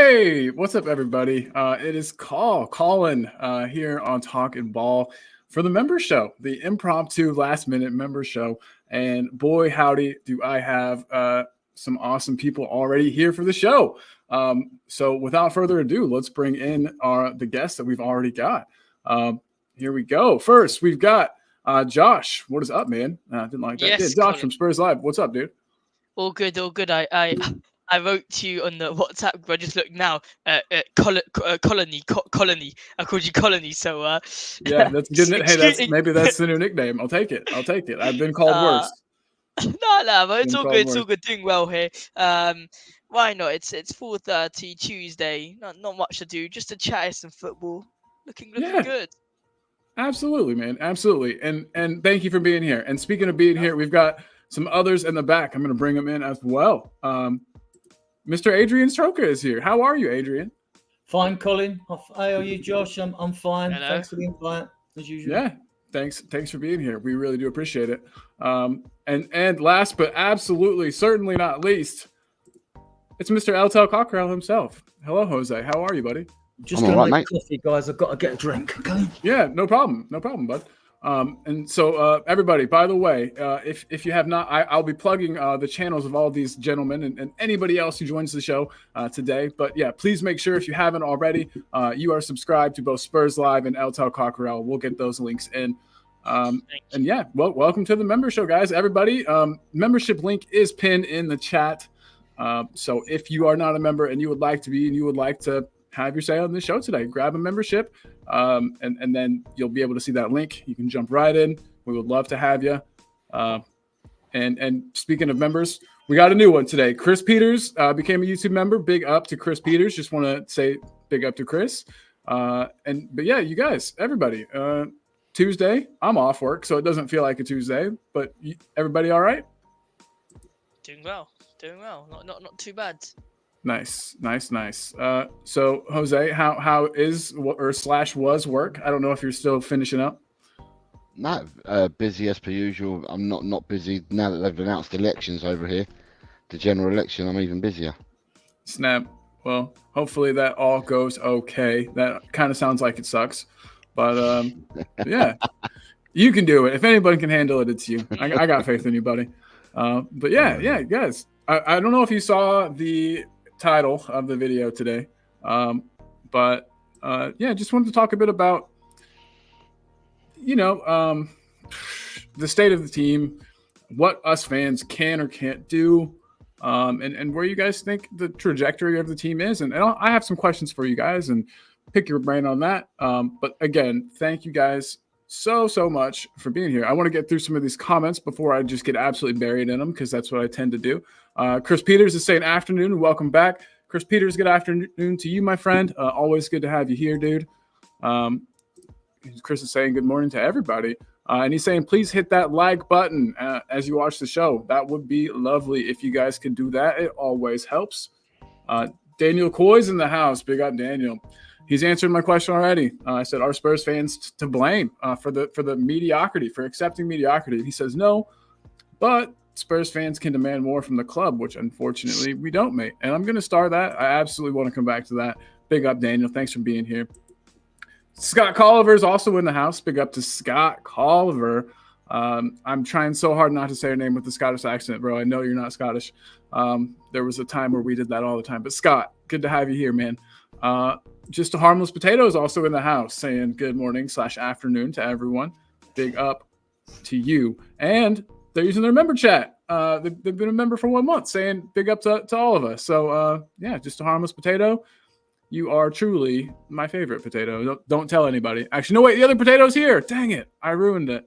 Hey, what's up, everybody? It is Colin here on Talking Ball for the member show, the impromptu last minute member show. And boy, howdy, do I have some awesome people already here for the show. So without further ado, let's bring in the guests that we've already got. Here we go. First, we've got Josh. What is up, man? Didn't like that. Yes, Yeah, Josh Colin. from Spurs Live. What's up, dude? All good, all good. I wrote to you on the WhatsApp group. I just look now. Colony. I called you Colony. So Yeah, that's good. Hey, excuse. maybe that's the new nickname. I'll take it. I've been called uh, worse. no, but it's Been all called good. It's worse. all good. Doing well here. Why not? It's 4:30 Tuesday. Not much to do. Just to chat some football. Looking Yeah, good. absolutely, man. Absolutely. And thank you for being here. And speaking of being here, we've got some others in the back. I'm going to bring them in as well. Mr. Adrian Stroker is here. How are you, Adrian? Fine, Colin. How are you, Josh? I'm fine. Hello. Thanks for the invite, as usual. Yeah, thanks for being here. We really do appreciate it. And last but absolutely certainly not least, it's Mr. Eltel Cockrell himself. Hello, Jose. How are you, buddy? Just going to make coffee, guys. I've got to get a drink. Okay. Yeah, no problem, bud. And so everybody, by the way, if you have not, I'll be plugging the channels of all these gentlemen and anybody else who joins the show today. But yeah, please make sure if you haven't already, you are subscribed to both Spurs Live and Eltel Cockrell. We'll get those links in. And yeah, welcome to the member show, guys. Everybody, membership link is pinned in the chat. So if you are not a member and you would like to be, and you would like to have your say on the show today, grab a membership, and then you'll be able to see that link. You can jump right in. We would love to have you. And speaking of members, we got a new one today. Chris Peters became a YouTube member. Big up to Chris Peters. Just want to say big up to Chris. But yeah, you guys, everybody, Tuesday, I'm off work, so it doesn't feel like a Tuesday. But everybody, all right? Doing well. Not too bad. Nice. So Jose, how is or / was work? I don't know if you're still finishing up. Not busy as per usual. I'm not busy now that they've announced elections over here. The general election, I'm even busier. Snap. Well, hopefully that all goes okay. That kind of sounds like it sucks, but yeah, you can do it. If anybody can handle it, it's you. I got faith in you, buddy. But yeah, guys. I don't know if you saw the title of the video today, but yeah, just wanted to talk a bit about the state of the team, what us fans can or can't do, and where you guys think the trajectory of the team is. And I have some questions for you guys and pick your brain on that. But again, thank you guys so much for being here. I want to get through some of these comments before I just get absolutely buried in them, because that's what I tend to do. Chris Peters is saying afternoon and welcome back. Chris Peters, good afternoon to you, my friend. Always good to have you here, dude. Chris is saying good morning to everybody. And he's saying, please hit that like button as you watch the show. That would be lovely if you guys could do that. It always helps. Daniel Coy's in the house. Big up, Daniel. He's answered my question already. I said, are Spurs fans to blame for the mediocrity, for accepting mediocrity? He says no, but Spurs fans can demand more from the club, which unfortunately we don't, mate. And I'm going to star that. I absolutely want to come back to that. Big up, Daniel. Thanks for being here. Scott Colliver is also in the house. Big up to Scott Colliver. I'm trying so hard not to say your name with the Scottish accent, bro. I know you're not Scottish. There was a time where we did that all the time. But Scott, good to have you here, man. Just a Harmless Potato is also in the house, saying good morning / afternoon to everyone. Big up to you. And they're using their member chat. They've been a member for 1 month, saying big up to all of us. So, yeah, Just a Harmless Potato. You are truly my favorite potato. Don't tell anybody. Actually, no, wait, the other potato's here. Dang it. I ruined it.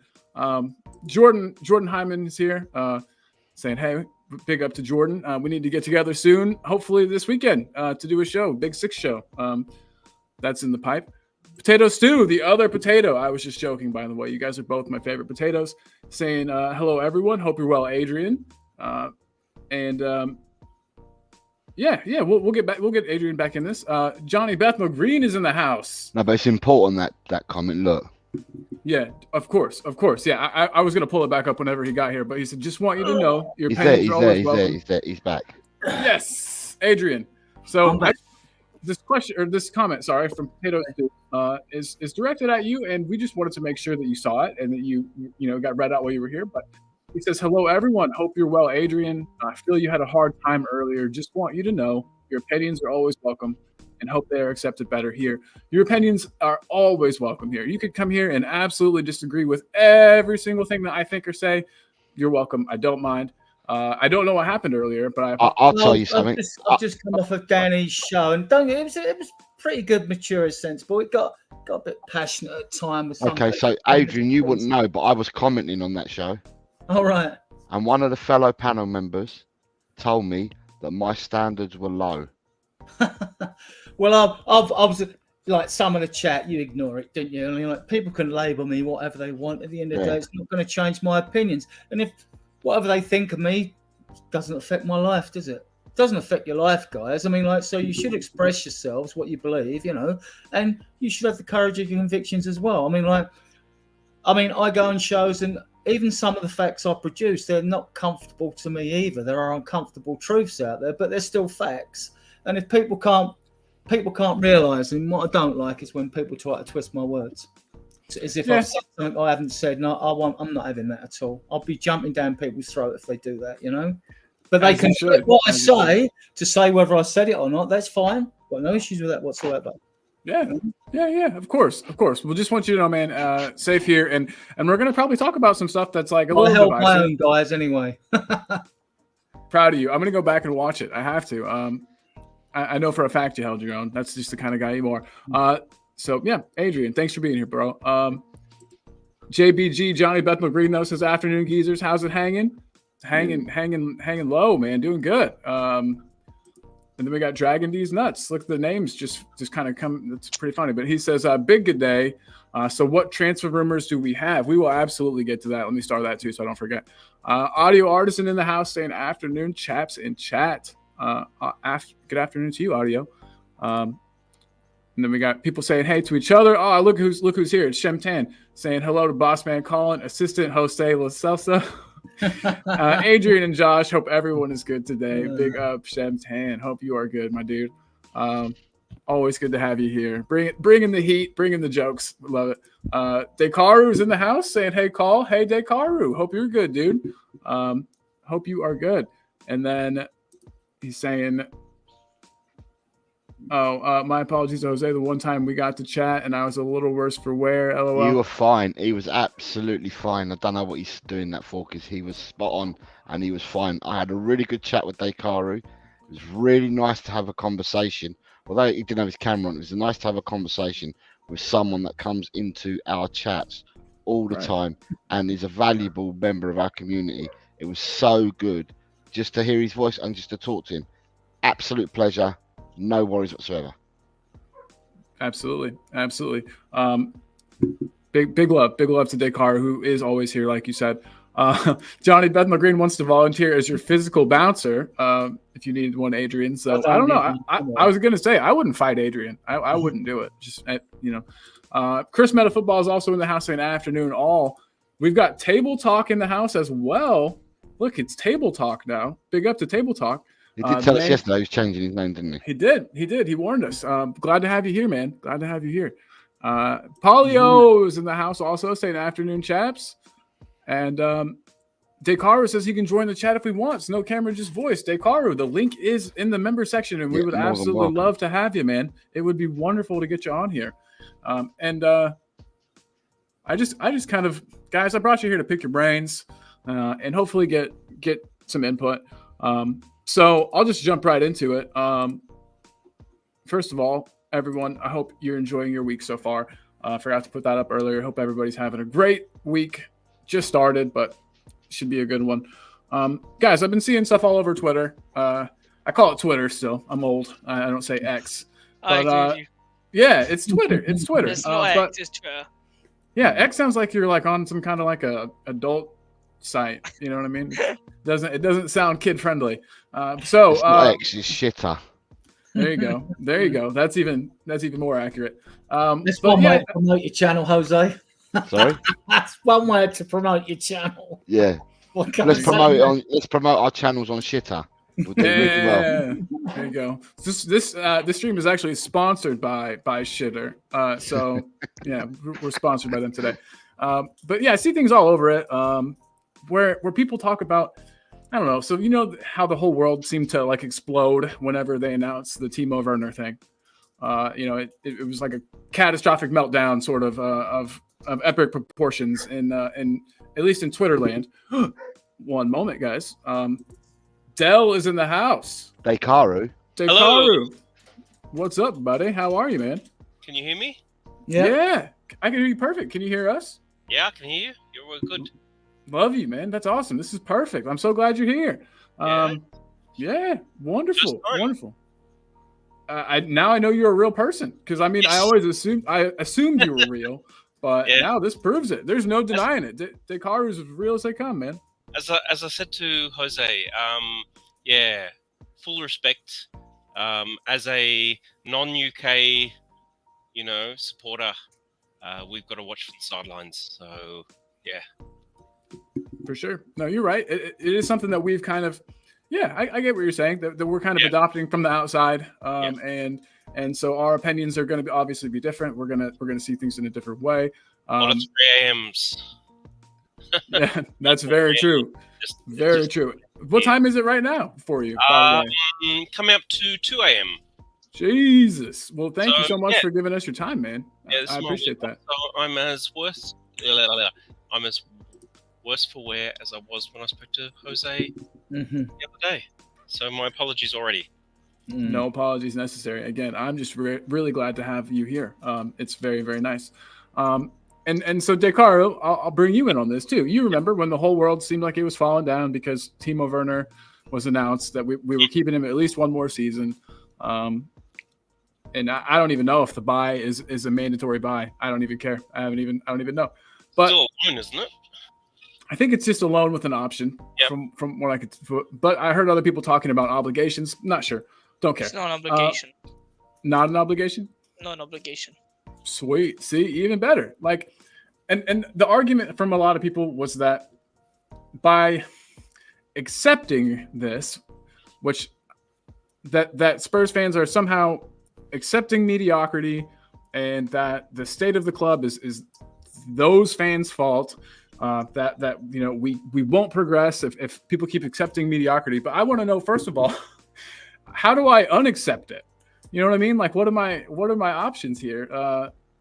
Jordan Hyman is here saying, hey, big up to Jordan. We need to get together soon, hopefully this weekend, to do a show, Big Six show. That's in the pipe. Potato Stew, the other potato. I was just joking, by the way. You guys are both my favorite potatoes. Saying hello, everyone. Hope you're well, Adrian. Yeah, we'll get back. We'll get Adrian back in this. Johnny Bethnal Green is in the house. No, but it's important that comment. Look. Yeah, of course. Yeah, I was gonna pull it back up whenever he got here, but he said, "Just want you to know your He's opinions are always welcome." He's there. He's back. Yes, Adrian. So this question or this comment, sorry, from Potatoes is directed at you, and we just wanted to make sure that you saw it and that you got read out while you were here. But he says, "Hello, everyone. Hope you're well, Adrian. I feel you had a hard time earlier. Just want you to know your opinions are always welcome, and hope they are accepted better here. Your opinions are always welcome here. You could come here and absolutely disagree with every single thing that I think or say. You're welcome. I don't mind. I don't know what happened earlier, but I'll tell you something. I've just come off of Danny's show, and it was pretty good, mature, and sensible. It got a bit passionate at times. Okay, so Adrian, you wouldn't know, but I was commenting on that show. All right. And one of the fellow panel members told me that my standards were low. Well, I was like some of the chat. You ignore it, didn't you? I mean, like, people can label me whatever they want. At the end of the day, it's not going to change my opinions. And if whatever they think of me doesn't affect my life, does it? It doesn't affect your life, guys. I mean, like, so you should express yourselves, what you believe, and you should have the courage of your convictions as well. I go on shows, and even some of the facts I produce, they're not comfortable to me either. There are uncomfortable truths out there, but they're still facts. And if people can't realise, and what I don't like is when people try to twist my words. As if I've said something I haven't said. No, I'm not having that at all. I'll be jumping down people's throat if they do that, But they can say what I say to say whether I said it or not. That's fine. Got no issues with that whatsoever. Yeah, of course. We'll just want you to know, man, safe here, and we're gonna probably talk about some stuff that's like a little help my own guys anyway. Proud of you. I'm gonna go back and watch it. I have to. I know for a fact you held your own. That's just the kind of guy you are. So yeah, Adrian, thanks for being here, bro. JBG, Johnny Beth McGreen knows his afternoon geezers. How's it hanging? Hanging low, man. Doing good. And then we got Dragon D's Nuts. Look, the names just kind of come. It's pretty funny. But he says, big good day. So what transfer rumors do we have? We will absolutely get to that. Let me start that too so I don't forget. Audio Artisan in the house saying afternoon chaps in chat. Good afternoon to you, Audio. And then we got people saying hey to each other. Oh, look who's here. It's Shem Tan saying hello to Boss Man Colin, assistant Jose La Salsa. Adrian and Josh, hope everyone is good today. Big up, Shem Tan. Hope you are good, my dude. Always good to have you here. Bring in the heat, bring in the jokes. Love it. Dekaru's in the house saying hey, Call. Hey, Dekaru. Hope you're good, dude. Hope you are good. And then he's saying, my apologies, Jose. The one time we got to chat and I was a little worse for wear. LOL. You were fine. He was absolutely fine. I don't know what he's doing that for because he was spot on and he was fine. I had a really good chat with Dekaru. It was really nice to have a conversation. Although he didn't have his camera on, it was nice to have a conversation with someone that comes into our chats all the time and is a valuable member of our community. It was so good just to hear his voice and just to talk to him. Absolute pleasure. No worries whatsoever. Absolutely. Big love to Descartes, who is always here, like you said. Johnny Beth McGreen wants to volunteer as your physical bouncer if you need one, Adrian. So I don't know. I was going to say I wouldn't fight Adrian. I wouldn't do it. Just Chris Meta Football is also in the house saying afternoon all. We've got Table Talk in the house as well. Look, it's Table Talk now. Big up to Table Talk. He did tell us yesterday he was changing his name, didn't he? He did. He warned us. Glad to have you here, man. Glad to have you here. Polio's in the house also saying afternoon, chaps. And Dekaru says he can join the chat if he wants. No camera, just voice. Dekaru, the link is in the member section, and we would absolutely love to have you, man. It would be wonderful to get you on here. I just kind of, guys, I brought you here to pick your brains and hopefully get some input. So I'll just jump right into it. First of all, everyone, I hope you're enjoying your week so far. I forgot to put that up earlier. Hope everybody's having a great week. Just started, but should be a good one. Guys, I've been seeing stuff all over Twitter. I call it Twitter still. I'm old. I don't say X. But, yeah, it's Twitter. It's Twitter. It's not X, it's Twitter. Yeah, X sounds like you're like on some kind of like a adult site. You know what I mean? It doesn't sound kid friendly. It's not X, it's shitter. There you go. That's even more accurate. That's one way to promote your channel, Jose. Sorry? That's one way to promote your channel. Yeah. Let's promote our channels on shitter. We'll do really well. Yeah, there you go. This stream is actually sponsored by Shitter. So yeah, we're sponsored by them today. But yeah, I see things all over it. Where people talk about, I don't know. So you know how the whole world seemed to like explode whenever they announced the Timo Werner thing. You know, it was like a catastrophic meltdown, sort of epic proportions in at least in Twitter land. One moment, guys. Dell is in the house. Dekaru. Hello. What's up, buddy? How are you, man? Can you hear me? Yeah, I can hear you perfect. Can you hear us? Yeah, I can hear you. You're good. Love you, man. That's awesome. This is perfect. I'm so glad you're here. Yeah, wonderful, wonderful. Now I know you're a real person, because I mean, Yes. I always assumed you were real, but now this proves it. There's no denying it. Dekaru's as real as they come, man. As I said to Jose, yeah, full respect. As a non-UK, supporter, we've got to watch from the sidelines. So yeah, For sure. No, you're right. It is something that we've kind of, I get what you're saying, that we're kind of adopting from the outside, and so our opinions are going to obviously be different. We're gonna see things in a different way. a lot of 3 a.m.s. Yeah, that's very true. Very true. What time is it right now for you? By the way? Coming up to 2 a.m. Jesus. Well, thank you So, so much for giving us your time, man. Yeah, this I is my appreciate week that. off, So I'm as worse for wear as I was when I spoke to Jose the other day. So my apologies already. No apologies necessary. Again, I'm just really glad to have you here. It's very, very nice. And so, Dekaru, I'll bring you in on this too. You remember when the whole world seemed like it was falling down because Timo Werner was announced that we were keeping him at least one more season. And I don't even know if the buy is a mandatory buy. I don't even care. I don't even know. But Still a loan, isn't it? I think it's just a loan with an option from what I could. But I heard other people talking about obligations. Not sure. Don't care. It's not an obligation. Not an obligation? Not an obligation. Sweet. See, even better. Like, and the argument from a lot of people was that by accepting this, which that Spurs fans are somehow accepting mediocrity, and that the state of the club is those fans' fault. That we won't progress if people keep accepting mediocrity. But I want to know, first of all, how do I unaccept it? You know what I mean? Like, what are my options here?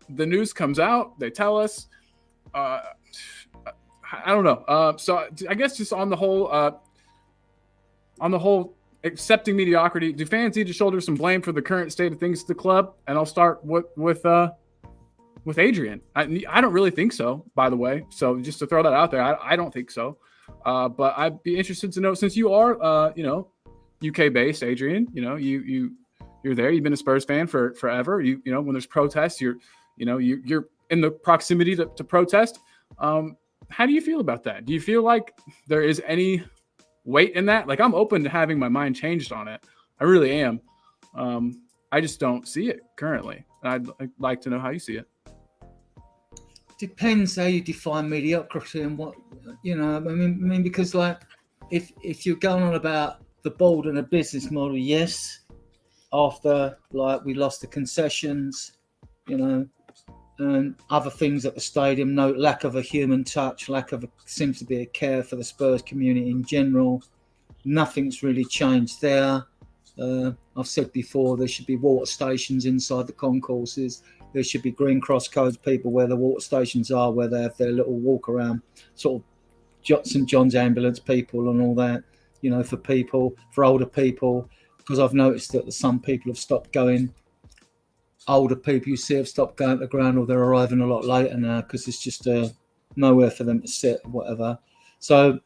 The news comes out, they tell us. I don't know. So I guess just on the whole, accepting mediocrity, do fans need to shoulder some blame for the current state of things at the club? And I'll start with Adrian. I don't really think so, by the way. So just to throw that out there, I don't think so. But I'd be interested to know, since you are, UK based, Adrian. You're there. You've been a Spurs fan for forever. You know when there's protests, you're in the proximity to protest. How do you feel about that? Do you feel like there is any weight in that? Like, I'm open to having my mind changed on it. I really am. I just don't see it currently. I'd like to know how you see it. Depends how you define mediocrity and what I mean, because like if you're going on about the board and a business model, yes, after like we lost the concessions, and other things at the stadium, no lack of a human touch, seems to be a care for the Spurs community in general. Nothing's really changed there. I've said before, there should be water stations inside the concourses. There should be Green Cross codes, people where the water stations are, where they have their little walk around, sort of St John's ambulance people and all that, for older people, because I've noticed that some people have stopped going. Older people you see have stopped going to the ground, or they're arriving a lot later now because it's just nowhere for them to sit, whatever. So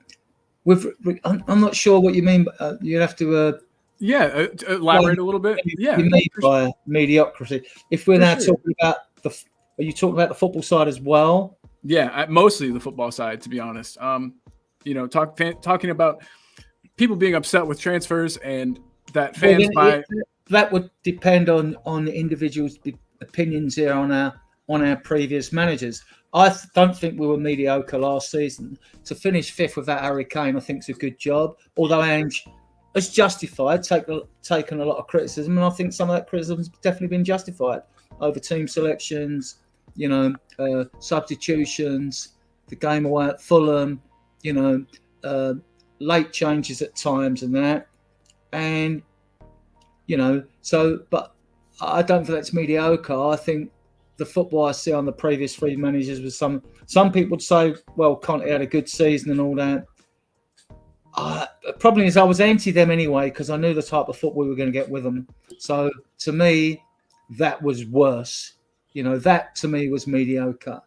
I'm not sure what you mean. You have to elaborate a little bit. Yeah, you mean by mediocrity. If we're now talking about are you talking about the football side as well? Yeah, mostly the football side, to be honest. Talking about people being upset with transfers and that fans that would depend on the individuals' opinions here on our previous managers. I don't think we were mediocre last season. To finish fifth without Harry Kane, I think is a good job. Although Ange as justified, taken a lot of criticism, and I think some of that criticism has definitely been justified over team selections, substitutions, the game away at Fulham, late changes at times and that. And, but I don't think that's mediocre. I think the football I see on the previous 3 managers was some people would say, well, Conte had a good season and all that. The problem is I was anti them anyway because I knew the type of football we were going to get with them. So to me, that was worse. That to me was mediocre.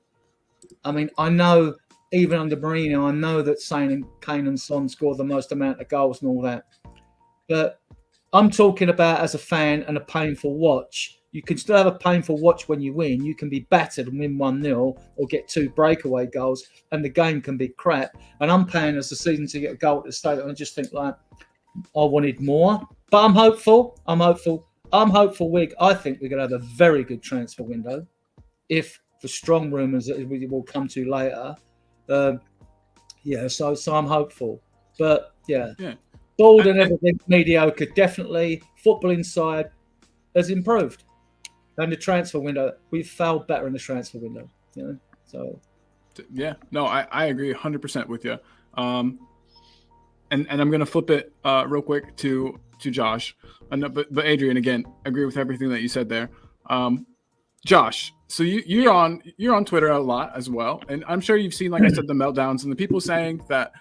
I mean, I know even under Mourinho, I know that Kane and Son scored the most amount of goals and all that. But I'm talking about as a fan and a painful watch. You can still have a painful watch when you win. You can be battered and win 1-0 or get 2 breakaway goals and the game can be crap. And I'm paying as a season to get a goal at the stadium and I just think I wanted more. But I'm hopeful. I think we're going to have a very good transfer window if the strong rumours that we will come to later. So I'm hopeful. But yeah. Bold and everything, mediocre. Definitely, football inside has improved. And the transfer window, we've failed better in the transfer window. So. Yeah, no, I agree 100% with you. And I'm gonna flip it real quick to Josh. But Adrian, again, agree with everything that you said there. Josh, so you're on Twitter a lot as well, and I'm sure you've seen, like I said, the meltdowns and the people saying that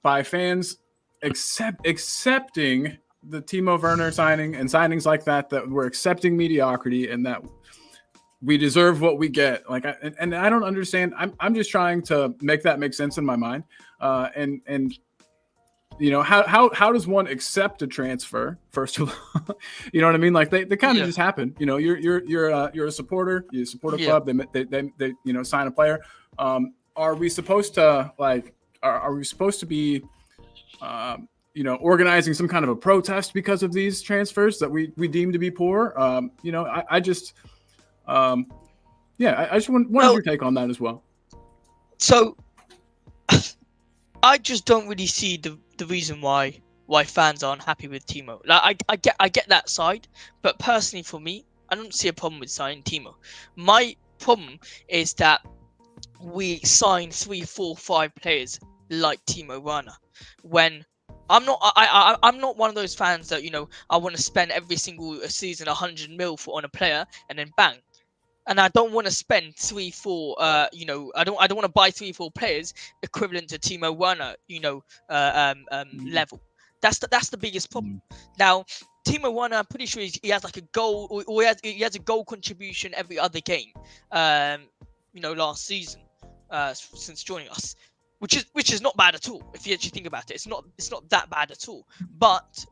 by fans accepting the Timo Werner signing and signings like that we're accepting mediocrity and that we deserve what we get. Like, and I don't understand. I'm just trying to make that make sense in my mind. And how does one accept a transfer? First of all, you know what I mean? Like they kind of just happen. You're a supporter. You support a club. They sign a player. Are we supposed to Are we supposed to be organizing some kind of a protest because of these transfers that we deem to be poor? I just wanted your take on that as well. So I just don't really see the reason why fans aren't happy with Timo. Like I get that side, but personally for me, I don't see a problem with signing Timo. My problem is that we sign 3, 4, 5 players like Timo Werner when I'm not one of those fans that I want to spend every single season 100 mil on a player and then bang. And I don't want to spend 3, 4. I don't want to buy 3, 4 players equivalent to Timo Werner. Level. That's the biggest problem. Now, Timo Werner, I'm pretty sure he has like a goal, or he has a goal contribution every other game. Last season, since joining us, which is not bad at all. If you actually think about it, it's not that bad at all. But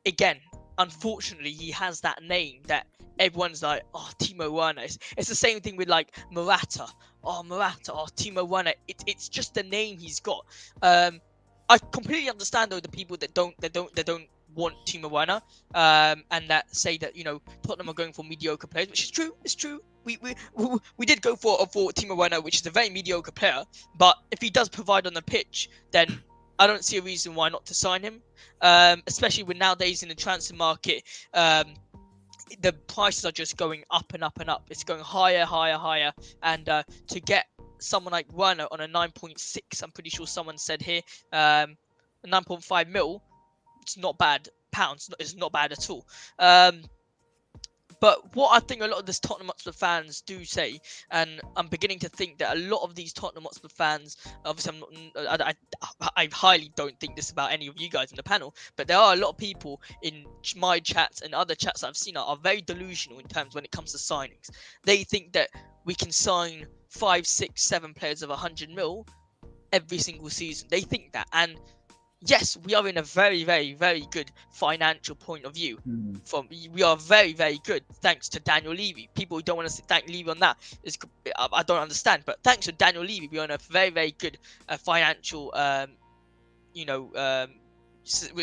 again, unfortunately, he has that name that everyone's like, oh, Timo Werner. It's the same thing with like Morata. Oh, Timo Werner. It's just the name he's got. I completely understand though the people that don't want Timo Werner, and that say that Tottenham are going for mediocre players, which is true. It's true. We did go for Timo Werner, which is a very mediocre player. But if he does provide on the pitch, then I don't see a reason why not to sign him. Especially with nowadays in the transfer market, the prices are just going up and up and up. It's going higher, and to get someone like Werner on a 9.6, I'm pretty sure someone said here, 9.5 mil, it's not bad. Pounds, it's not bad at all. But what I think a lot of this Tottenham Hotspur fans do say, and I'm beginning to think that a lot of these Tottenham Hotspur fans, obviously I highly don't think this about any of you guys in the panel, but there are a lot of people in my chats and other chats I've seen are very delusional in terms when it comes to signings. They think that we can sign 5, 6, 7 players of 100 mil every single season. They think that, and yes, we are in a very, very, very good financial point of view. We are very, very good thanks to Daniel Levy. People who don't want to thank Levy on that I don't understand. But thanks to Daniel Levy, we are in a very, very good financial, we're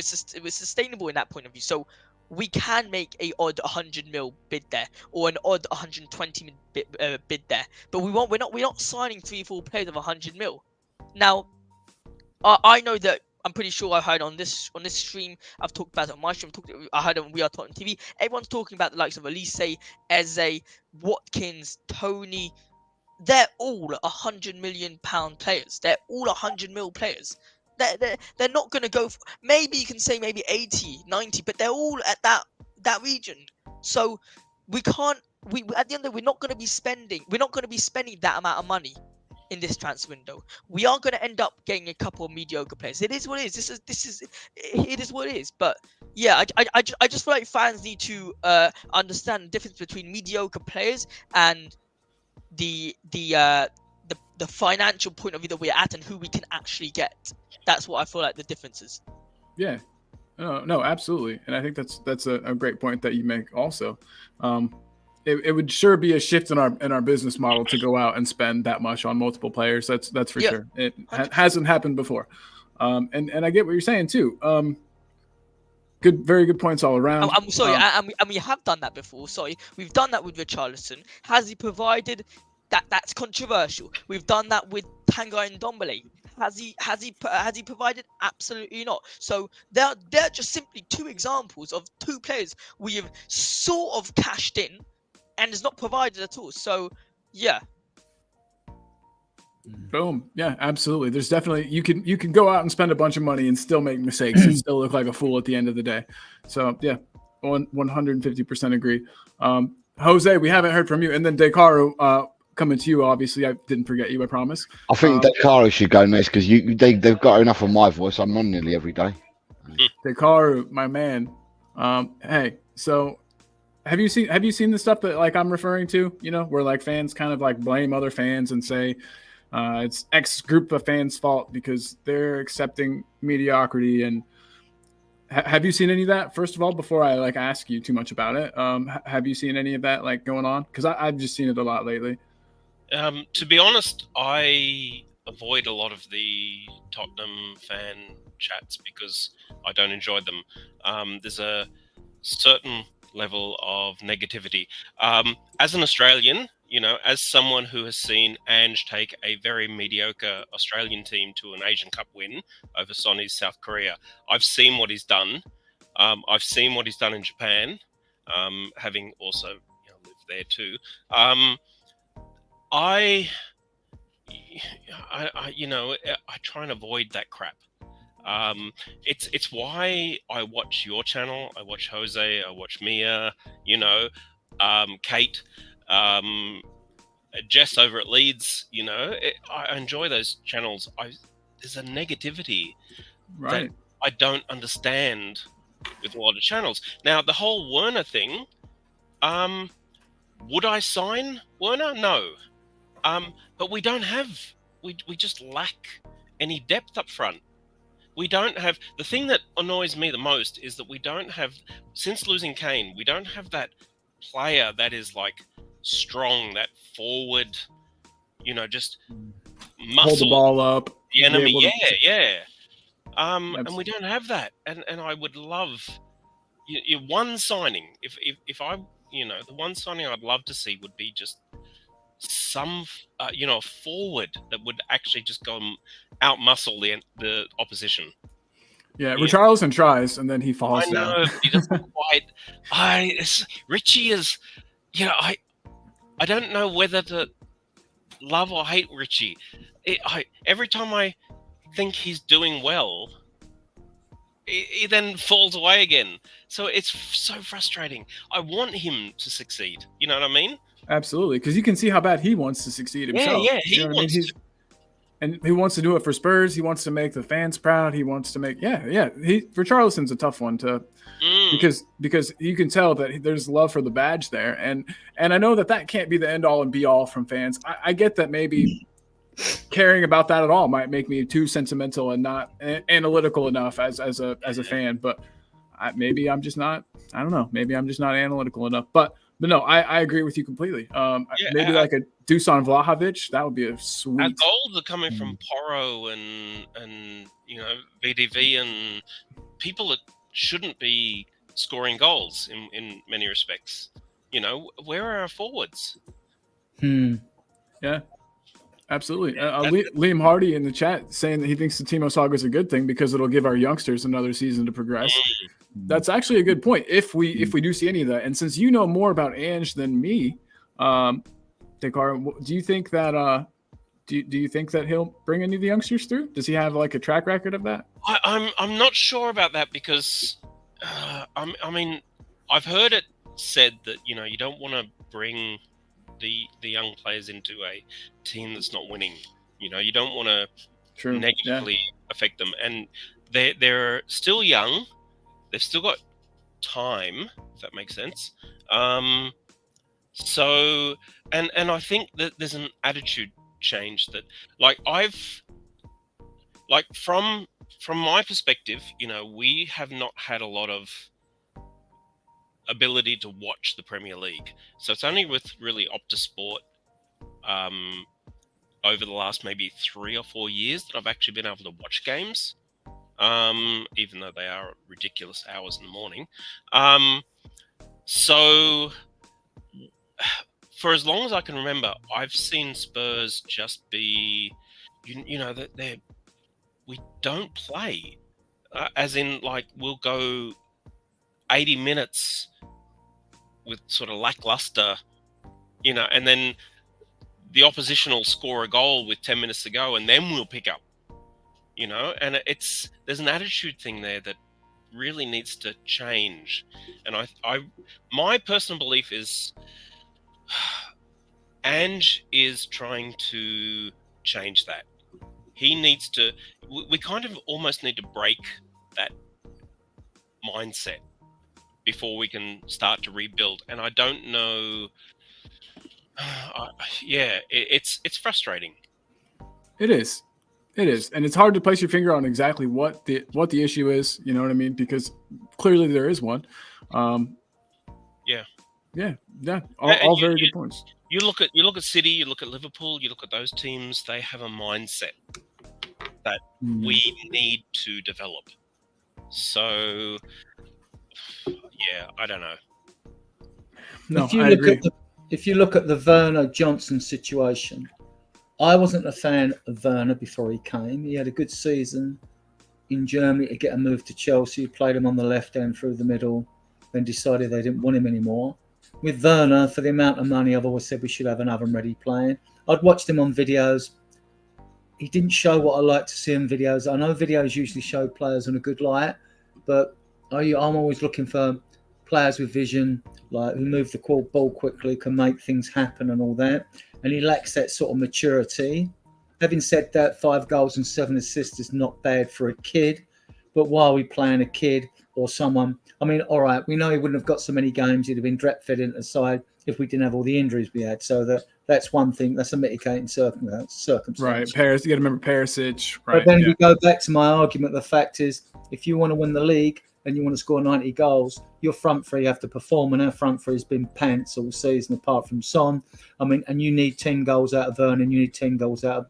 sustainable in that point of view. So we can make a odd 100 mil bid there, or an odd 120 bid there. But we're not signing 3, 4 players of 100 mil. Now, I know that I'm pretty sure I heard on this stream. I've talked about it on my stream. I heard it on We Are Tottenham TV. Everyone's talking about the likes of Elise, Eze, Watkins, Tony. They're all £100 million players. They're all 100 mil players. They're not going to go for, maybe you can say maybe 80, 90, but they're all at that region. So we can't. We at the end of the day, we're not going to be spending that amount of money in this transfer window. We are going to end up getting a couple of mediocre players. It is what it is. It is what it is. But yeah, I just feel like fans need to understand the difference between mediocre players and the financial point of view that we're at and who we can actually get. That's what I feel like the difference is. Yeah. No, absolutely. And I think that's a great point that you make also. It would sure be a shift in our business model to go out and spend that much on multiple players. That's for sure. It hasn't happened before. And I get what you're saying too. Very good points all around. I'm sorry, and we have done that before. Sorry, we've done that with Richarlison. Has he provided that? That's controversial. We've done that with Tanguy and Ndombele. Has he provided? Absolutely not. So they're just simply two examples of two players we have sort of cashed in and is not provided at all. So yeah. Boom. Yeah, absolutely. There's definitely you can go out and spend a bunch of money and still make mistakes and still look like a fool at the end of the day. So yeah, 150% agree. Jose, we haven't heard from you, and then Dekaru coming to you. Obviously, I didn't forget you. I promise. I think Dekaru should go next because they've got enough of my voice. I'm on nearly every day. Dekaru, my man. Hey, so have you seen the stuff that like I'm referring to? You know, where like fans kind of like blame other fans and say it's X group of fans' fault because they're accepting mediocrity. And have you seen any of that? First of all, before I like ask you too much about it, have you seen any of that like going on? Because I've just seen it a lot lately. To be honest, I avoid a lot of the Tottenham fan chats because I don't enjoy them. There's a certain level of negativity. As an Australian, you know, as someone who has seen Ange take a very mediocre Australian team to an Asian Cup win over Sonny's South Korea, I've seen what he's done. I've seen what he's done in Japan, having also lived there too. I try and avoid that crap. It's why I watch your channel. I watch Jose. I watch Mia. Kate, Jess over at Leeds. I enjoy those channels. There's a negativity that I don't understand with a lot of channels. Now the whole Werner thing. Would I sign Werner? No. But we don't have. We just lack any depth up front. We don't have. The thing that annoys me the most is that we don't have, since losing Kane, we don't have that player that is like strong, that forward, just muscle. Hold the ball up. The enemy, yeah. And we don't have that. And I would love one signing. If I, the one signing I'd love to see would be just some, a forward that would actually just go and out-muscle the opposition. Yeah, Richarlison tries, and then he falls down. I know, he doesn't quite... Richie is... I don't know whether to love or hate Richie. Every time I think he's doing well, he then falls away again. So it's so frustrating. I want him to succeed. You know what I mean? Absolutely, because you can see how bad he wants to succeed himself. Yeah, he wants to. And he wants to do it for Spurs. He wants to make the fans proud. He wants to make Richarlison's a tough one to because you can tell that there's love for the badge there, and I know that can't be the end all and be all from fans. I get that maybe caring about that at all might make me too sentimental and not analytical enough as a fan, but maybe I'm just not. I don't know. Maybe I'm just not analytical enough, But no, I agree with you completely. Maybe like a Dusan Vlahovic, that would be a sweet. Our goals are coming from Porro and VDV and people that shouldn't be scoring goals in many respects. Where are our forwards? Yeah. Absolutely. that's- Liam Hardy in the chat saying that he thinks the Timo saga is a good thing because it'll give our youngsters another season to progress. That's actually a good point. If we do see any of that, and since you know more about Ange than me, Dakar, do you think that do you think that he'll bring any of the youngsters through? Does he have like a track record of that? I'm not sure about that because I mean I've heard it said that you don't want to bring the young players into a team that's not winning. You don't want to True. negatively affect them, and they're still young. They've still got time, if that makes sense. So and I think that there's an attitude change that from my perspective, we have not had a lot of ability to watch the Premier League. So it's only with really Optus Sport over the last maybe 3 or 4 years that I've actually been able to watch games, even though they are ridiculous hours in the morning. So for as long as I can remember, I've seen Spurs just be, that we don't play, as in like we'll go 80 minutes with sort of lackluster, and then the opposition will score a goal with 10 minutes to go, and then we'll pick up, and there's an attitude thing there that really needs to change. And my personal belief is Ange is trying to change that. He needs to, we kind of almost need to break that mindset before we can start to rebuild. And I don't know. It's frustrating. It is, and it's hard to place your finger on exactly what the issue is. You know what I mean? Because clearly there is one. All very good points. You look at City, you look at Liverpool, you look at those teams. They have a mindset that we need to develop. So, I don't know. No, If you look at the Werner Johnson situation, I wasn't a fan of Werner before he came. He had a good season in Germany to get a move to Chelsea. Played him on the left end through the middle, then decided they didn't want him anymore. With Werner, for the amount of money, I've always said we should have another ready playing. I'd watched him on videos. He didn't show what I like to see in videos. I know videos usually show players in a good light, but I'm always looking for players with vision, like who move the ball quickly, can make things happen and all that. And he lacks that sort of maturity. Having said that, 5 goals and 7 assists is not bad for a kid. But why are we playing a kid or someone? I mean, all right, we know he wouldn't have got so many games. He'd have been drip-fed into the side if we didn't have all the injuries we had. So that's one thing. That's a mitigating circumstance. Right, Paris. You got to remember Perisic. Right. But then we go back to my argument. The fact is, if you want to win the league and you want to score 90 goals, your front three have to perform, and our front three has been pants all season, apart from Son. I mean, and you need 10 goals out of Vernon, you need 10 goals out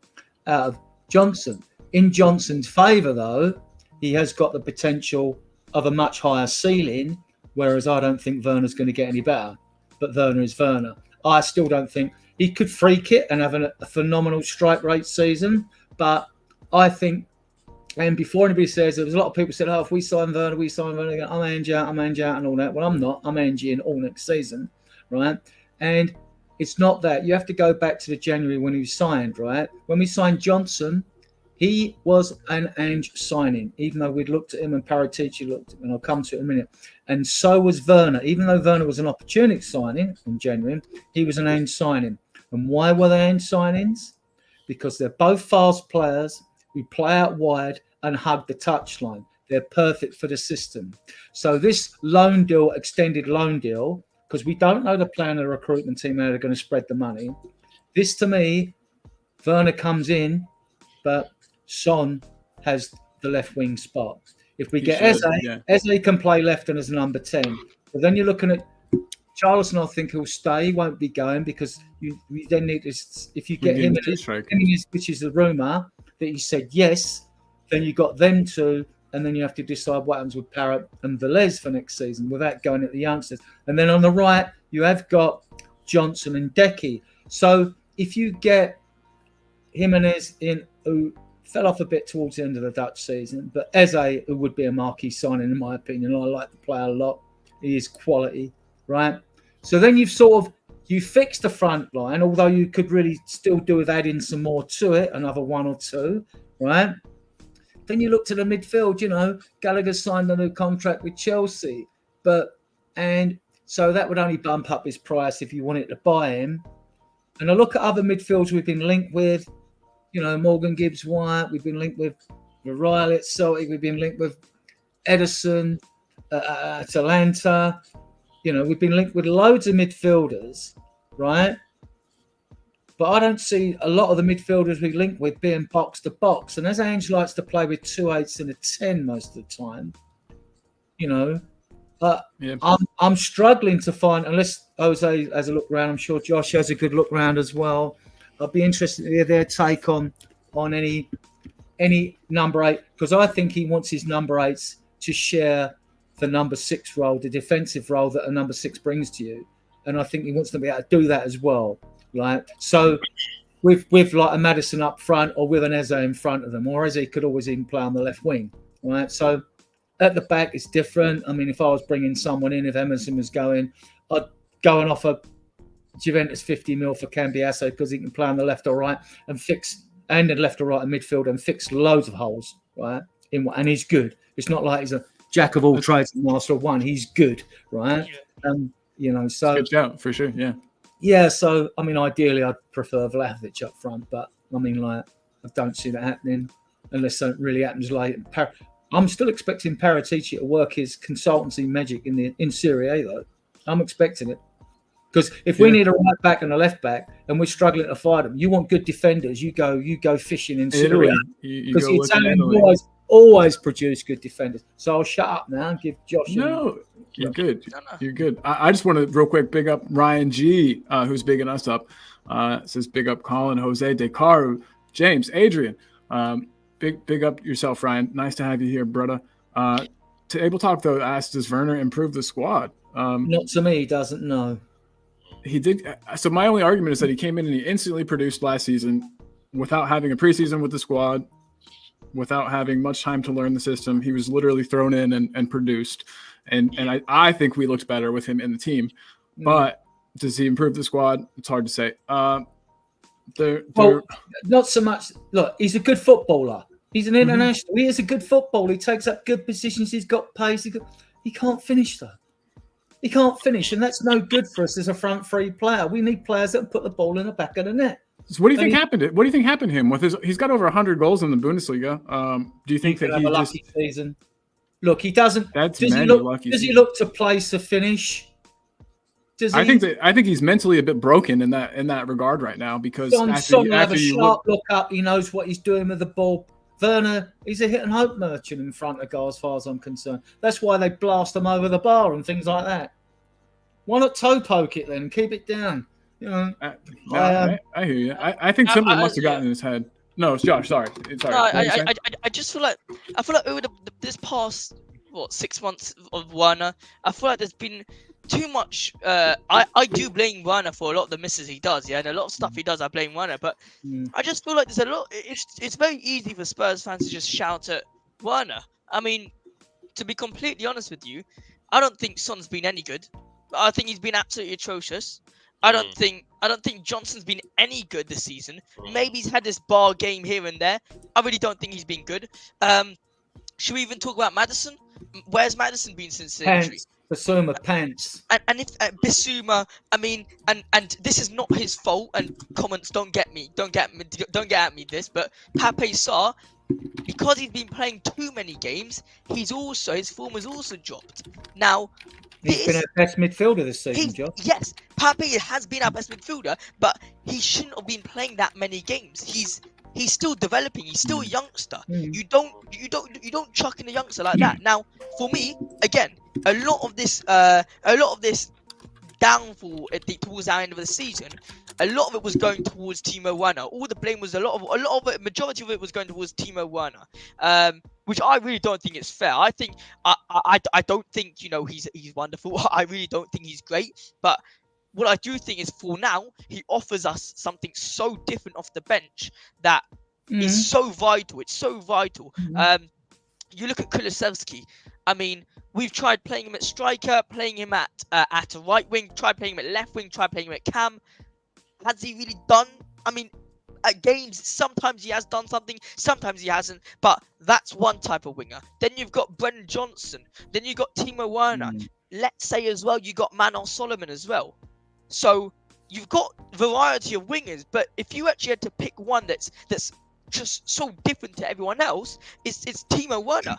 of Johnson. In Johnson's favour, though, he has got the potential of a much higher ceiling, whereas I don't think Werner's going to get any better. But Werner is Werner. I still don't think he could freak it and have a phenomenal strike rate season, but I think. And before anybody says, there was a lot of people said, if we sign Werner, I'm Ange out, and all that. Well, I'm not. I'm Ange in all next season, right? And it's not that. You have to go back to the January when he was signed, right? When we signed Johnson, he was an Ange signing, even though we'd looked at him and Paratici looked at him, and I'll come to it in a minute. And so was Werner. Even though Werner was an opportunity signing in January, he was an Ange signing. And why were they Ange signings? Because they're both fast players. We play out wide and hug the touchline. They're perfect for the system. So this loan deal, extended loan deal, because we don't know the plan of the recruitment team, how they're going to spread the money. This, to me, Werner comes in, but Son has the left wing spot. If we get Eze can play left and as number 10. But then you're looking at Charleston. I think he'll stay. He won't be going because you then need to, if you get him in, which is the rumour that he said yes, then you got them two, and then you have to decide what happens with Parrott and Velez for next season without going at the youngsters. And then on the right, you have got Johnson and Decky. So if you get Jimenez in, who fell off a bit towards the end of the Dutch season, but Eze, who would be a marquee signing in my opinion. I like the player a lot. He is quality, right? So then you fixed the front line, although you could really still do with adding some more to it, another one or two, right? Then you look to the midfield, Gallagher signed a new contract with Chelsea, and so that would only bump up his price if you wanted to buy him. And I look at other midfielders we've been linked with, Morgan Gibbs-White, we've been linked with Riley at Celtic, we've been linked with Edison at Atalanta. We've been linked with loads of midfielders, right? But I don't see a lot of the midfielders we link with being box to box. And as Ange likes to play with 2 8s and a 10 most of the time, I'm struggling to find, unless Jose has a look around, I'm sure Josh has a good look around as well. I'd be interested to hear their take on any number 8, because I think he wants his number 8s to share the number 6 role, the defensive role that a number 6 brings to you. And I think he wants to be able to do that as well. Right, so with like a Maddison up front, or with an Eze in front of them, or Eze could always even play on the left wing. Right, so at the back it's different. I mean, if I was bringing someone in, if Emerson was going, I'd go and offer Juventus 50 mil for Cambiasso because he can play on the left or right and the left or right in midfield and fix loads of holes. Right, and he's good. It's not like he's a jack of all trades and master of one. He's good. Right, so good shout for sure. Yeah. Yeah, so, I mean, ideally, I'd prefer Vlahovic up front, but, I mean, I don't see that happening unless something really happens late. I'm still expecting Paratici to work his consultancy magic in Serie A, though. I'm expecting it. Because if we need a right back and a left back, and we're struggling to find them, you want good defenders, you go fishing in Serie A. Because the Italian always produce good defenders. So I'll shut up now and give Josh... You're good. You're good. I just want to real quick big up Ryan G, who's bigging us up. Says big up Colin, Jose, Dekaru, James, Adrian. Big up yourself, Ryan. Nice to have you here, brother. Table Talk though asked, does Werner improve the squad? Not to me, he doesn't know. He did. So my only argument is that he came in and he instantly produced last season without having a preseason with the squad, without having much time to learn the system. He was literally thrown in and produced. And I think we looked better with him in the team. But does he improve the squad? It's hard to say. Not so much. Look, he's a good footballer. He's an international. He is a good footballer. He takes up good positions. He's got pace. He can't finish, though. He can't finish, and that's no good for us as a front three player. We need players that can put the ball in the back of the net. So what do you think happened? What do you think happened to him? He's got over 100 goals in the Bundesliga. Do you think that he have a lucky season? Look, he doesn't. Does he look to place a finish? I think he's mentally a bit broken in that regard right now, because after you look up, he knows what he's doing with the ball. Werner, he's a hit and hope merchant in front of goal, as far as I'm concerned. That's why they blast him over the bar and things like that. Why not toe poke it then? Keep it down. I hear you. I think something must have gotten in his head. No, it's Josh. Sorry. No, I just feel like over this past 6 months of Werner, I feel like there's been too much. I do blame Werner for a lot of the misses he does. Yeah, and a lot of stuff he does, I blame Werner. But I just feel like there's a lot. It's very easy for Spurs fans to just shout at Werner. I mean, to be completely honest with you, I don't think Son's been any good. I think he's been absolutely atrocious. I don't think Johnson's been any good this season. Maybe he's had this bar game here and there. I really don't think he's been good. Should we even talk about Maddison? Where's Maddison been since the injury? Bissouma pants. And if Bissouma, I mean, and this is not his fault. And comments, don't get at me this, but Pape Sarr, because he's been playing too many games, his form has also dropped. Now, he's been our best midfielder this season, Josh. Yes, Pape has been our best midfielder, but he shouldn't have been playing that many games. He's still developing. He's still a youngster. You don't chuck in a youngster like that. Now, for me, again, a lot of this downfall towards the end of the season, a lot of it was going towards Timo Werner. All the blame was majority of it was going towards Timo Werner, which I really don't think is fair. I think I don't think he's wonderful. I really don't think he's great, but what I do think is for now, he offers us something so different off the bench that is so vital. It's so vital. You look at Kulusevski. I mean, we've tried playing him at striker, playing him at a right wing, tried playing him at left wing, tried playing him at cam. Has he really done? I mean, at games, sometimes he has done something, sometimes he hasn't. But that's one type of winger. Then you've got Brennan Johnson. Then you've got Timo Werner. Let's say as well, you got Manon Solomon as well. So you've got variety of wingers. But if you actually had to pick one that's just so different to everyone else, it's Timo Werner.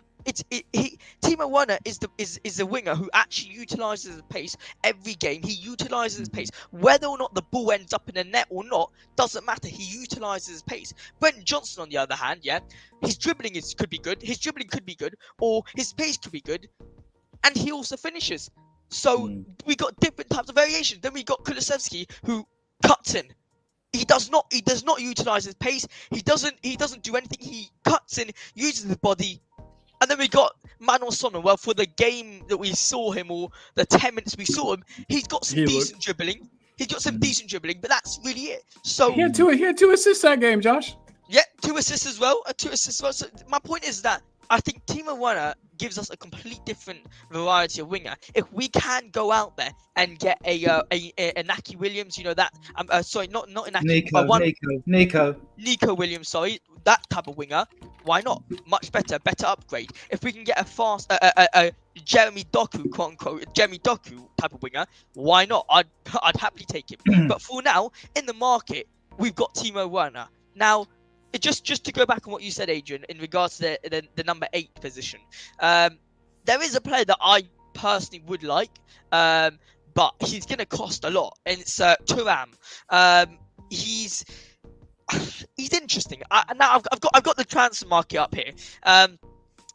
Timo Werner is the winger who actually utilizes his pace every game. He utilizes his pace, whether or not the ball ends up in the net or not doesn't matter. He utilizes his pace. Brendan Johnson, on the other hand, his dribbling could be good. His dribbling could be good, or his pace could be good, and he also finishes. So we got different types of variations. Then we got Kulusevski, who cuts in. He does not utilize his pace. He doesn't do anything. He cuts in, uses his body. And then we got Manon Solomon. Well, for the game that we saw him, or the 10 minutes we saw him, he's got some decent dribbling. He's got some decent dribbling, but that's really it. So he had two assists that game, Josh. Yeah, 2 assists as well. 2 assists as well. So my point is that I think Timo Werner gives us a complete different variety of winger. If we can go out there and get a Naki Williams, you know that. Sorry, not Inaki. Nico Williams. Sorry, that type of winger. Why not? Much better upgrade. If we can get a fast, Jeremy Doku, quote unquote, Jeremy Doku type of winger, why not? I'd happily take him. But for now, in the market, we've got Timo Werner. Now, just to go back on what you said, Adrian, in regards to the number 8 position, there is a player that I personally would like, but he's going to cost a lot, and it's Thuram. He's interesting. Now I've got the transfer market up here.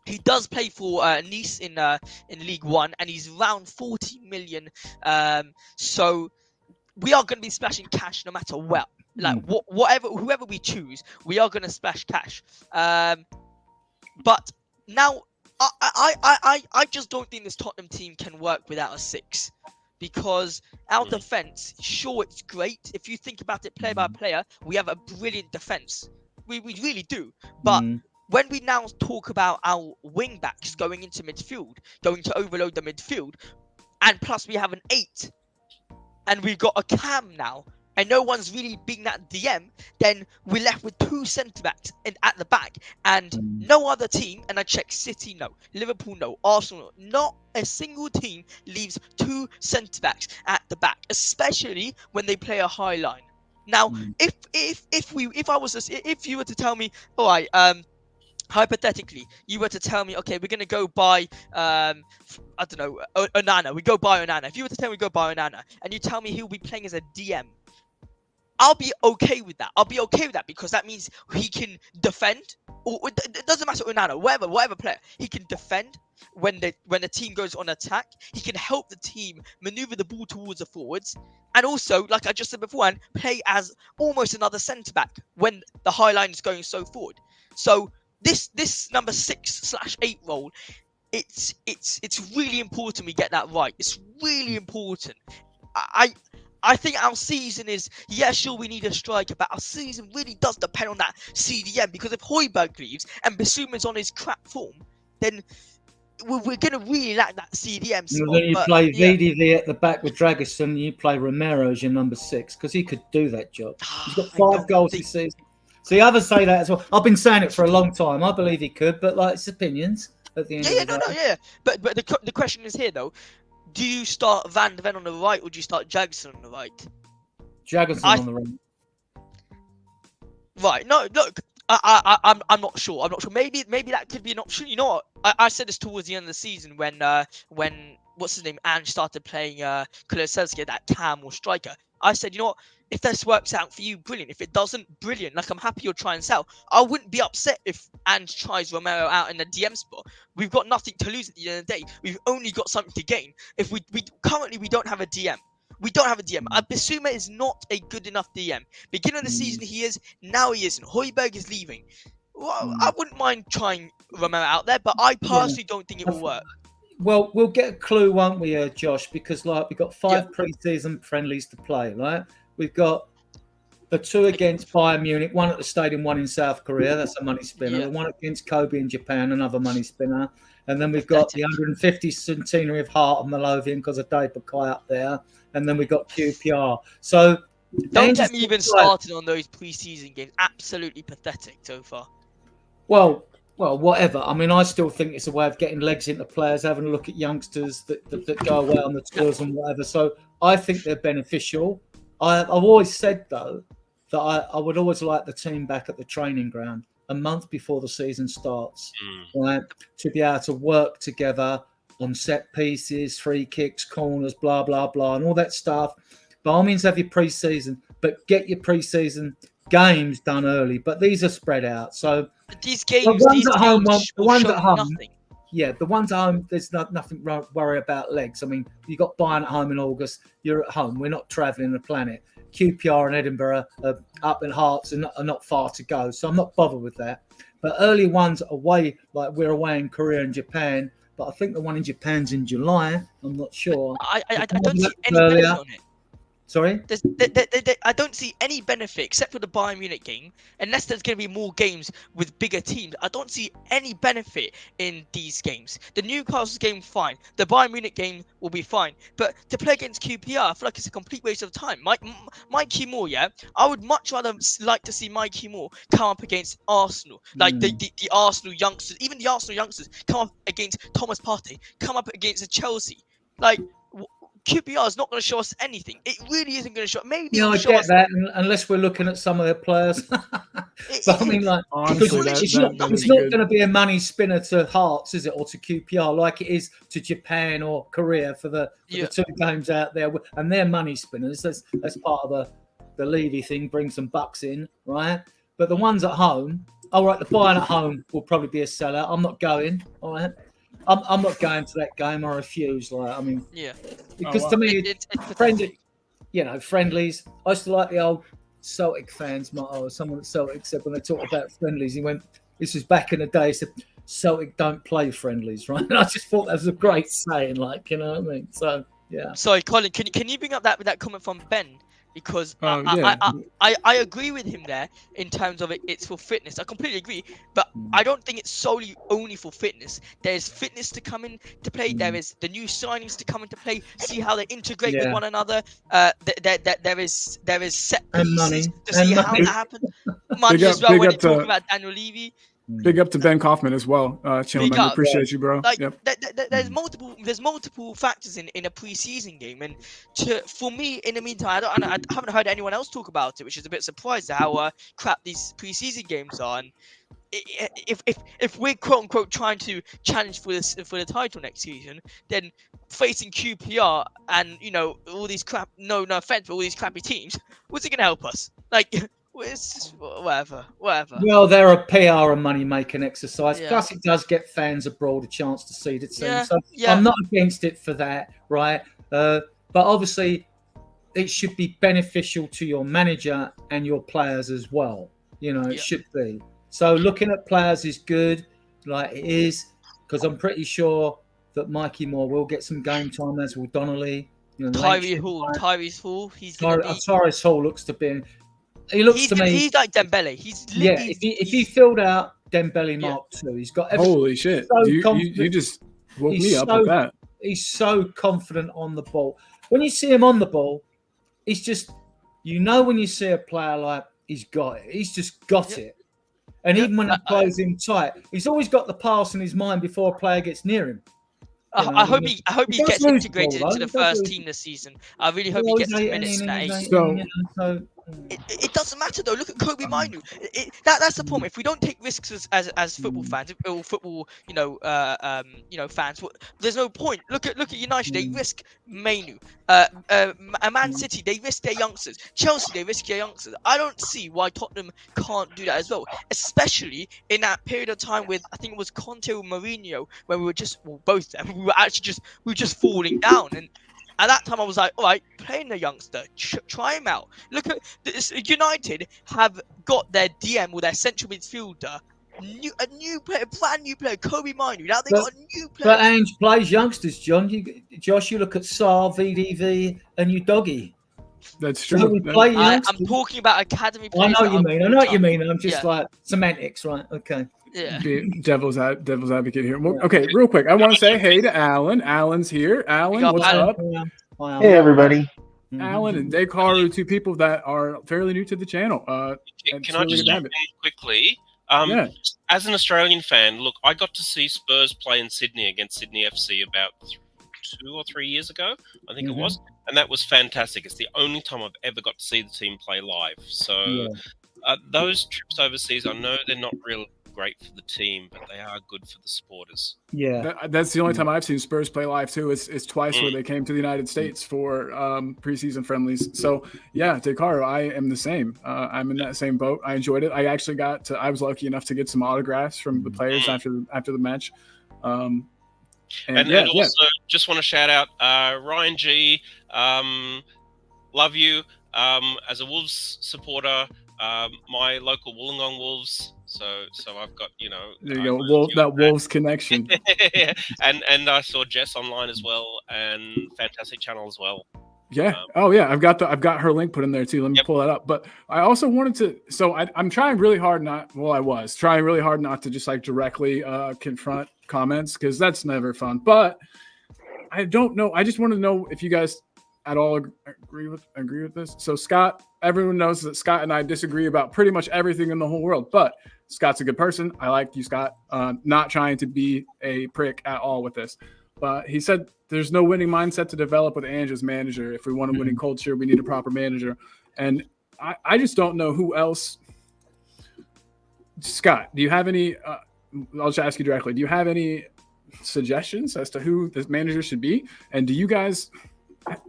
He does play for Nice in League One, and he's around 40 million. So we are going to be splashing cash no matter what. Like whoever we choose, we are going to splash cash. But now I just don't think this Tottenham team can work without a 6. Because our defense, sure, it's great. If you think about it player by player, we have a brilliant defense. We really do. But when we now talk about our wing backs going into midfield, going to overload the midfield, and plus we have an 8, and we've got a cam now, and no one's really being that DM, then we're left with 2 centre-backs at the back. And no other team, and I check City, no. Liverpool, no. Arsenal, no. Not a single team leaves 2 centre-backs at the back, especially when they play a high line. Now, if you were to tell me, all right, hypothetically, you were to tell me, okay, we're going to go buy, I don't know, Onana. We go buy Onana. If you were to tell me go buy Onana, and you tell me he'll be playing as a DM, I'll be okay with that. Because that means he can defend, or it doesn't matter Onana, whatever player, he can defend when the team goes on attack. He can help the team maneuver the ball towards the forwards, and also, like I just said beforehand, play as almost another centre back when the high line is going so forward. So this number 6/8 role, it's really important we get that right. It's really important. I think our season is, sure, we need a striker, but our season really does depend on that CDM, because if Højbjerg leaves and Bissouma's on his crap form, then we're going to really lack that CDM spot. Then you play VDV at the back with Dragusin, you play Romero as your number 6, because he could do that job. He's got 5 goals this season. See, others say that as well. I've been saying it for a long time. I believe he could, but it's opinions at the end of the day. But the question is here, though. Do you start Van de Ven on the right, or do you start Jackson on the right? Jackson on the right. Right. No, look, I'm not sure. Maybe that could be an option. You know what? I said this towards the end of the season when what's his name, Ange started playing Kulusevski at that cam or striker. I said, you know what? If this works out for you, brilliant. If it doesn't, brilliant. Like, I'm happy you're trying to sell. I wouldn't be upset if Ange tries Romero out in the DM spot. We've got nothing to lose at the end of the day. We've only got something to gain. If we currently we don't have a DM. We don't have a DM. Bissouma is not a good enough DM. Beginning of the season he is. Now he isn't. Højbjerg is leaving. Well, I wouldn't mind trying Romero out there, but I personally don't think it will work. Well, we'll get a clue, won't we, Josh? Because like we've got 5 pre-season friendlies to play. Right, we've got the 2 against Bayern Munich, 1 at the stadium, 1 in South Korea. That's a money spinner. Yeah. The 1 against Kobe in Japan, another money spinner. And then we've got the 150th centenary of Heart of Malovian because of Dave Bukai up there. And then we've got QPR. So don't get me even started on those pre-season games. Absolutely pathetic so far. Well, whatever. I mean, I still think it's a way of getting legs into players, having a look at youngsters that go away on the tours and whatever. So I think they're beneficial. I've always said, though, that I would always like the team back at the training ground a month before the season starts, right? To be able to work together on set pieces, free kicks, corners, blah, blah, blah, and all that stuff. By all means, have your pre-season, but get your pre-season games done early. But these are spread out. So these games, the ones at home, nothing. Yeah, the ones at home, there's nothing worry about legs. I mean, you got Bayern at home in August. You're at home. We're not travelling the planet. QPR and Edinburgh are up in Hearts and are not far to go. So I'm not bothered with that. But early ones away, like we're away in Korea and Japan. But I think the one in Japan's in July. I'm not sure. I don't see any benefit on it. Sorry? I don't see any benefit except for the Bayern Munich game, unless there's going to be more games with bigger teams. I don't see any benefit in these games. The Newcastle game, fine. The Bayern Munich game will be fine. But to play against QPR, I feel like it's a complete waste of time. Mikey Moore, yeah? I would much rather like to see Mikey Moore come up against Arsenal. Like the Arsenal youngsters, even the Arsenal youngsters, come up against Thomas Partey, come up against Chelsea. Like, QPR is not going to show us anything. It really isn't going to show. Maybe I get that, unless we're looking at some of their players. But I mean, like, honestly, it's not going to be a money spinner to Hearts, is it, or to QPR like it is to Japan or Korea for the 2 games out there, and they're money spinners. That's part of the Levy thing, bring some bucks in, right? But the ones at home, all right, the Bayern at home will probably be a sellout. I'm not going, all right. I'm not going to that game. I refuse. Like, I mean, because to me, it's friendly. Friendlies. I used to like the old Celtic fans. Someone at Celtic said when they talked about friendlies, he went, "This was back in the day." He said, "Celtic don't play friendlies," right? And I just thought that was a great saying. Like, you know what I mean? So yeah. Sorry, Colin. Can you bring up that comment from Ben? Because I agree with him there in terms of it's for fitness. I completely agree, but I don't think it's solely only for fitness. There's fitness to come in to play. There is the new signings to come into play. See how they integrate with one another. There is set pieces to see how that happens. Money as well when you're talking about Daniel Levy. Big up to Ben Kaufman as well, Chillman. Appreciate you, bro. Like, there's multiple factors in a preseason game, and for me, in the meantime, I haven't heard anyone else talk about it, which is a bit surprised at how crap these preseason games are. And if we're quote unquote trying to challenge for the title next season, then facing QPR and all these crap, no offense, but all these crappy teams, what's it gonna help us? Like. It's just whatever. Well, they're a PR and money-making exercise. Yeah. Plus, it does get fans abroad a chance to see the team. So I'm not against it for that, right? But obviously, it should be beneficial to your manager and your players as well. It should be. So looking at players is good, like it is, because I'm pretty sure that Mikey Moore will get some game time, as will Donnelly. Tyrese Hall. Tyrese Hall looks to be. He looks to me. He's like Dembele. If he filled out Dembele Mark II, he's got everything. Holy shit! So you just woke me up with that. He's so confident on the ball. When you see him on the ball, it's just when you see a player like he's got it. He's just got it. And even when he plays him tight, he's always got the pass in his mind before a player gets near him. I hope he gets integrated into the first team this season. I really hope he gets some minutes in that. It doesn't matter though. Look at Kobe Mainu. That's the problem. If we don't take risks as football fans or football, fans, there's no point. Look at United. They risk Mainu. Man City, they risk their youngsters. Chelsea, they risk their youngsters. I don't see why Tottenham can't do that as well. Especially in that period of time with, I think it was Conte or Mourinho, where we were both of them. We were just falling down. And at that time, I was like, all right, playing the youngster, try him out. Look at this. United have got their DM or their central midfielder a new player, brand new player, Kobe Minu. Now they But- got a new player. But Ange plays youngsters, John. Josh, you look at Sar, VDV, and you Doggy. That's So true. we play I'm youngsters. talking about academy I players. know what you that mean. are I know what you tough. mean. I'm just Yeah. like semantics, right? Okay. Yeah. Be devil's advocate here. Well, okay, real quick. I want to say hey to Alan. Alan's here. Alan, up, what's Alan. up? Hi, Hey everybody. Alan and Dekaru, two people that are fairly new to the channel. It's Can I really just good to have jump it. in quickly? Yeah. As an Australian fan, look, I got to see Spurs play in Sydney against Sydney FC about 2 or 3 years ago, I think it was, and that was fantastic. It's the only time I've ever got to see the team play live. So those trips overseas, I know they're not real great for the team, but they are good for the supporters. Yeah. That's the only time I've seen Spurs play live too. It's twice where they came to the United States for preseason friendlies. So yeah, Dekaru, I am the same. I'm in that same boat. I enjoyed it. I actually I was lucky enough to get some autographs from the players after the match. And also, just want to shout out Ryan G. Love you. As a Wolves supporter, my local Wollongong Wolves. So I've got, there you go. That Wolves connection. and I saw Jess online as well, and fantastic channel as well. Yeah. I've got her link put in there too. Let me pull that up. But I also wanted to. So I'm trying really hard not. Well, I was trying really hard not to just like directly confront comments because that's never fun. But I don't know. I just want to know if you guys at all agree with this. So Scott, everyone knows that Scott and I disagree about pretty much everything in the whole world. But Scott's a good person. I like you, Scott. Not trying to be a prick at all with this. But he said there's no winning mindset to develop with Ange as manager. If we want a winning culture, we need a proper manager. And I just don't know who else. Scott, do you have any I'll just ask you directly. Do you have any suggestions as to who this manager should be? And do you guys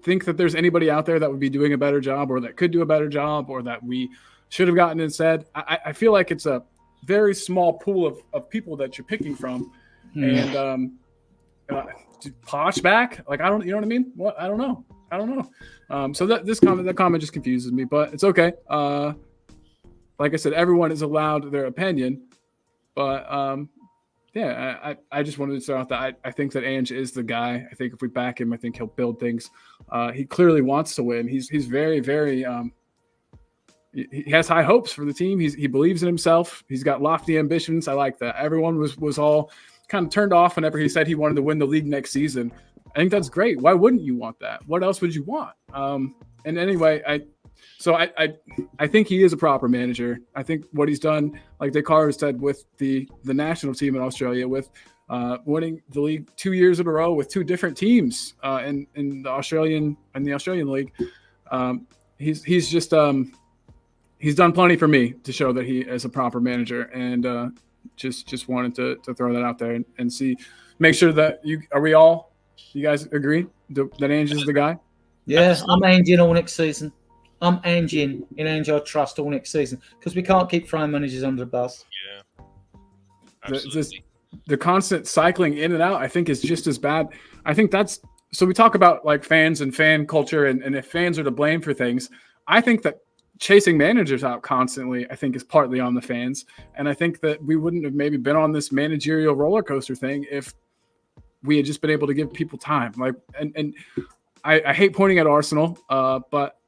think that there's anybody out there that would be doing a better job or that could do a better job or that we should have gotten instead? I feel like it's a very small pool of people that you're picking from. And Posh back? Like, I don't, you know what I mean? What? I don't know. So that comment just confuses me, but it's okay. Like I said, everyone is allowed their opinion, but I just wanted to start off that I think that Ange is the guy. I think if we back him, I think he'll build things. He clearly wants to win. He's very, very he has high hopes for the team. He believes in himself. He's got lofty ambitions. I like that. Everyone was all kind of turned off whenever he said he wanted to win the league next season. I think that's great. Why wouldn't you want that? What else would you want? And anyway, I think he is a proper manager. I think what he's done, like Dekaru said, with the national team in Australia, with winning the league 2 years in a row with two different teams in the Australian League. He's just he's done plenty for me to show that he is a proper manager, and just wanted to throw that out there and make sure that you guys agree that Ange is the guy? Yeah, I'm Anging all next season. I'm Anging in Ange I trust all next season because we can't keep throwing managers under the bus. Yeah, absolutely. The constant cycling in and out, I think, is just as bad. I think that's so. We talk about like fans and fan culture, and if fans are to blame for things, I think that chasing managers out constantly, I think, is partly on the fans. And I think that we wouldn't have maybe been on this managerial roller coaster thing if we had just been able to give people time. Like, and I hate pointing at Arsenal, but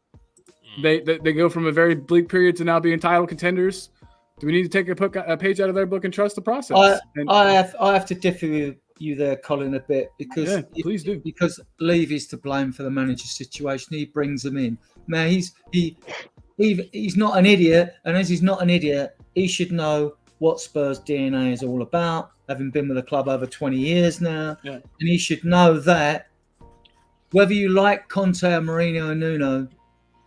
they go from a very bleak period to now being title contenders. Do we need to take a page out of their book and trust the process? I have to differ with you there, Colin, a bit because please do. Because Levy's to blame for the manager situation. He brings them in. Now he's not an idiot, and as he's not an idiot, he should know what Spurs DNA is all about, having been with the club over 20 years now. Yeah. And he should know that whether you like Conte or Mourinho or Nuno,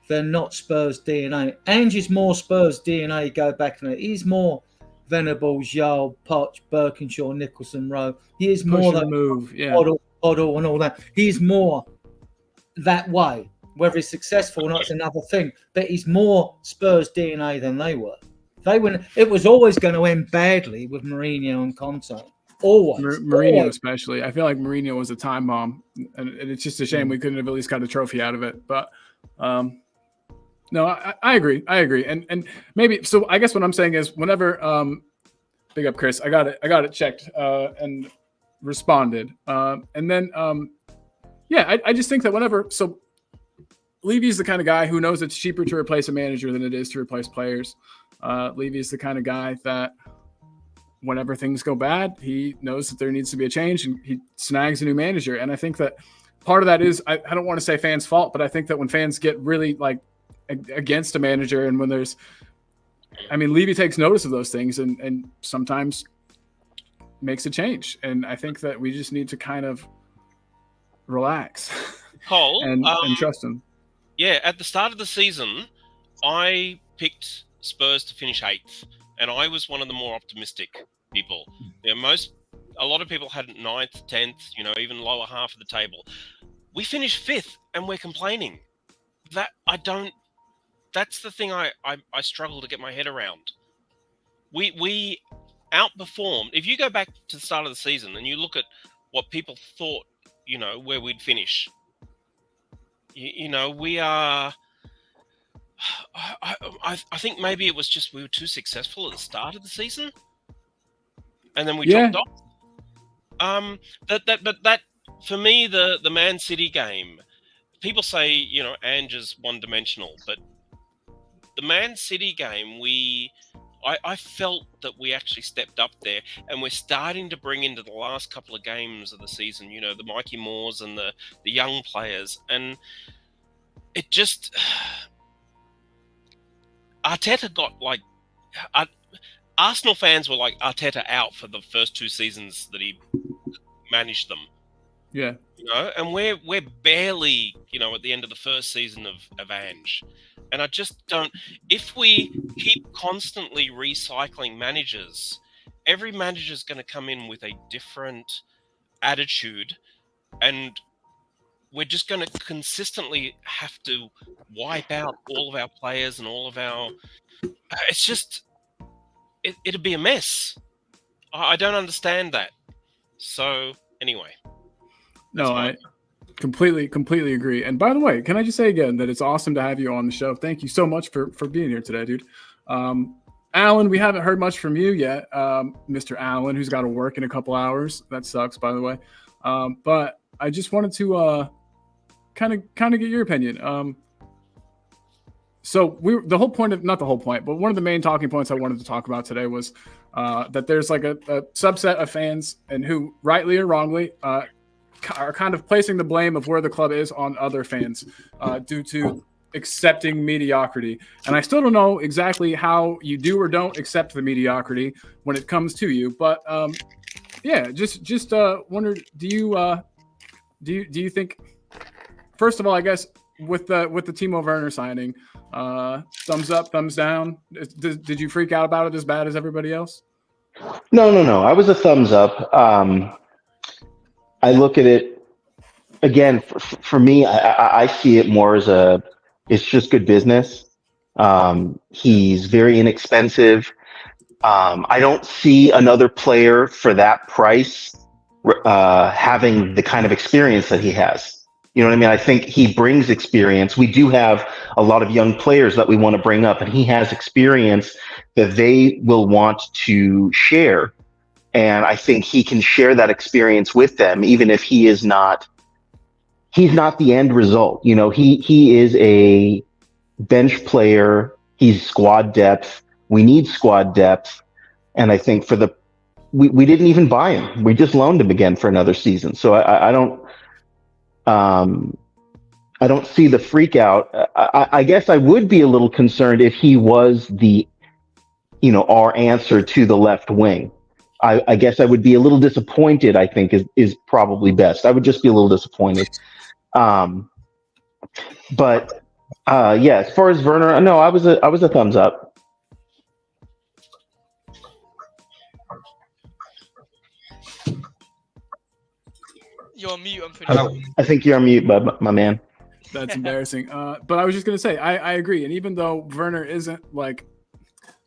they're not Spurs DNA. Ange is more Spurs DNA, go back and he's more Venables, Jarl, Poch, Birkinshaw, Nicholson, Rowe. He is more that move, yeah. Hoddle and all that. He's more that way. Whether he's successful or not is another thing. But he's more Spurs DNA than they were. It was always going to end badly with Mourinho and Conte. Always. Mourinho especially. I feel like Mourinho was a time bomb. And it's just a shame we couldn't have at least got a trophy out of it. But no, I agree. And maybe, so I guess what I'm saying is whenever Big up, Chris. I got it checked and responded. And then, I just think that whenever Levy's the kind of guy who knows it's cheaper to replace a manager than it is to replace players. Levy's the kind of guy that whenever things go bad, he knows that there needs to be a change and he snags a new manager. And I think that part of that is, I don't want to say fans' fault, but I think that when fans get really like against a manager and when Levy takes notice of those things and sometimes makes a change. And I think that we just need to kind of relax Cole, and trust him. Yeah, at the start of the season, I picked Spurs to finish 8th, and I was one of the more optimistic people. A lot of people had 9th, 10th, even lower half of the table. We finished 5th, and we're complaining. That's the thing I struggle to get my head around. We outperformed. If you go back to the start of the season and you look at what people thought, where we'd finish. We are. I think maybe it was just we were too successful at the start of the season, and then we dropped off. That for me, the Man City game. People say Ange is one-dimensional, but the Man City game, I felt that we actually stepped up there, and we're starting to bring into the last couple of games of the season, the Mikey Moores and the young players, and it just Arteta got Arsenal fans were like Arteta out for the first 2 seasons that he managed them. Yeah, and we're barely at the end of the first season of Ange. And I just don't. If we keep constantly recycling managers, every manager is going to come in with a different attitude, and we're just going to consistently have to wipe out all of our players and all of our. It's just, it'd be a mess. I don't understand that. So anyway. No, I completely agree. And by the way, can I just say again that it's awesome to have you on the show. Thank you so much for being here today, dude. Alan, we haven't heard much from you yet. Mr. Allen, who's got to work in a couple hours. That sucks, by the way. But I just wanted to kind of get your opinion. So the whole point of, not the whole point, but one of the main talking points I wanted to talk about today was that there's like a subset of fans and who rightly or wrongly are kind of placing the blame of where the club is on other fans due to accepting mediocrity. And I still don't know exactly how you do or don't accept the mediocrity when it comes to you. But just wondered, do you think, first of all, I guess with the Timo Werner signing, thumbs up, thumbs down? Did you freak out about it as bad as everybody else? No. I was a thumbs up. I look at it again. For me, I see it more as it's just good business. He's very inexpensive. I don't see another player for that price having the kind of experience that he has. You know what I mean? I think he brings experience. We do have a lot of young players that we want to bring up, and he has experience that they will want to share. And I think he can share that experience with them, even if he's not the end result. He is a bench player. He's squad depth. We need squad depth. And I think we didn't even buy him. We just loaned him again for another season. So I don't see the freak out. I guess I would be a little concerned if he was our answer to the left wing. I guess I would be a little disappointed, I think is probably best. I would just be a little disappointed. But as far as Werner, no, I was a thumbs up. You're on mute, I'm pretty sure. I think you're on mute, my man. That's embarrassing. But I was just going to say, I agree. And even though Werner isn't like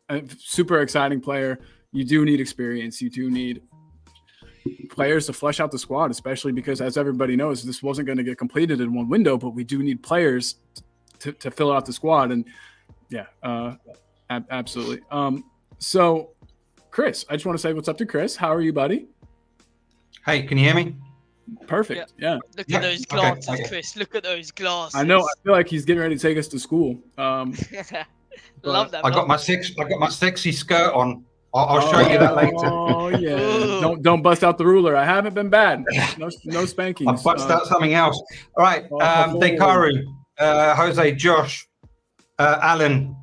a super exciting player, you do need experience. You do need players to flesh out the squad, especially because, as everybody knows, this wasn't going to get completed in one window, but we do need players to fill out the squad. And absolutely. So Chris. I just want to say what's up to Chris. How are you, buddy? Hey, can you hear me? Perfect. Yeah. Look Yeah, at those okay, glasses, okay. Chris. Look at those glasses. I know. I feel like he's getting ready to take us to school. Love that. I got my sexy skirt on. I'll show you that later. Oh yeah. Ooh. Don't bust out the ruler. I haven't been bad. No spankings. I'll bust out something else. All right, Dekaru, Jose, Josh, Alan,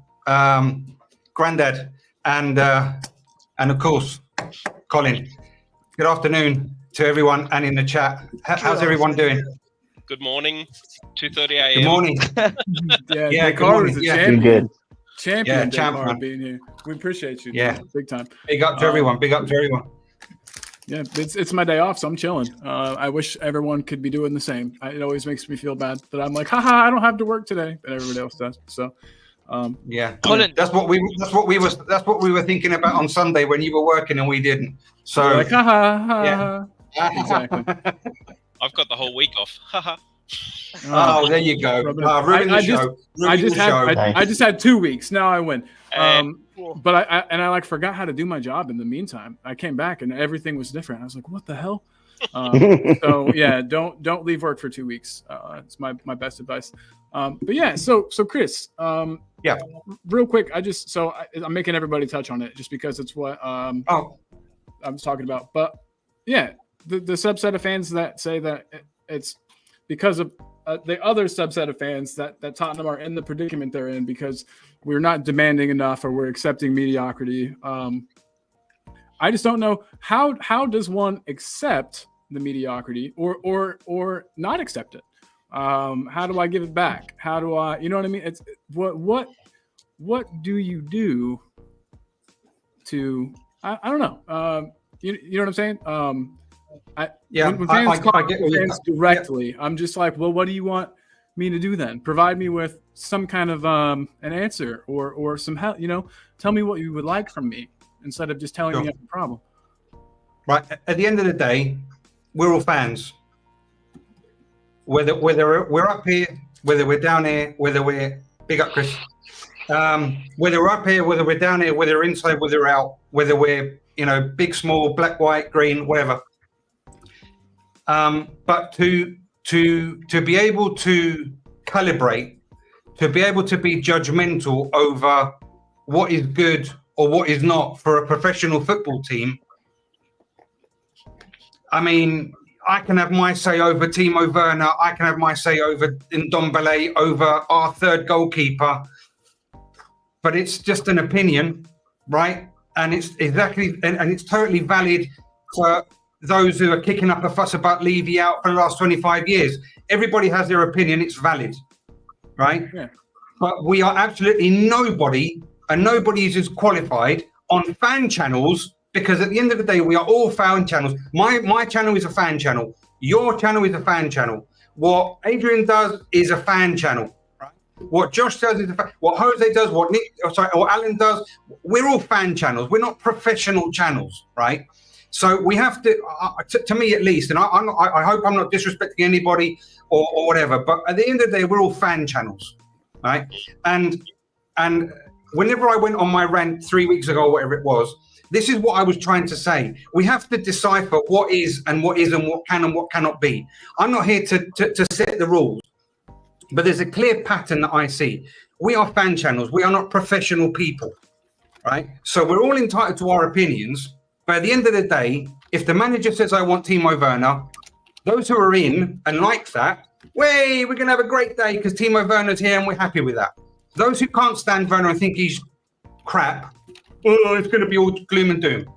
Grandad, and of course, Colin. Good afternoon to everyone and in the chat. How's everyone doing? Good morning. 2:30 a.m. Good morning. Yeah, good morning. is a Yeah. Doing champion. good. Champion, Yeah, Dakar, champion. being here. We appreciate you. Yeah. Big time. Big up to everyone. Big up to everyone. Yeah, it's my day off, so I'm chilling. I wish everyone could be doing the same. It always makes me feel bad that I'm like, haha, I don't have to work today, but everybody else does. So, Yeah, Colin. that's what we were thinking about on Sunday when you were working and we didn't. So we're like, haha, ha, Yeah. ha. Exactly. I've got the whole week off. Haha. Oh, there you go. Rubbing Ruin the I show. I just had Nice. I just had 2 weeks. Now I win. And But I like forgot how to do my job in the meantime. I came back and everything was different. I was like, what the hell? So yeah, don't leave work for 2 weeks. It's my best advice. But yeah, so Chris, Yeah. real quick, I'm making everybody touch on it just because it's what I was talking about. But yeah, the subset of fans that say that it's because of the other subset of fans that Tottenham are in the predicament they're in because we're not demanding enough or we're accepting mediocrity. I just don't know how does one accept the mediocrity or not accept it? How do I give it back? How do I, you know what I mean? It's what do you do to, I don't know. You know what I'm saying? When fans call I get what fans directly, I'm just like, well, what do you want me to do then? Provide me with some kind of an answer or some help, tell me what you would like from me instead of just telling me I have a problem. Right. At the end of the day, we're all fans. Whether we're up here, whether we're down here, whether we're big up Chris, whether we're up here, whether we're down here, whether we're inside, whether we're out, whether we're big, small, black, white, green, whatever. But to be able to calibrate, to be able to be judgmental over what is good or what is not for a professional football team. I mean, I can have my say over Timo Werner. I can have my say over Ndombele, over our third goalkeeper. But it's just an opinion, right? And it's exactly, and it's totally valid for those who are kicking up a fuss about Levy out for the last 25 years. Everybody has their opinion. It's valid, right? Yeah. But we are absolutely nobody, and nobody is as qualified on fan channels, because at the end of the day, we are all fan channels. My channel is a fan channel. Your channel is a fan channel. What Adrian does is a fan channel. Right? What Josh does is what Jose does, what Alan does. We're all fan channels. We're not professional channels, right? So we have to me at least, and I hope I'm not disrespecting anybody or whatever, but at the end of the day, we're all fan channels, right? And whenever I went on my rant 3 weeks ago, whatever it was, this is what I was trying to say. We have to decipher what is and what isn't, what can and what cannot be. I'm not here to set the rules, but there's a clear pattern that I see. We are fan channels. We are not professional people, right? So we're all entitled to our opinions. But at the end of the day, if the manager says, I want Timo Werner, those who are in and like that, we're going to have a great day because Timo Werner's here and we're happy with that. Those who can't stand Werner and think he's crap, it's going to be all gloom and doom,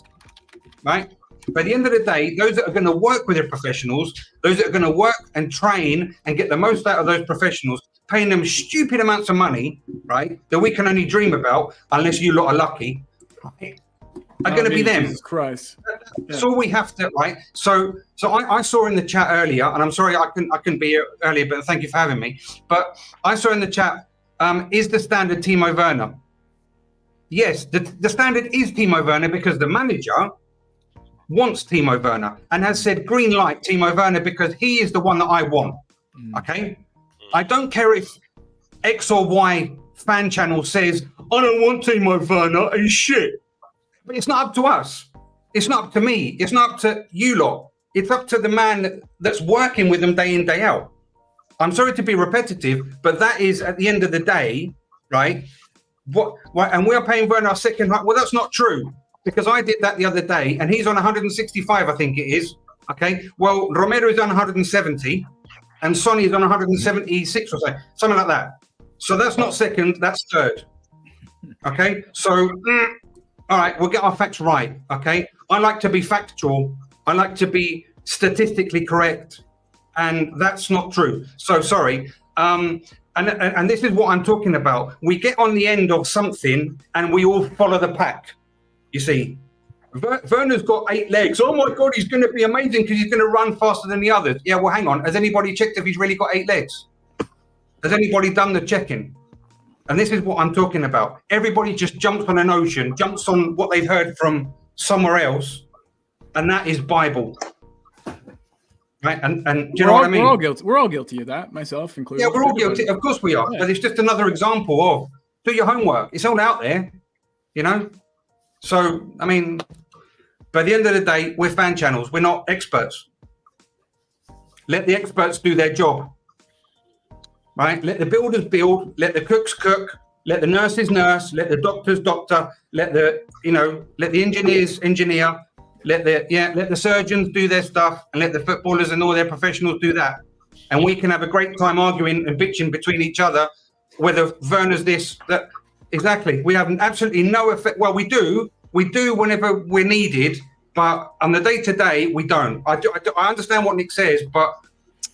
right? But at the end of the day, those that are going to work with their professionals, those that are going to work and train and get the most out of those professionals, paying them stupid amounts of money, right, that we can only dream about unless you lot are lucky, right, are going to be them. Jesus Christ. That's all we have to, right? So I saw in the chat earlier, and I'm sorry I couldn't be here earlier, but thank you for having me. But I saw in the chat, is the standard Timo Werner? Yes, the standard is Timo Werner because the manager wants Timo Werner and has said green light Timo Werner because he is the one that I want. Okay? I don't care if X or Y fan channel says, I don't want Timo Werner, he's shit. But it's not up to us. It's not up to me. It's not up to you lot. It's up to the man that's working with them day in, day out. I'm sorry to be repetitive, but that is at the end of the day, right? What? And we're paying Werner our second. Well, that's not true, because I did that the other day, and he's on 165, I think it is. Okay. Well, Romero is on 170, and Sonny is on 176 or something like that. So that's not second. That's third. Okay. So, all right, we'll get our facts right. Okay. I like to be factual. I like to be statistically correct, and that's not true. So sorry. And this is what I'm talking about. We get on the end of something, and we all follow the pack. You see, Werner's got 8 legs. Oh my God, he's going to be amazing because he's going to run faster than the others. Yeah, well, hang on. Has anybody checked if he's really got 8 legs? Has anybody done the checking? And this is what I'm talking about. Everybody just jumps on an ocean, jumps on what they've heard from somewhere else, and that is Bible. Right? And do you know what I mean? We're all guilty of that, myself included. Yeah, we're all guilty. Of course we are. Yeah. But it's just another example of do your homework. It's all out there, you know? So, I mean, by the end of the day, we're fan channels. We're not experts. Let the experts do their job. Right? Let the builders build. Let the cooks cook. Let the nurses nurse. Let the doctors doctor. Let the engineers engineer. Let the surgeons do their stuff, and let the footballers and all their professionals do that. And we can have a great time arguing and bitching between each other, whether Werner's this, that. Exactly. We have absolutely no effect. Well, we do whenever we're needed, but on the day-to-day, we don't. I understand what Nick says, but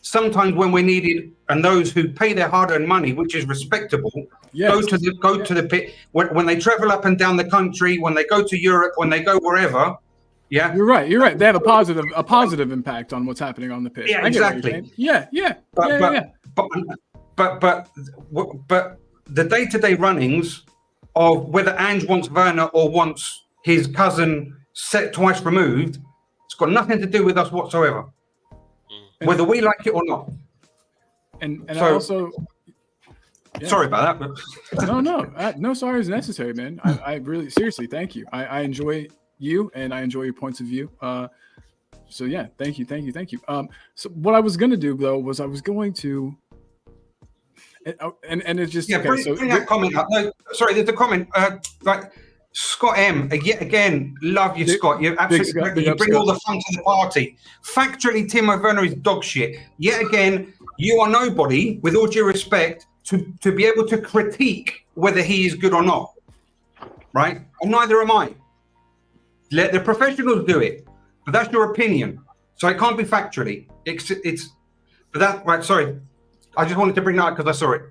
sometimes when we're needed, and those who pay their hard-earned money, which is respectable, yes, go to the pit. When they travel up and down the country, when they go to Europe, when they go wherever. Yeah, you're right. They have a positive impact on what's happening on the pitch. Yeah, exactly. Yeah. But the day-to-day runnings of whether Ange wants Werner or wants his cousin set twice removed, it's got nothing to do with us whatsoever, whether we like it or not. And so, I also. Yeah. Sorry about that. But... No sorry is necessary, man. I really seriously thank you. I enjoy you, and I enjoy your points of view. So yeah, thank you. So what I was gonna do though was I was going to, and it's just bring that comment up. No, sorry, there's a comment. Like Scott M. Yet again, love you, Scott. You're absolutely correct. You bring all the fun to the party. Factually, Timo Werner is dog shit. Yet again, you are nobody, with all due respect, to be able to critique whether he is good or not. Right? And neither am I. Let the professionals do it, but that's your opinion, so it can't be factually. But that right. Sorry, I just wanted to bring that up because I saw it.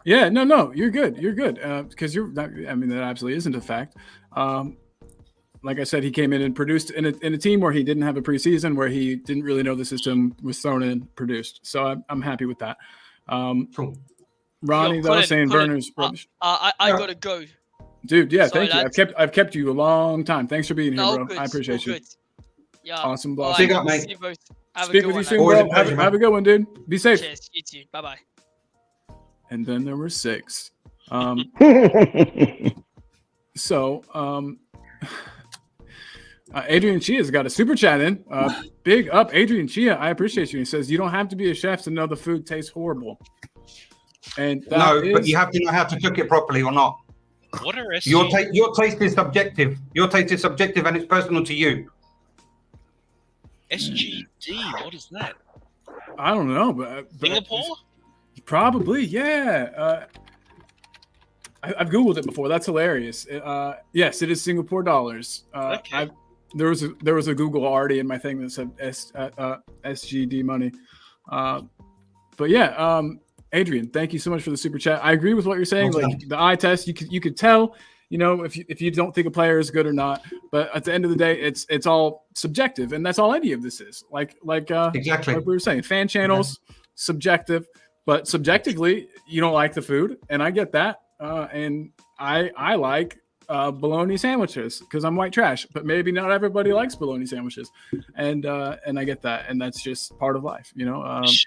Yeah, no, you're good. Because you're not. I mean, that absolutely isn't a fact. Like I said, he came in and produced in a team where he didn't have a preseason, where he didn't really know the system, was thrown in, produced. So I'm happy with that. Cool. Ronnie, though, saying Werner's rubbish. I gotta go. Dude, yeah, Sorry, thank you. I've kept you a long time. Thanks for being here, bro. Good. I appreciate you. Good. Yeah. Awesome, boss. Speak up, mate. Speak with you soon, bro. Have a good one, dude. Be safe. Cheers. You too. Bye-bye. And then there were 6. Adrian Chia's got a super chat in. Big up, Adrian Chia. I appreciate you. He says, you don't have to be a chef to know the food tastes horrible. And but you have to know how to cook it properly or not. What are SG? Your taste is subjective. Your taste is subjective, and it's personal to you. SGD, what is that? I don't know, but Singapore? Probably, yeah. I've Googled it before. That's hilarious. Yes, it is Singapore dollars. Okay. There was a Google already in my thing that said SGD money. But yeah, Adrian, thank you so much for the super chat. I agree with what you're saying. Like the eye test, you could tell, if you don't think a player is good or not. But at the end of the day, it's all subjective, and that's all any of this is. Exactly like we were saying, fan channels, subjective, but subjectively, you don't like the food, and I get that. And I like bologna sandwiches because I'm white trash, but maybe not everybody likes bologna sandwiches, and I get that, and that's just part of life,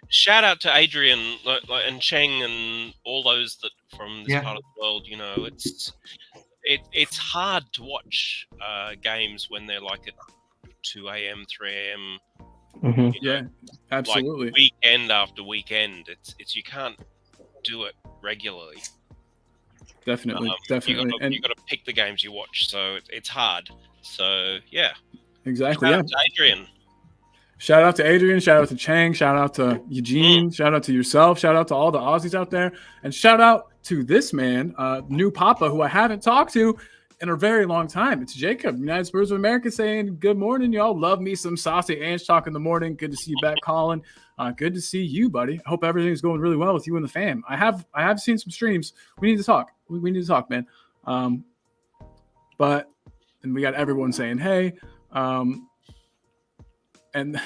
Shout out to Adrian and Cheng and all those that from this part of the world. it's hard to watch games when they're like at 2 a.m., 3 a.m. Mhm. Yeah, absolutely. Like weekend after weekend. It's you can't do it regularly. Definitely. You got to pick the games you watch, so it's hard. So yeah, Exactly. Shout Yeah. out to Adrian. Shout out to Adrian. Shout out to Chang. Shout out to Eugene. Shout out to yourself. Shout out to all the Aussies out there. And shout out to this man, new Papa, who I haven't talked to in a very long time. It's Jacob, United Spurs of America, saying good morning, y'all. Love me some saucy Ange talk in the morning. Good to see you back, Colin. Good to see you, buddy. I hope everything's going really well with you and the fam. I have seen some streams. We need to talk. We need to talk, man. But and we got everyone saying hey. And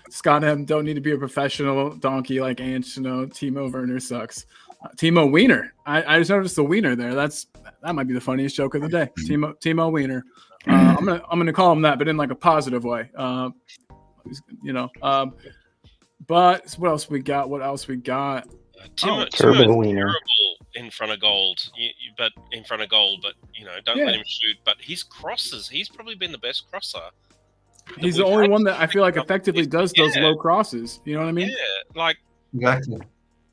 Scott M don't need to be a professional donkey like Ange. Timo Werner sucks. Timo Wiener. I just noticed the wiener there. That might be the funniest joke of the day. Timo Wiener. I'm gonna call him that, but in like a positive way. But what else we got? Turbo Wiener. Terrible in front of goal, but don't let him shoot. But his crosses, he's probably been the best crosser. He's the only one that I feel like effectively does those low crosses. You know what I mean? Yeah, like Exactly.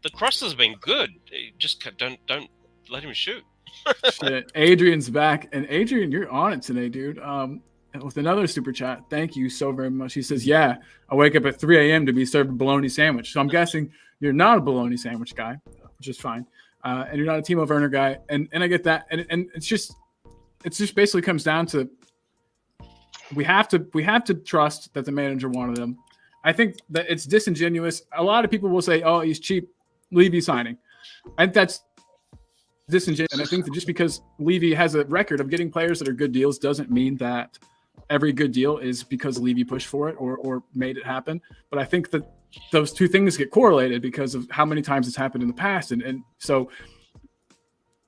the cross has been good. Just don't let him shoot. Shit. Adrian's back, and Adrian, you're on it today, dude. With another super chat. Thank you so very much. He says, "Yeah, I wake up at 3 a.m. to be served a bologna sandwich." So I'm guessing you're not a bologna sandwich guy, which is fine, and you're not a Timo Werner guy, and I get that, and it's just basically comes down to we have to trust that the manager wanted him. I think that it's disingenuous. A lot of people will say, "Oh, he's cheap, Levy signing." I think that's disingenuous. And I think that just because Levy has a record of getting players that are good deals doesn't mean that every good deal is because Levy pushed for it or made it happen. But I think that those two things get correlated because of how many times it's happened in the past. And so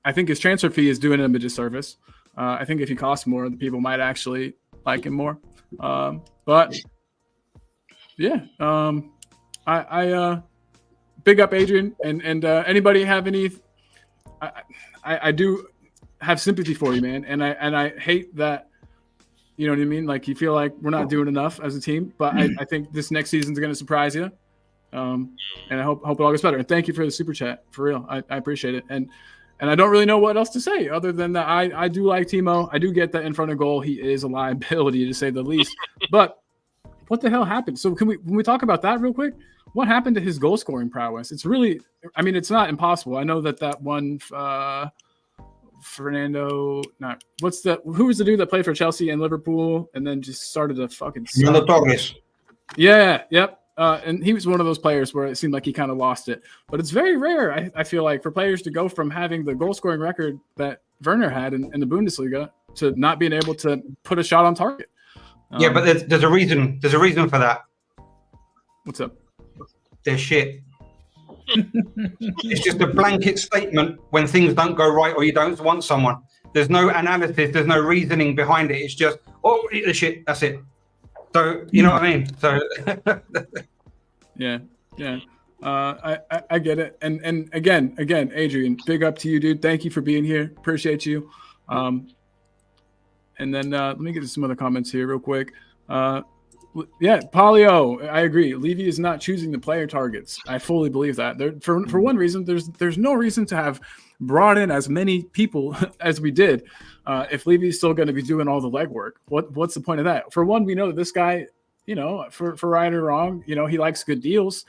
I think his transfer fee is doing him a disservice. I think if he costs more, the people might actually like him more. But yeah, I big up Adrian and anybody have any. I do have sympathy for you, man, and I hate that. You know what I mean? Like you feel like we're not doing enough as a team, but I think this next season's going to surprise you, and I hope it all gets better. And thank you for the super chat, for real. I appreciate it, and I don't really know what else to say other than that I do like Timo. I do get that in front of goal he is a liability to say the least. But what the hell happened? So when we talk about that real quick? What happened to his goal scoring prowess? It's really, I mean, it's not impossible. I know that one Fernando, who was the dude that played for Chelsea and Liverpool and then just started to fucking suck? Torres. Yeah, yep. And he was one of those players where it seemed like he kind of lost it. But it's very rare, I feel like, for players to go from having the goal scoring record that Werner had in the Bundesliga to not being able to put a shot on target. Yeah, but there's a reason. There's a reason for that. What's up? They're shit. It's just a blanket statement when things don't go right or you don't want someone. There's no analysis. There's no reasoning behind it. It's just, oh, eat the shit. That's it. So, you know what I mean? So, yeah. I get it. And again, Adrian, big up to you, dude. Thank you for being here. Appreciate you. And then let me get to some other comments here real quick. Yeah, Polio, I agree. Levy is not choosing the player targets. I fully believe that. For one reason, there's no reason to have brought in as many people as we did if Levy is still going to be doing all the legwork. What's the point of that? For one, we know that this guy, for right or wrong, he likes good deals.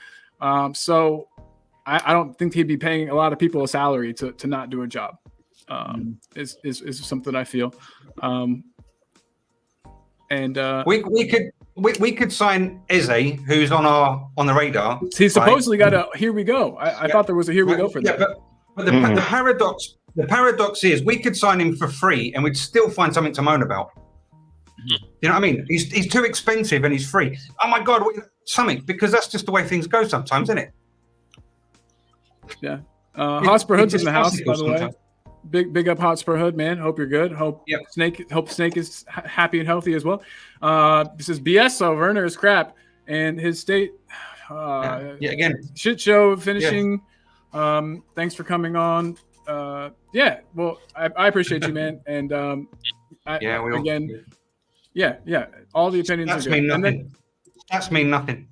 So I don't think he'd be paying a lot of people a salary to not do a job. Is something I feel. And we could sign Eze, who's on the radar. He's supposedly got a here we go. I thought there was a here we go for that. But the paradox is we could sign him for free and we'd still find something to moan about. You know what I mean? He's too expensive and he's free. Oh my God, something, because that's just the way things go sometimes, isn't it? Yeah. Hotspur Hood's in the house, by the way. Big up Hotspur Hood, man. Hope you're good. Hope Snake is happy and healthy as well. This is BS. So Werner is crap, and his state again shit show finishing. Thanks for coming on. Yeah, well, I appreciate you, man, and Yeah, we all, again, yeah, all the opinions Stats are mean good. And nothing. Stats mean nothing.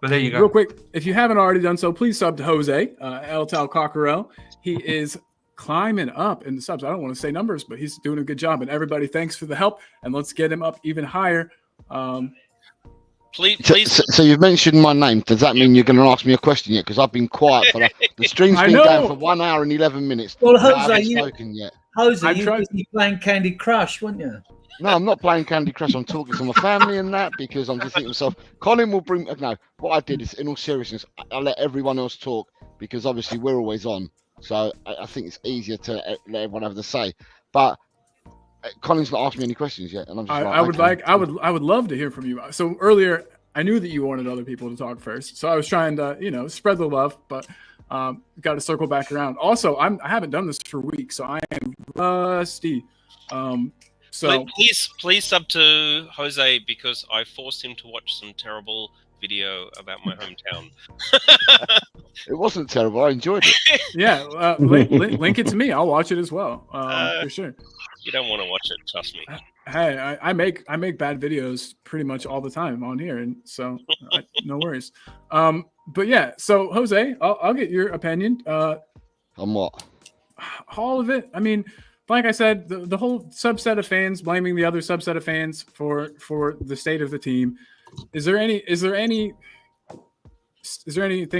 But there you go. real quick, if you haven't already done so, please sub to Jose El Tal Cockerel. He is climbing up in the subs. I don't want to say numbers, but he's doing a good job. And everybody, thanks for the help. And let's get him up even higher. Please. So you've mentioned my name. Does that mean you're going to ask me a question yet? Because I've been quiet for that. The stream's I been know. going for 1 hour and 11 minutes. Well, I Jose, haven't you, spoken yet. Jose, I'm you trying- busy playing Candy Crush, weren't you? No, I'm not playing Candy Crush. I'm talking to my family and that because I'm just thinking to myself, Colin will bring. No, what I did is, in all seriousness, I let everyone else talk because obviously we're always on. So I think it's easier to let everyone have the say. But Colin's not asked me any questions yet, and I'm just I would love to hear from you. So earlier, I knew that you wanted other people to talk first, so I was trying to spread the love, but got to circle back around. Also, I haven't done this for weeks, so I am rusty. So Please sub to Jose because I forced him to watch some terrible video about my hometown. It wasn't terrible. I enjoyed it. Yeah, link it to me. I'll watch it as well, for sure. You don't want to watch it, trust me. Hey, I make bad videos pretty much all the time on here, and so no worries. But yeah, so Jose, I'll get your opinion. On what? All of it. I mean, like I said, the whole subset of fans blaming the other subset of fans for the state of the team. Is there anything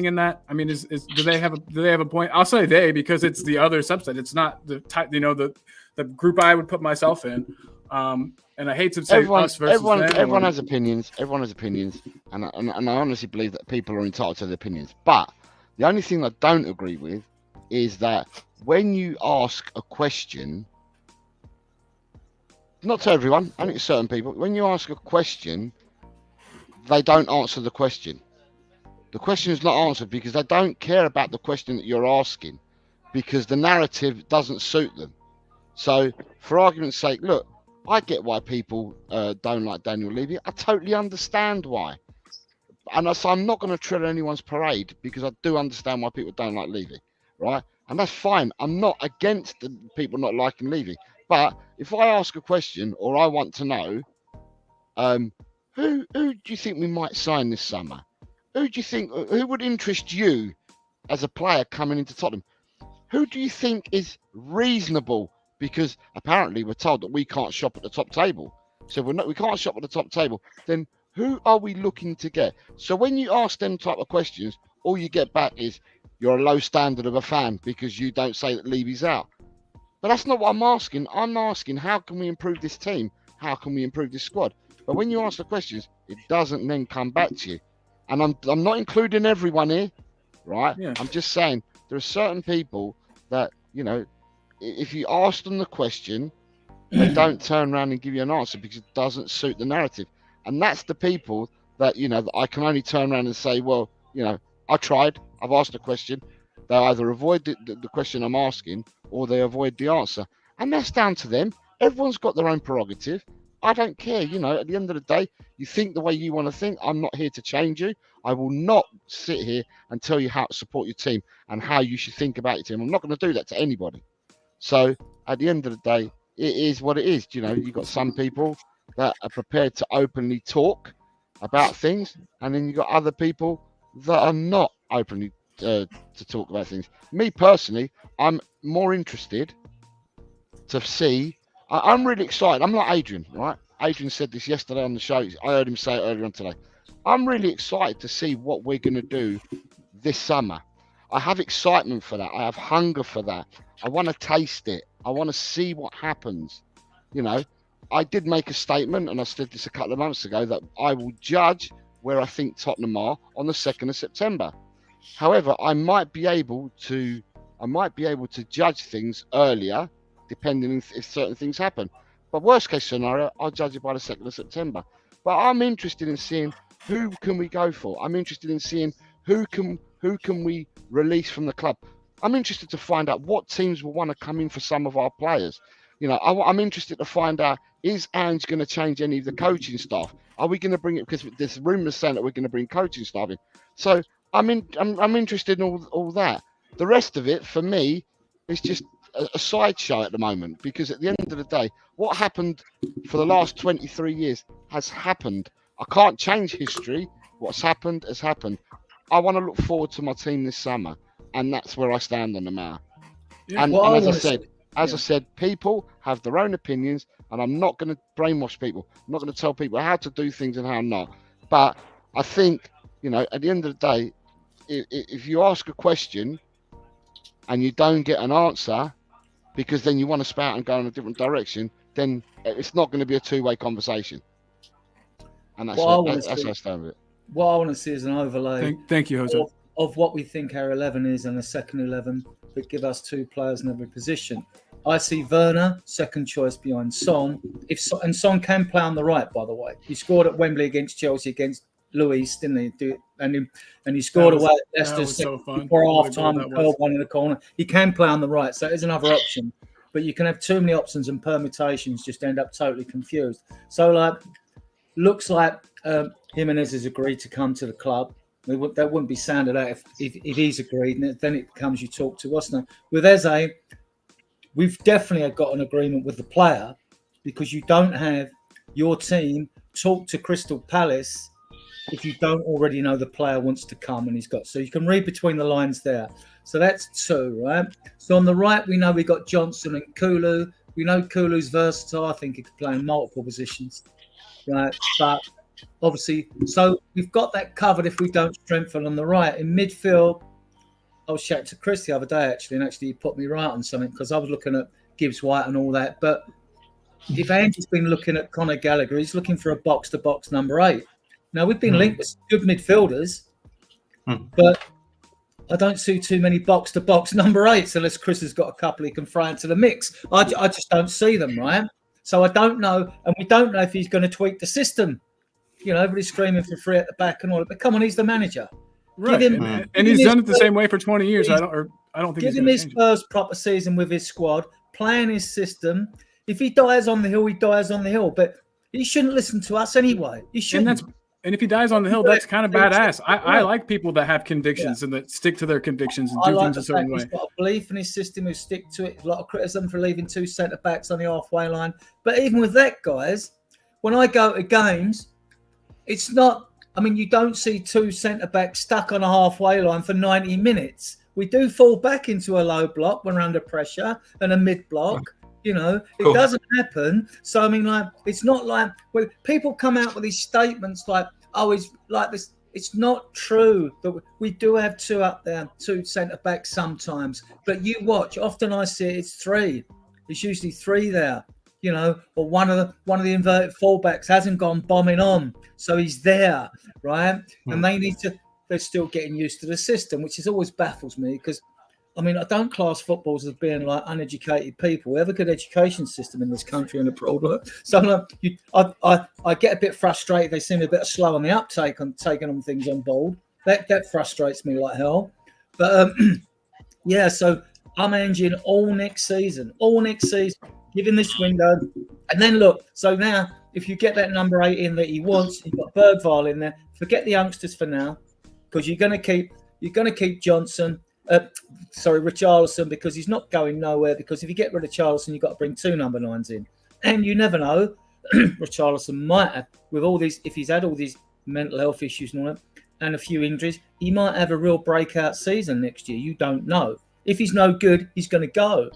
in that? I mean, do they have a point? I'll say they because it's the other subset. It's not the type, the group I would put myself in. And I hate to say us versus them. Everyone has opinions. Everyone has opinions, and I honestly believe that people are entitled to their opinions. But the only thing I don't agree with is that when you ask a question, not to everyone, only to certain people, when you ask a question, they don't answer the question. The question is not answered because they don't care about the question that you're asking because the narrative doesn't suit them. So, for argument's sake, look, I get why people don't like Daniel Levy. I totally understand why. And so I'm not going to tread on anyone's parade because I do understand why people don't like Levy, right? And that's fine. I'm not against the people not liking Levy. But if I ask a question or I want to know, who do you think we might sign this summer? Who would interest you as a player coming into Tottenham? Who do you think is reasonable? Because apparently we're told that we can't shop at the top table. So we can't shop at the top table. Then who are we looking to get? So when you ask them type of questions, all you get back is you're a low standard of a fan because you don't say that Levy's out. But that's not what I'm asking. I'm asking how can we improve this team? How can we improve this squad? But when you ask the questions, it doesn't then come back to you. And I'm not including everyone here, right? Yeah. I'm just saying there are certain people that, if you ask them the question, they don't turn around and give you an answer because it doesn't suit the narrative. And that's the people that, that I can only turn around and say, well, I tried, I've asked a question. They either avoid the question I'm asking or they avoid the answer. And that's down to them. Everyone's got their own prerogative. I don't care. At the end of the day, you think the way you want to think. I'm not here to change you. I will not sit here and tell you how to support your team and how you should think about your team. I'm not going to do that to anybody. So at the end of the day, it is what it is. You've got some people that are prepared to openly talk about things, and then you've got other people that are not openly to talk about things. Me personally, I'm more interested to see. I'm really excited. I'm like Adrian, right? Adrian said this yesterday on the show. I heard him say it earlier on today. I'm really excited to see what we're going to do this summer. I have excitement for that. I have hunger for that. I want to taste it. I want to see what happens. I did make a statement, and I said this a couple of months ago, that I will judge where I think Tottenham are on the 2nd of September. However, I might be able to judge things earlier, depending if certain things happen. But worst case scenario, I'll judge it by the 2nd of September. But I'm interested in seeing who can we go for. I'm interested in seeing who can we release from the club. I'm interested to find out what teams will want to come in for some of our players. I'm interested to find out, is Ange going to change any of the coaching staff? Are we going to bring it? Because there's rumours saying that we're going to bring coaching staff in. So I'm interested in all that. The rest of it, for me, is just a sideshow at the moment, because at the end of the day, what happened for the last 23 years has happened. I can't change history. What's happened has happened. I want to look forward to my team this summer, and that's where I stand on the matter. Yeah. And as I said, people have their own opinions, and I'm not going to brainwash people. I'm not going to tell people how to do things and how not. But I think, at the end of the day, if you ask a question and you don't get an answer, because then you want to spout and go in a different direction, then it's not going to be a two-way conversation. And that's how I stand with it. What I want to see is an overlay. Thank you, Jose. Of what we think our 11 is and a second 11 that give us two players in every position. I see Werner, second choice behind Son. And Son can play on the right, by the way. He scored at Wembley against Chelsea against Luis, didn't he? And he scored away at Leicester before half-time and curled one in the corner. He can play on the right, so it is another option. But you can have too many options and permutations, just end up totally confused. So, looks like Jimenez has agreed to come to the club. That wouldn't be sounded out if he's agreed, and then it becomes you talk to us now. With Eze, we've definitely got an agreement with the player, because you don't have your team talk to Crystal Palace if you don't already know the player wants to come and he's got. So you can read between the lines there. So that's two, right? So on the right, we know we got Johnson and Kulu. We know Kulu's versatile. I think he could play in multiple positions, right? But obviously, so we've got that covered if we don't strengthen on the right. In midfield, I was chatting to Chris the other day, actually, and he put me right on something, because I was looking at Gibbs White and all that. But if Andy's been looking at Conor Gallagher, he's looking for a box-to-box number 8. Now, we've been linked with good midfielders, but I don't see too many box-to-box number 8s unless Chris has got a couple he can throw into the mix. I just don't see them, right? So I don't know, and we don't know if he's going to tweak the system. Everybody's screaming for free at the back and all that, but come on, he's the manager. Right, and he's done it the same way for 20 years. I don't think give him his first proper season with his squad, playing his system. If he dies on the hill, he dies on the hill. But he shouldn't listen to us anyway. He shouldn't. And if he dies on the hill, that's kind of badass. I like people that have convictions and that stick to their convictions and do things a certain way. He's got a belief in his system, who stick to it. A lot of criticism for leaving 2 centre backs on the halfway line. But even with that, guys, when I go to games, it's not. I mean, you don't see 2 centre backs stuck on a halfway line for 90 minutes. We do fall back into a low block when we're under pressure and a mid block. It doesn't happen. So, I mean, it's not like when people come out with these statements like, oh, it's like this. It's not true that we do have 2 up there, 2 centre backs sometimes. But you watch, often I see it's 3. It's usually 3 there, or one of the inverted fullbacks hasn't gone bombing on. So he's there, right? And they're still getting used to the system, which always baffles me, because I mean, I don't class footballers as being like uneducated people. We have a good education system in this country and abroad. So I get a bit frustrated. They seem a bit slow on the uptake on taking on things on board. That frustrates me like hell. But so I'm engine all next season, giving this window. And then look, so now if you get that number 8 in that he wants, you've got Bergvall in there. Forget the youngsters for now, because you're going to keep Johnson. Richarlison, because he's not going nowhere. Because if you get rid of Charlison, you've got to bring 2 number 9s in, and you never know. Richarlison might have, with all these, if he's had all these mental health issues and all that, and a few injuries, he might have a real breakout season next year. You don't know. If he's no good, he's going to go.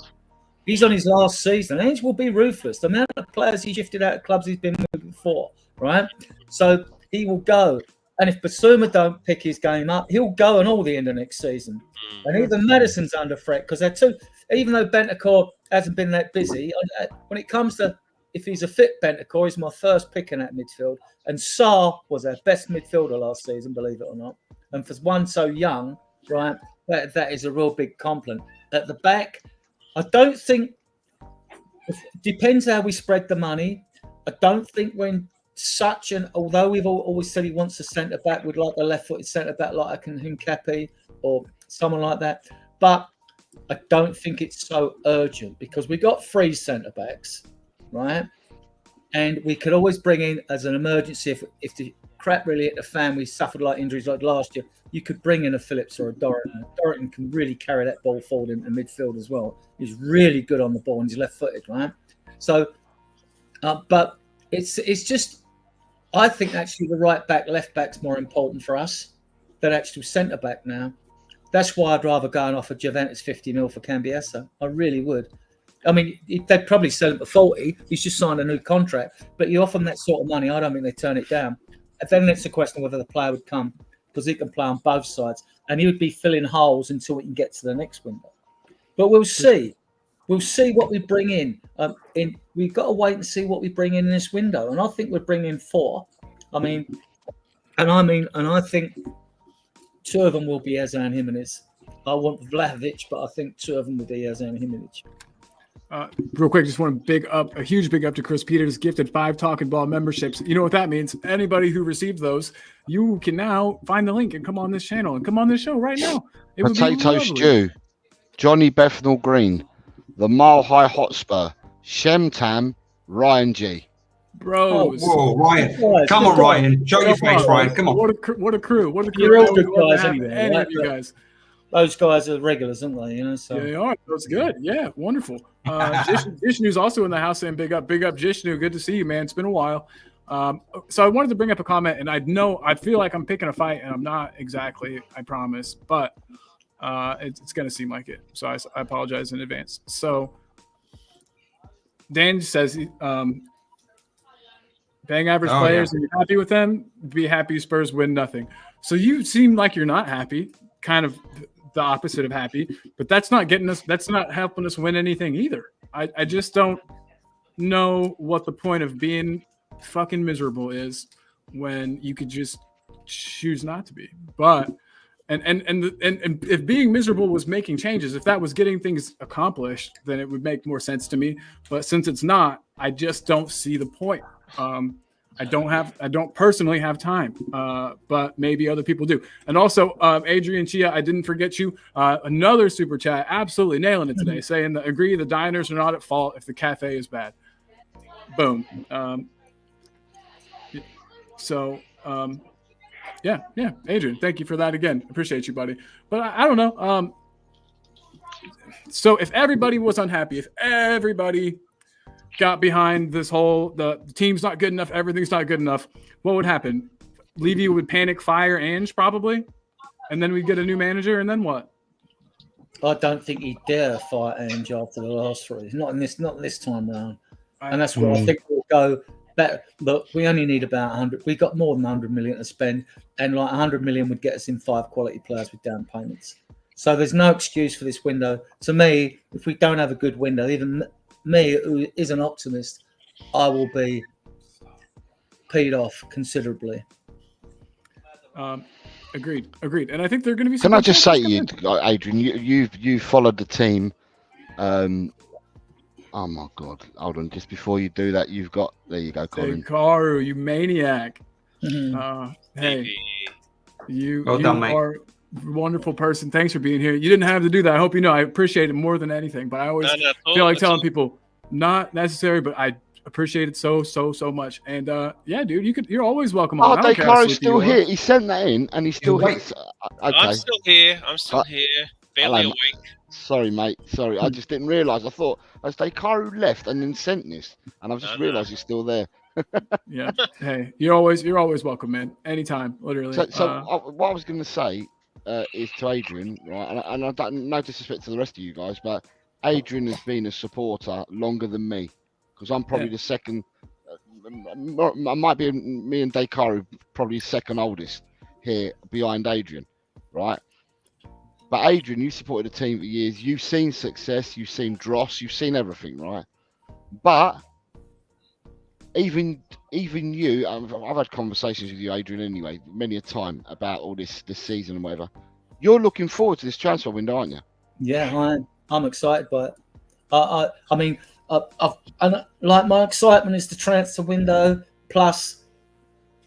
He's on his last season, and he will be ruthless. The amount of players he shifted out of clubs he's been with before, right? So he will go. And if Basuma don't pick his game up, he'll go on all the end of next season. And even Madison's under threat, because they're too. Even though Bentancur hasn't been that busy, when it comes to if he's a fit Bentancur, he's my first pick in that midfield. And Sarr was our best midfielder last season, believe it or not. And for one so young, right, that is a real big compliment. At the back, I don't think. Depends how we spread the money. I don't think when. Although we've always said he wants a centre back with like a left-footed centre back like a Hincapié or someone like that, but I don't think it's so urgent, because we got 3 centre backs, right? And we could always bring in as an emergency if crap really hit the fan, we suffered like injuries like last year, you could bring in a Phillips or a Dorrington. Dorrington can really carry that ball forward into midfield as well. He's really good on the ball and he's left-footed, right? So, but it's just, I think actually the right back, left back's more important for us than actual centre back now. That's why I'd rather go and offer Juventus 50 mil for Cambiasso. I really would. I mean, they'd probably sell him for 40. He's just signed a new contract. But you offer him that sort of money, I don't think they turn it down. And then it's a question of whether the player would come, because he can play on both sides. And he would be filling holes until we can get to the next window. But we'll see. We'll see what we bring in. We've got to wait and see what we bring in this window. And I think we're bringing 4. I think 2 of them will be Eze and Jimenez. I want Vlahovic, but I think 2 of them will be Eze and Jimenez. Real quick, just want to a huge big up to Chris Peters, gifted 5 Talking Ball memberships. You know what that means? Anybody who received those, you can now find the link and come on this channel and come on this show right now. Potato Stew, Johnny Bethnal Green, the Mile High Hotspur, Shem Tam, Ryan G. Bros. Whoa, Ryan. Come on, Ryan. Show your face, Ryan. Come on. What a crew. What a crew. You're all good guys anyway. Any of you guys. Those guys are regulars, aren't they? You know, so yeah, they are. That's good. Yeah, wonderful. Jishnu's also in the house saying big up Jishnu. Good to see you, man. It's been a while. So I wanted to bring up a comment, and I feel like I'm picking a fight, and I'm not exactly, I promise, but it's going to seem like it. So I apologize in advance. So Dan says, bang average players, and you're happy with them, be happy Spurs win nothing. So you seem like you're not happy, kind of the opposite of happy, but that's not helping us win anything either. I just don't know what the point of being fucking miserable is when you could just choose not to be. But and if being miserable was making changes, if that was getting things accomplished, then it would make more sense to me. But since it's not, I just don't see the point. I don't personally have time, but maybe other people do. And also, Adrian Chia, I didn't forget you. Another super chat, absolutely nailing it today, saying that agree the diners are not at fault if the cafe is bad. Boom. Yeah, Adrian, thank you for that again. Appreciate you, buddy. But I don't know. So if everybody was unhappy, if everybody got behind this whole the team's not good enough, everything's not good enough, what would happen? Levy would panic, fire Ange probably, and then we'd get a new manager, and then what? I don't think he'd dare fight Ange after the last 3. Not this time round. And that's where I think we'll go better. Look, we only need about 100. We got more than 100 million to spend, and like 100 million would get us in 5 quality players with down payments. So there's no excuse for this window. To me, if we don't have a good window, even me, who is an optimist, I will be paid off considerably. Agreed. And I think they're going to be. Can I just say to you, Adrian, you followed the team. Oh my God! Hold on, just before you do that, there you go, Colin. Karu, you maniac. Mm-hmm. Hey, you done, mate. are a wonderful person. Thanks for being here. You didn't have to do that. I hope you know I appreciate it more than anything. But I always feel like telling people not necessary, but I appreciate it so much. And yeah, dude, you're always welcome on. Dekaro's still here. He sent that in, and he's still here. Okay. I'm still here. Barely awake. Sorry, mate. Sorry, I just didn't realise. I thought as Dekaru left and then sent this, and I've just realised he's still there. Yeah. Hey, you're always welcome, man. Anytime, literally. So what I was going to say is to Adrian, right? And I don't, no disrespect to the rest of you guys, but Adrian has been a supporter longer than me, because I'm probably the second. I might be me and Dekaru probably second oldest here behind Adrian, right? But Adrian, you supported the team for years. You've seen success. You've seen dross. You've seen everything, right? But even you, I've had conversations with you, Adrian, anyway, many a time about all this season and whatever. You're looking forward to this transfer window, aren't you? Yeah, I'm excited by it. I mean, my excitement is the transfer window, plus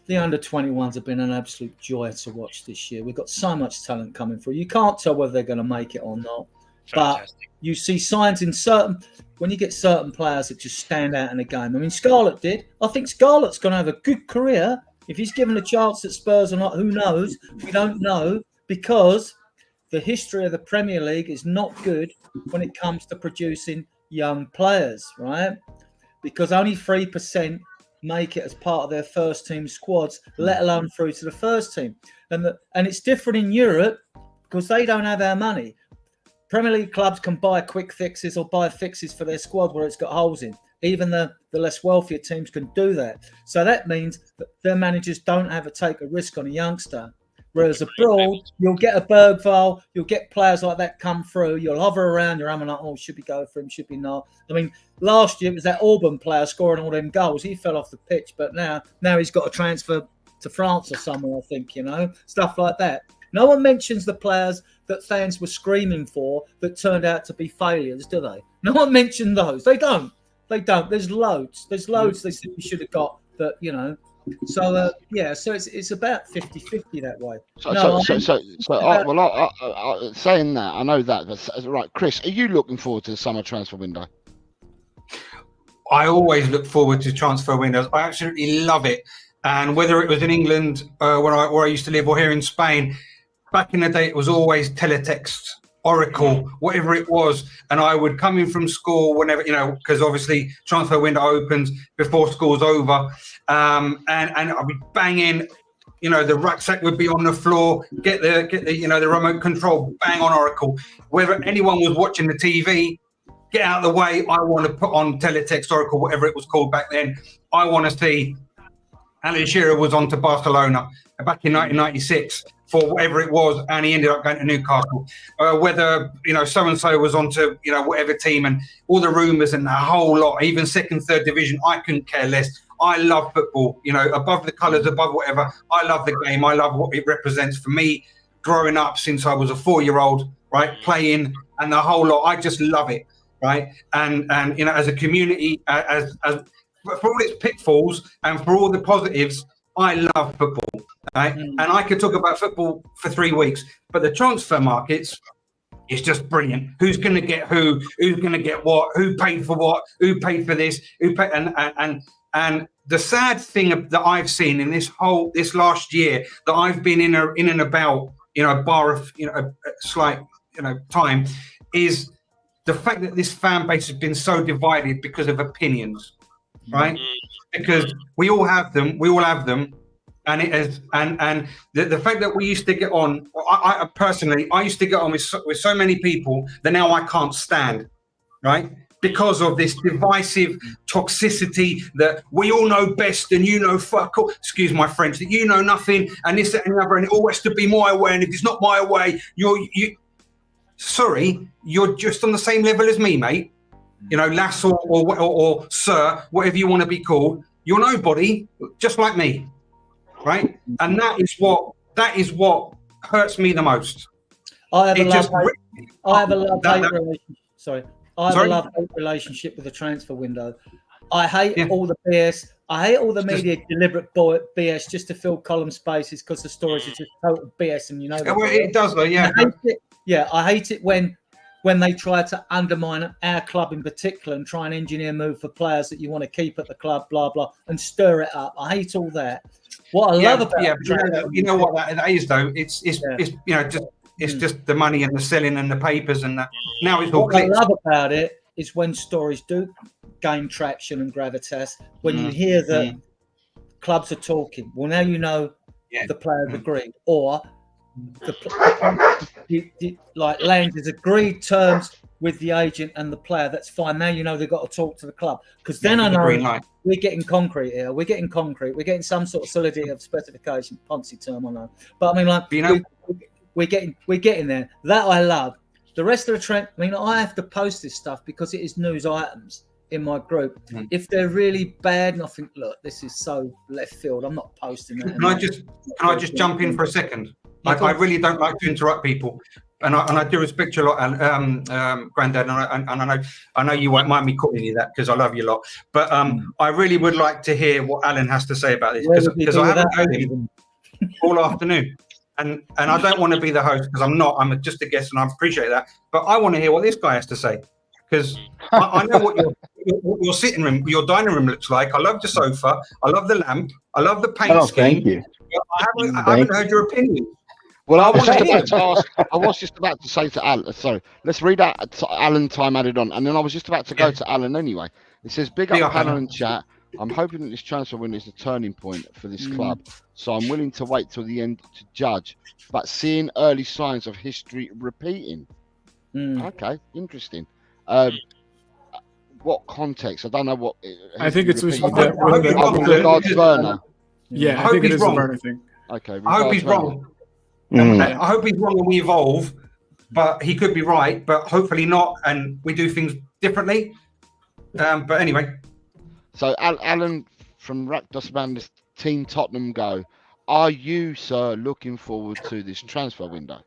the under-21s have been an absolute joy to watch this year. We've got so much talent coming through. You can't tell whether they're going to make it or not. Fantastic. But you see signs in when you get certain players that just stand out in a game. I mean, Scarlett did. I think Scarlett's going to have a good career If he's given a chance at Spurs or not, who knows? We don't know, because the history of the Premier League is not good when it comes to producing young players, right? Because only 3% make it as part of their first team squads, let alone through to the first team. And it's different in Europe because they don't have our money. Premier League clubs can buy quick fixes or buy fixes for their squad where it's got holes in. Even the less wealthier teams can do that. So that means that their managers don't have to take a risk on a youngster. Whereas abroad, you'll get a Bergvall, you'll get players like that come through, you'll hover around, you're like, oh, should we go for him, should we not? I mean, last year it was that Auburn player scoring all them goals. He fell off the pitch, but now he's got a transfer to France or somewhere, I think, stuff like that. No one mentions the players that fans were screaming for that turned out to be failures, do they? No one mentioned those. They don't. There's loads. They said we should have got, but, So so it's about 50-50 that way. Saying that, I know that. But, right, Chris, are you looking forward to the summer transfer window? I always look forward to transfer windows. I absolutely love it. And whether it was in England, where I used to live, or here in Spain, back in the day, it was always teletext, Oracle, whatever it was. And I would come in from school whenever, because obviously transfer window opens before school's over. And I'd be banging, the rucksack would be on the floor, get the remote control, bang on Oracle. Whether anyone was watching the TV, get out of the way. I want to put on teletext, Oracle, whatever it was called back then. I want to see Alan Shearer was on to Barcelona back in 1996 for whatever it was, and he ended up going to Newcastle. Whether, so-and-so was on to, whatever team, and all the rumours and the whole lot, even second, third division, I couldn't care less. I love football, above the colours, above whatever. I love the game. I love what it represents for me growing up since I was a 4-year-old, right, playing and the whole lot. I just love it, right? And as a community, as for all its pitfalls and for all the positives, I love football, right? And I could talk about football for 3 weeks, but the transfer markets is just brilliant. Who's going to get who? Who's going to get what? Who paid for what? Who paid for this? Who paid? And the sad thing that I've seen in this last year that I've been in and about, a bar of, a slight, time, is the fact that this fan base has been so divided because of opinions. Right, because we all have them, and it is, and the fact that we used to get on. I personally used to get on with so many people that now I can't stand, right? Because of this divisive toxicity that we all know best and fuck all, excuse my French, that you know nothing and this, that, and the other, and it all has to be my way, and if it's not my way, you're just on the same level as me, mate. Lass or sir, whatever you want to be called, you're nobody, just like me, right? And that is what hurts me the most. I have a love-hate relationship with the transfer window. I hate all the BS. I hate all the media deliberate BS just to fill column spaces because the stories are just total BS, and it does though, yeah. I hate it when they try to undermine our club in particular and try and engineer a move for players that you want to keep at the club, blah, blah, and stir it up. I hate all that. What I love about what that is, though? It's just the money and the selling and the papers and that. Now it's all clicks. What I love about it is when stories do gain traction and gravitas, when you hear that clubs are talking. Well, now you know the players agreed, or Lange has agreed terms with the agent and the player. That's fine. Now you know they've got to talk to the club, because then I know we're getting concrete here. We're getting some sort of solidity of specification. Ponzi term, I know, but I mean, we're getting there. That I love. The rest of the trend. I mean, I have to post this stuff because it is news items in my group. If they're really bad, and I think, look, this is so left field, I'm not posting that. Can I just jump in for a second? I really don't like to interrupt people, and I do respect you a lot, Grandad, and I know you won't mind me calling you that because I love you a lot. But I really would like to hear what Alan has to say about this, because I haven't heard him all afternoon, and I don't want to be the host because I'm not. I'm just a guest, and I appreciate that. But I want to hear what this guy has to say, because I know what your sitting room, your dining room looks like. I love the sofa. I love the lamp. I love the paint Oh, scheme. thank you. I haven't heard your opinion. Well, I was I just wanna about to ask. I was just about to say to Alan. Sorry, let's read out Alan time added on, and then I was just about to go to Alan anyway. It says, "Big Big up up, panel Alan. and chat. I'm hoping that this transfer window is a turning point for this club, so I'm willing to wait till the end to judge. But seeing early signs of history repeating." Okay, interesting. What context? I don't know what. I think it's with I hope he's wrong. regards Werner. Yeah, I I think hope it he's is the wrong. Werner thing. Okay, I hope he's Werner. wrong. Mm. I hope he's wrong and we evolve, but he could be right, but hopefully not, and we do things differently. But anyway. So, Alan from Rakdosman's Team Tottenham Go. Are you, sir, looking forward to this transfer window?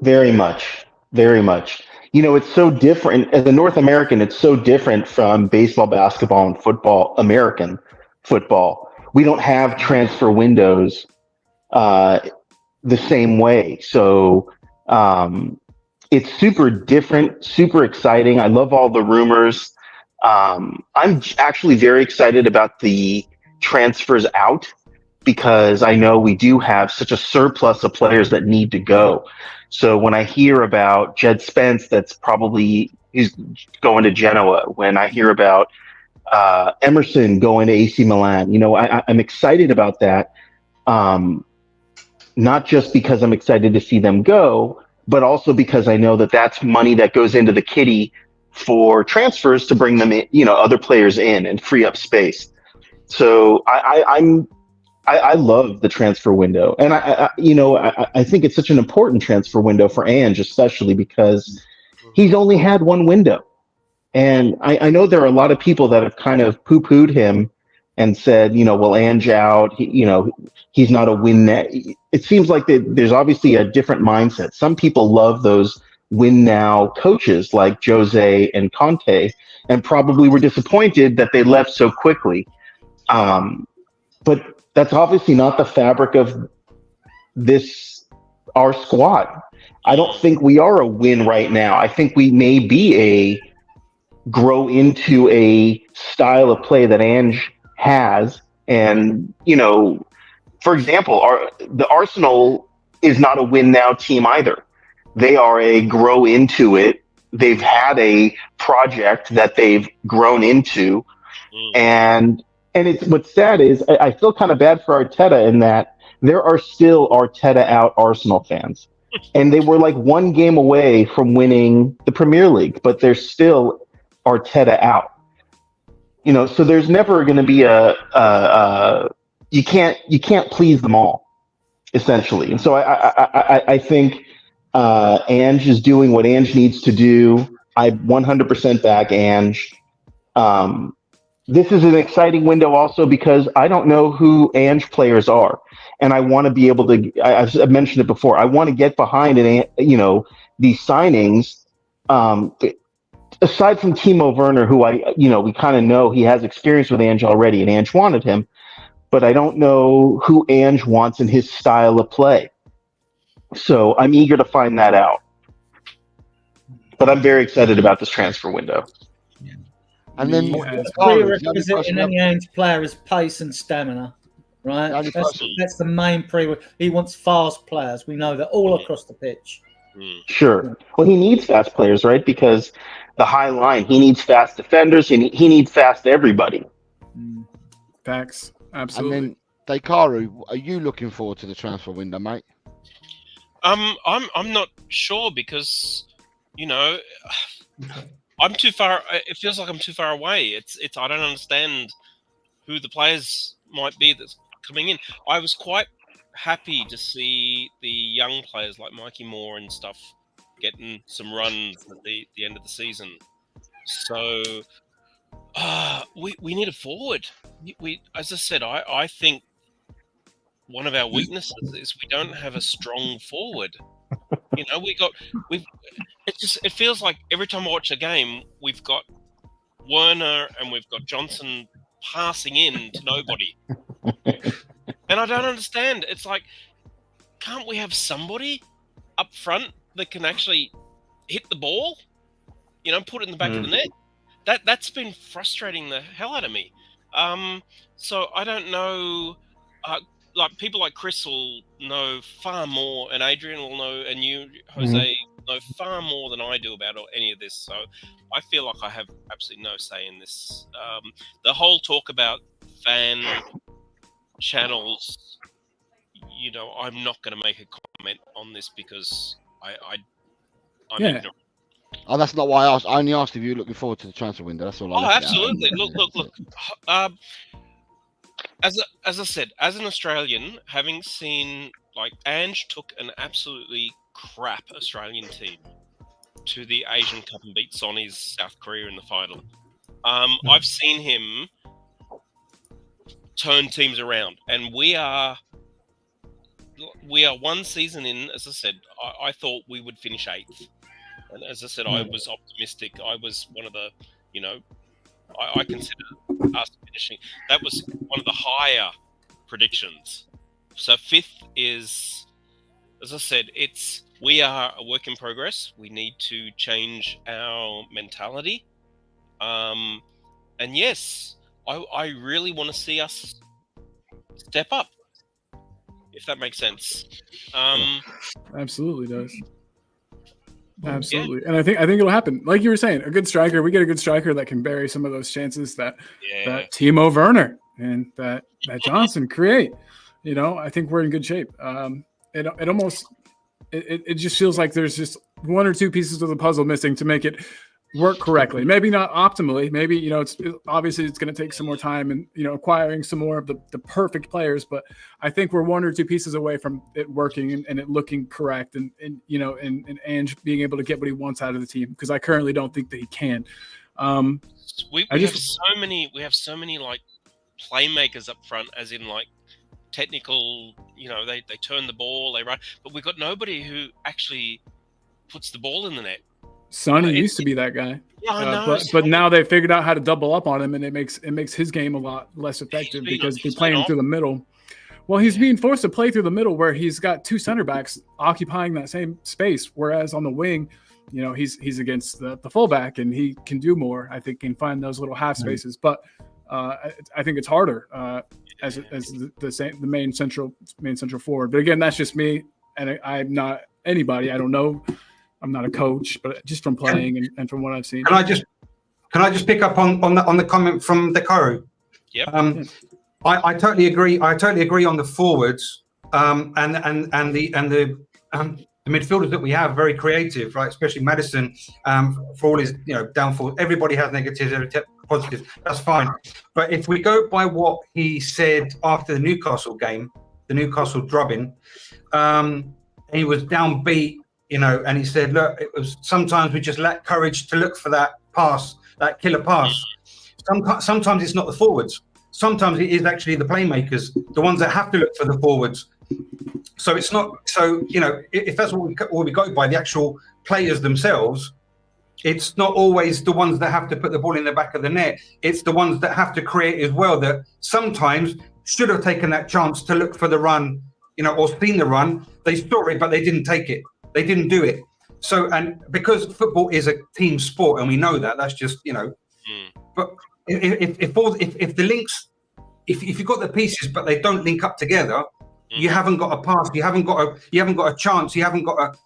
Very much. Very much. You know, it's so different. As a North American, it's so different from baseball, basketball, and football, American football. We don't have transfer windows the same way. So it's super different, super exciting. I love all the rumors. I'm actually very excited about the transfers out because I know we do have such a surplus of players that need to go. So when I hear about Jed Spence, he's going to Genoa. When I hear about Emerson going to AC Milan, you know, I'm excited about that. Not just because I'm excited to see them go, but also because I know that that's money that goes into the kitty for transfers to bring them in, you know, other players in and free up space. So I love the transfer window, and I think it's such an important transfer window for Ange, especially because he's only had one window, and I know there are a lot of people that have kind of poo-pooed him and said, you know, well, Ange out, he's not a win now. It seems like there's obviously a different mindset. Some people love those win now coaches like Jose and Conte, and probably were disappointed that they left so quickly. But that's obviously not the fabric of our squad. I don't think we are a win right now. I think we may be grow into a style of play that Ange has. And, you know, for example, the Arsenal is not a win now team either. They are a grow into it. They've had a project that they've grown into. And what's sad is I feel kind of bad for Arteta in that there are still Arteta out Arsenal fans. And they were like one game away from winning the Premier League, but they're still Arteta out. You know, so there's never going to be you can't please them all, essentially. And so I think Ange is doing what Ange needs to do. I 100% back Ange. This is an exciting window also because I don't know who Ange players are. And I want to be able to, I've mentioned it before, I want to get behind these signings. Aside from Timo Werner, who we kind of know he has experience with Ange already and Ange wanted him, but I don't know who Ange wants in his style of play. So I'm eager to find that out. But I'm very excited about this transfer window. And then prerequisite in any Ange player is pace and stamina, right? That's the main prerequisite. He wants fast players. We know that all across the pitch. Sure. Well, he needs fast players, right? Because the high line, he needs fast defenders. He needs fast everybody. Facts. Absolutely. And then, Dekaru, are you looking forward to the transfer window, mate? I'm not sure because, you know, I'm too far. It feels like I'm too far away. It's. I don't understand who the players might be that's coming in. I was quite happy to see the young players like Mikey Moore and stuff getting some runs at the end of the season. So we need a forward. We as I said, I think one of our weaknesses is we don't have a strong forward. You know, it feels like every time I watch a game, we've got Werner and we've got Johnson passing in to nobody. And I don't understand. It's like, can't we have somebody up front that can actually hit the ball? put it in the back of the net. That's been frustrating the hell out of me. So I don't know. Like people like Chris will know far more, and Adrian will know, and you, Jose, know far more than I do about any of this. So I feel like I have absolutely no say in this. The whole talk about fan channels, I'm not going to make a comment on this because I'm ignorant. Oh, that's not why I asked. I only asked if you were looking forward to the transfer window. That's all I left absolutely. It out. Look. As I said, as an Australian, having seen Ange took an absolutely crap Australian team to the Asian Cup and beat Sonny's South Korea in the final. I've seen him turn teams around, and we are one season in. As I said, I thought we would finish 8th, and as I said, I was optimistic. I was one of the, I consider us finishing. That was one of the higher predictions. So 5th is, as I said, we are a work in progress. We need to change our mentality. And yes, I really want to see us step up, if that makes sense. Absolutely does. Absolutely. Yeah. And I think it'll happen. Like you were saying, a good striker, we get a good striker that can bury some of those chances that Timo Werner and that Johnson create. I think we're in good shape. It just feels like there's just one or two pieces of the puzzle missing to make it work correctly. Maybe not optimally. Maybe, it's obviously it's going to take some more time and, acquiring some more of the perfect players. But I think we're one or two pieces away from it working and it looking correct and Ange being able to get what he wants out of the team, because I currently don't think that he can. We have so many playmakers up front, as in technical, they turn the ball, they run, but we've got nobody who actually puts the ball in the net. Sonny used to be that guy, but now they figured out how to double up on him, and it makes his game a lot less effective because he's playing through the middle. Well, he's being forced to play through the middle where he's got two center backs occupying that same space, whereas on the wing, he's against the fullback and he can do more. I think can find those little half spaces, but I think it's harder as the main central forward. But again, that's just me, and I'm not anybody. I don't know. I'm not a coach, but just from playing and from what I've seen. Can I just pick up on the comment from Dekaru? Yep. I totally agree. I totally agree on the forwards and the midfielders that we have, very creative, right? Especially Maddison, for all his downfall. Everybody has negatives, positives. That's fine. But if we go by what he said after the Newcastle game, the Newcastle drubbing, he was downbeat. And he said, look, it was sometimes we just lack courage to look for that pass, that killer pass. Sometimes it's not the forwards. Sometimes it is actually the playmakers, the ones that have to look for the forwards. So it's not. So if that's what we go by, the actual players themselves, it's not always the ones that have to put the ball in the back of the net. It's the ones that have to create as well. That sometimes should have taken that chance to look for the run, or seen the run. They saw it, but they didn't take it. They didn't do it. So, and because football is a team sport, and we know that, that's just, but if the links, if you've got the pieces, but they don't link up together, you haven't got a pass, you haven't got a chance, you haven't got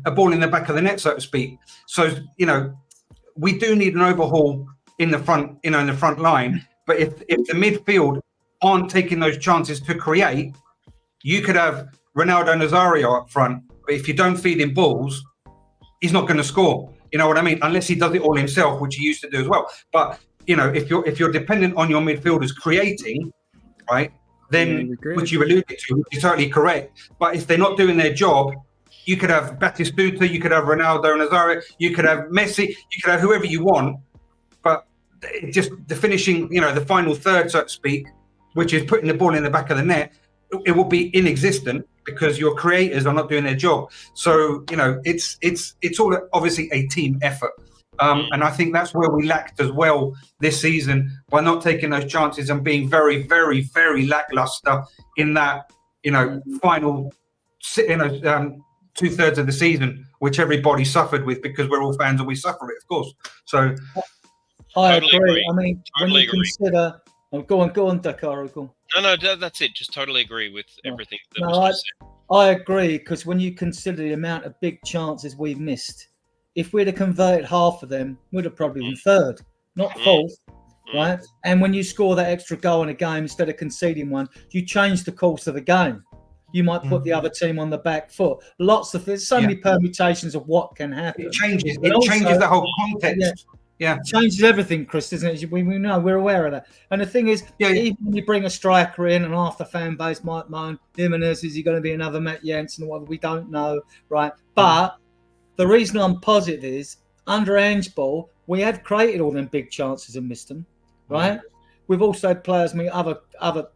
a ball in the back of the net, so to speak. So, we do need an overhaul in the front, in the front line. But if the midfield aren't taking those chances to create, you could have Ronaldo Nazario up front. But if you don't feed him balls, he's not going to score. You know what I mean? Unless he does it all himself, which he used to do as well. But if you're dependent on your midfielders creating, right, then which you alluded to, which is totally correct. But if they're not doing their job, you could have Batistuta, you could have Ronaldo Nazario, you could have Messi, you could have whoever you want. But just the finishing, the final third, so to speak, which is putting the ball in the back of the net, it will be inexistent because your creators are not doing their job. So, it's all obviously a team effort. And I think that's where we lacked as well this season by not taking those chances and being very, very, very lackluster in that, final, 2/3 of the season, which everybody suffered with because we're all fans and we suffer it, of course. So I Totally agree. agree. I mean, when Totally you agree. consider, go on, Dakaro, go on. No, that's it. Just totally agree with everything that No, was just said. I agree, because when you consider the amount of big chances we've missed, if we'd have converted half of them, we'd have probably been third, not fourth, right? And when you score that extra goal in a game instead of conceding one, you change the course of the game. You might put the other team on the back foot. There's so many permutations of what can happen. it changes. But It changes also- the whole context. Yeah. It changes everything, Chris, doesn't it? We know, we're aware of that. And the thing is, even when you bring a striker in and half the fan base might moan, Jimenez, is he going to be another Matt Jansen or whatever? We don't know, right? But the reason I'm positive is, under Ange Ball, we have created all them big chances and missed them, right? We've also had players make other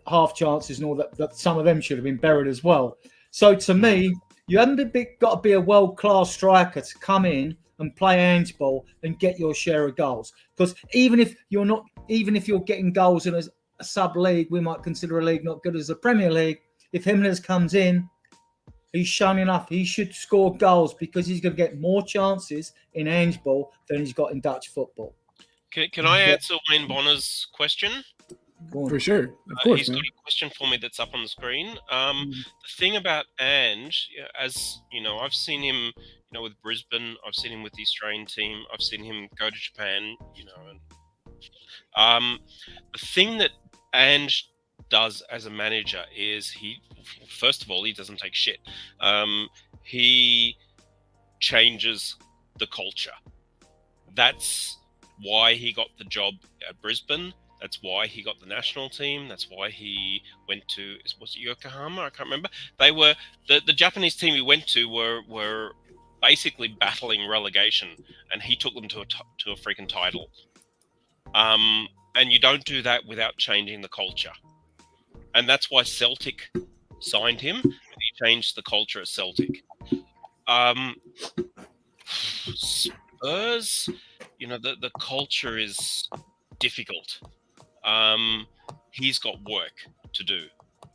half chances and all that some of them should have been buried as well. So to me, you haven't got to be a world-class striker to come in and play Ange Ball and get your share of goals. Because even if you're getting goals in a sub-league, we might consider a league not good as the Premier League, if Jimenez comes in, he's shown enough. He should score goals because he's going to get more chances in Ange Ball than he's got in Dutch football. Can I answer Wayne Bonner's question? For sure. Of course, He's man. got a question for me that's up on the screen. The thing about Ange, as you know, I've seen him, with Brisbane. I've seen him with the Australian team. I've seen him go to Japan. And, the thing that Ange does as a manager is first of all, he doesn't take shit. He changes the culture. That's why he got the job at Brisbane. That's why he got the national team. That's why he went to, was it Yokohama? I can't remember. They were the Japanese team he went to were basically battling relegation, and he took them to a freaking title. And you don't do that without changing the culture, and that's why Celtic signed him. And he changed the culture at Celtic. Spurs, the culture is difficult. He's got work to do,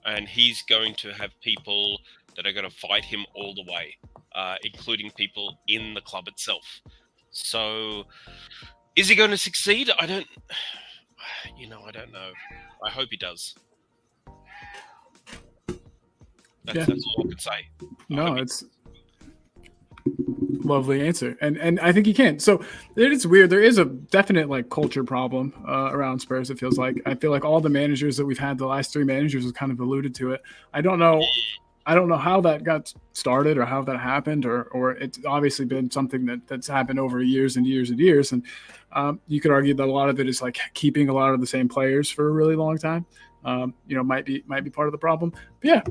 and he's going to have people that are going to fight him all the way, including people in the club itself. So, is he going to succeed? I don't know. I hope he does. That's all I can say. No, it's lovely answer, and I think he can. So it's weird. There is a definite culture problem around Spurs. It feels like. I feel like all the managers that we've had, the last three managers, have kind of alluded to it. I don't know how that got started or how that happened, or it's obviously been something that's happened over years and years and years. And you could argue that a lot of it is keeping a lot of the same players for a really long time. Might be part of the problem. But yeah,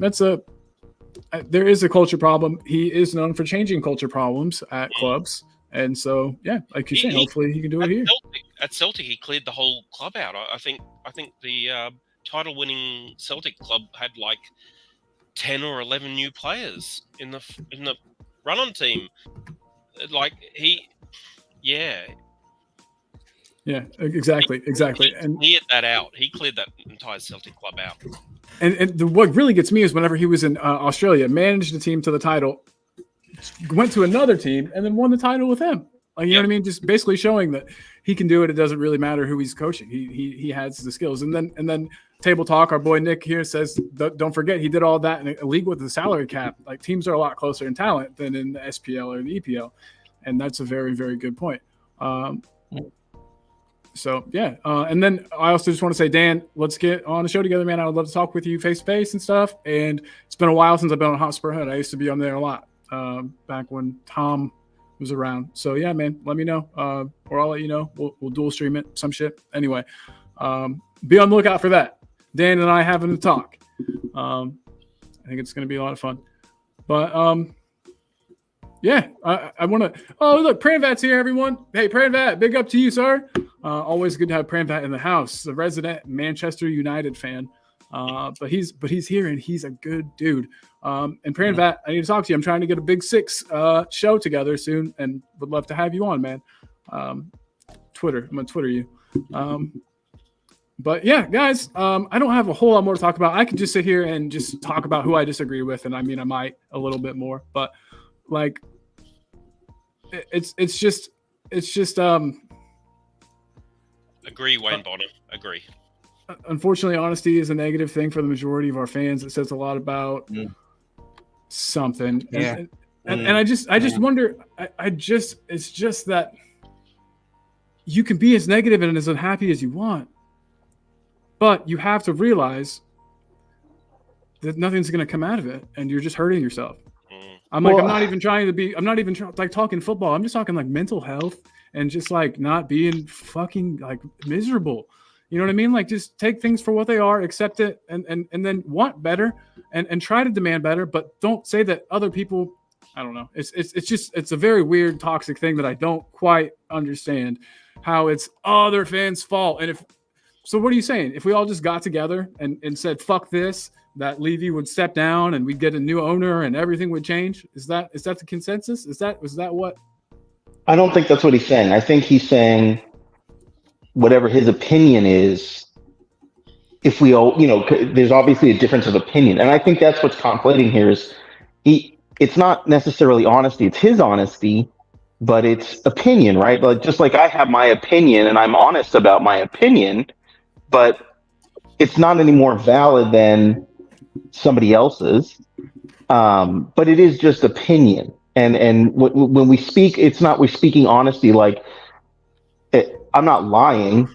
there is a culture problem. He is known for changing culture problems at clubs. And so, yeah, like you're saying, hopefully he can do it here. At Celtic, he cleared the whole club out. I think the title-winning Celtic club had 10 or 11 new players in the run-on team. Yeah, exactly. He cleared that out. He cleared that entire Celtic club out. And what really gets me is whenever he was in Australia, managed the team to the title, went to another team, and then won the title with them. You know what I mean? Just basically showing that he can do it. It doesn't really matter who he's coaching. He has the skills. And then Table Talk, our boy Nick here says, don't forget he did all that in a league with the salary cap. Teams are a lot closer in talent than in the SPL or the EPL, and that's a very, very good point. So, yeah. And then I also just want to say, Dan, let's get on the show together, man. I would love to talk with you face-to-face and stuff. And it's been a while since I've been on Hotspur Hood. I used to be on there a lot back when Tom was around. So, yeah, man, let me know. Or I'll let you know. We'll dual stream it, some shit. Anyway, be on the lookout for that. Dan and I having a talk. I think it's going to be a lot of fun. But, yeah, I want to. Oh, look, Pranvat's here, everyone. Hey, Pranvat, big up to you, sir. Always good to have Pranvat in the house. The resident Manchester United fan, but he's here and he's a good dude. And Pranvat, I need to talk to you. I'm trying to get a Big Six show together soon, and would love to have you on, man. Twitter, I'm gonna Twitter you. But yeah, guys, I don't have a whole lot more to talk about. I could just sit here and just talk about who I disagree with, and I mean, I might a little bit more, but. like it's just Agree, Wayne Bonner. Agree. unfortunately, honesty is a negative thing for the majority of our fans. It says a lot about something. Yeah. And I just wonder, it's just that you can be as negative and as unhappy as you want, but you have to realize that nothing's going to come out of it, and you're just hurting yourself. I'm like, I'm not even like talking football. I'm just talking like mental health and just like not being fucking like miserable. You know what I mean? Like, just take things for what they are, accept it, and then want better and try to demand better, but don't say that other people, I don't know. It's a very weird, toxic thing that I don't quite understand how it's other fans' fault. And so what are you saying? If we all just got together and said, fuck this, that Levy would step down and we'd get a new owner and everything would change? Is that the consensus? Was that what? I don't think that's what he's saying. I think he's saying whatever his opinion is, if we all, there's obviously a difference of opinion. And I think that's what's conflating here is it's not necessarily honesty. It's his honesty, but it's opinion, right? Like, just like I have my opinion and I'm honest about my opinion, but it's not any more valid than somebody else's. But it is just opinion. And when we speak, we're speaking honesty. Like, I'm not lying,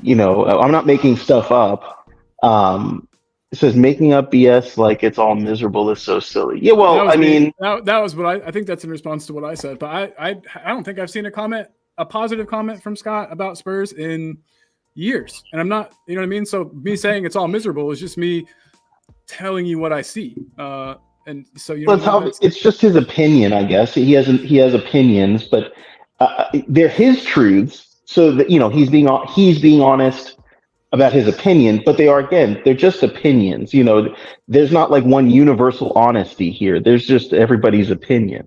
I'm not making stuff up. It says making up BS like it's all miserable is so silly. Yeah, well, that was what I think that's in response to what I said. But I don't think I've seen a positive comment from Scott about Spurs in years. And I'm not, you know what I mean? So me saying it's all miserable is just me telling you what I see. And so it's just his opinion, I guess. He has opinions, but they're his truths. So that he's being honest about his opinion, but they're just opinions. There's not like one universal honesty here. There's just everybody's opinion.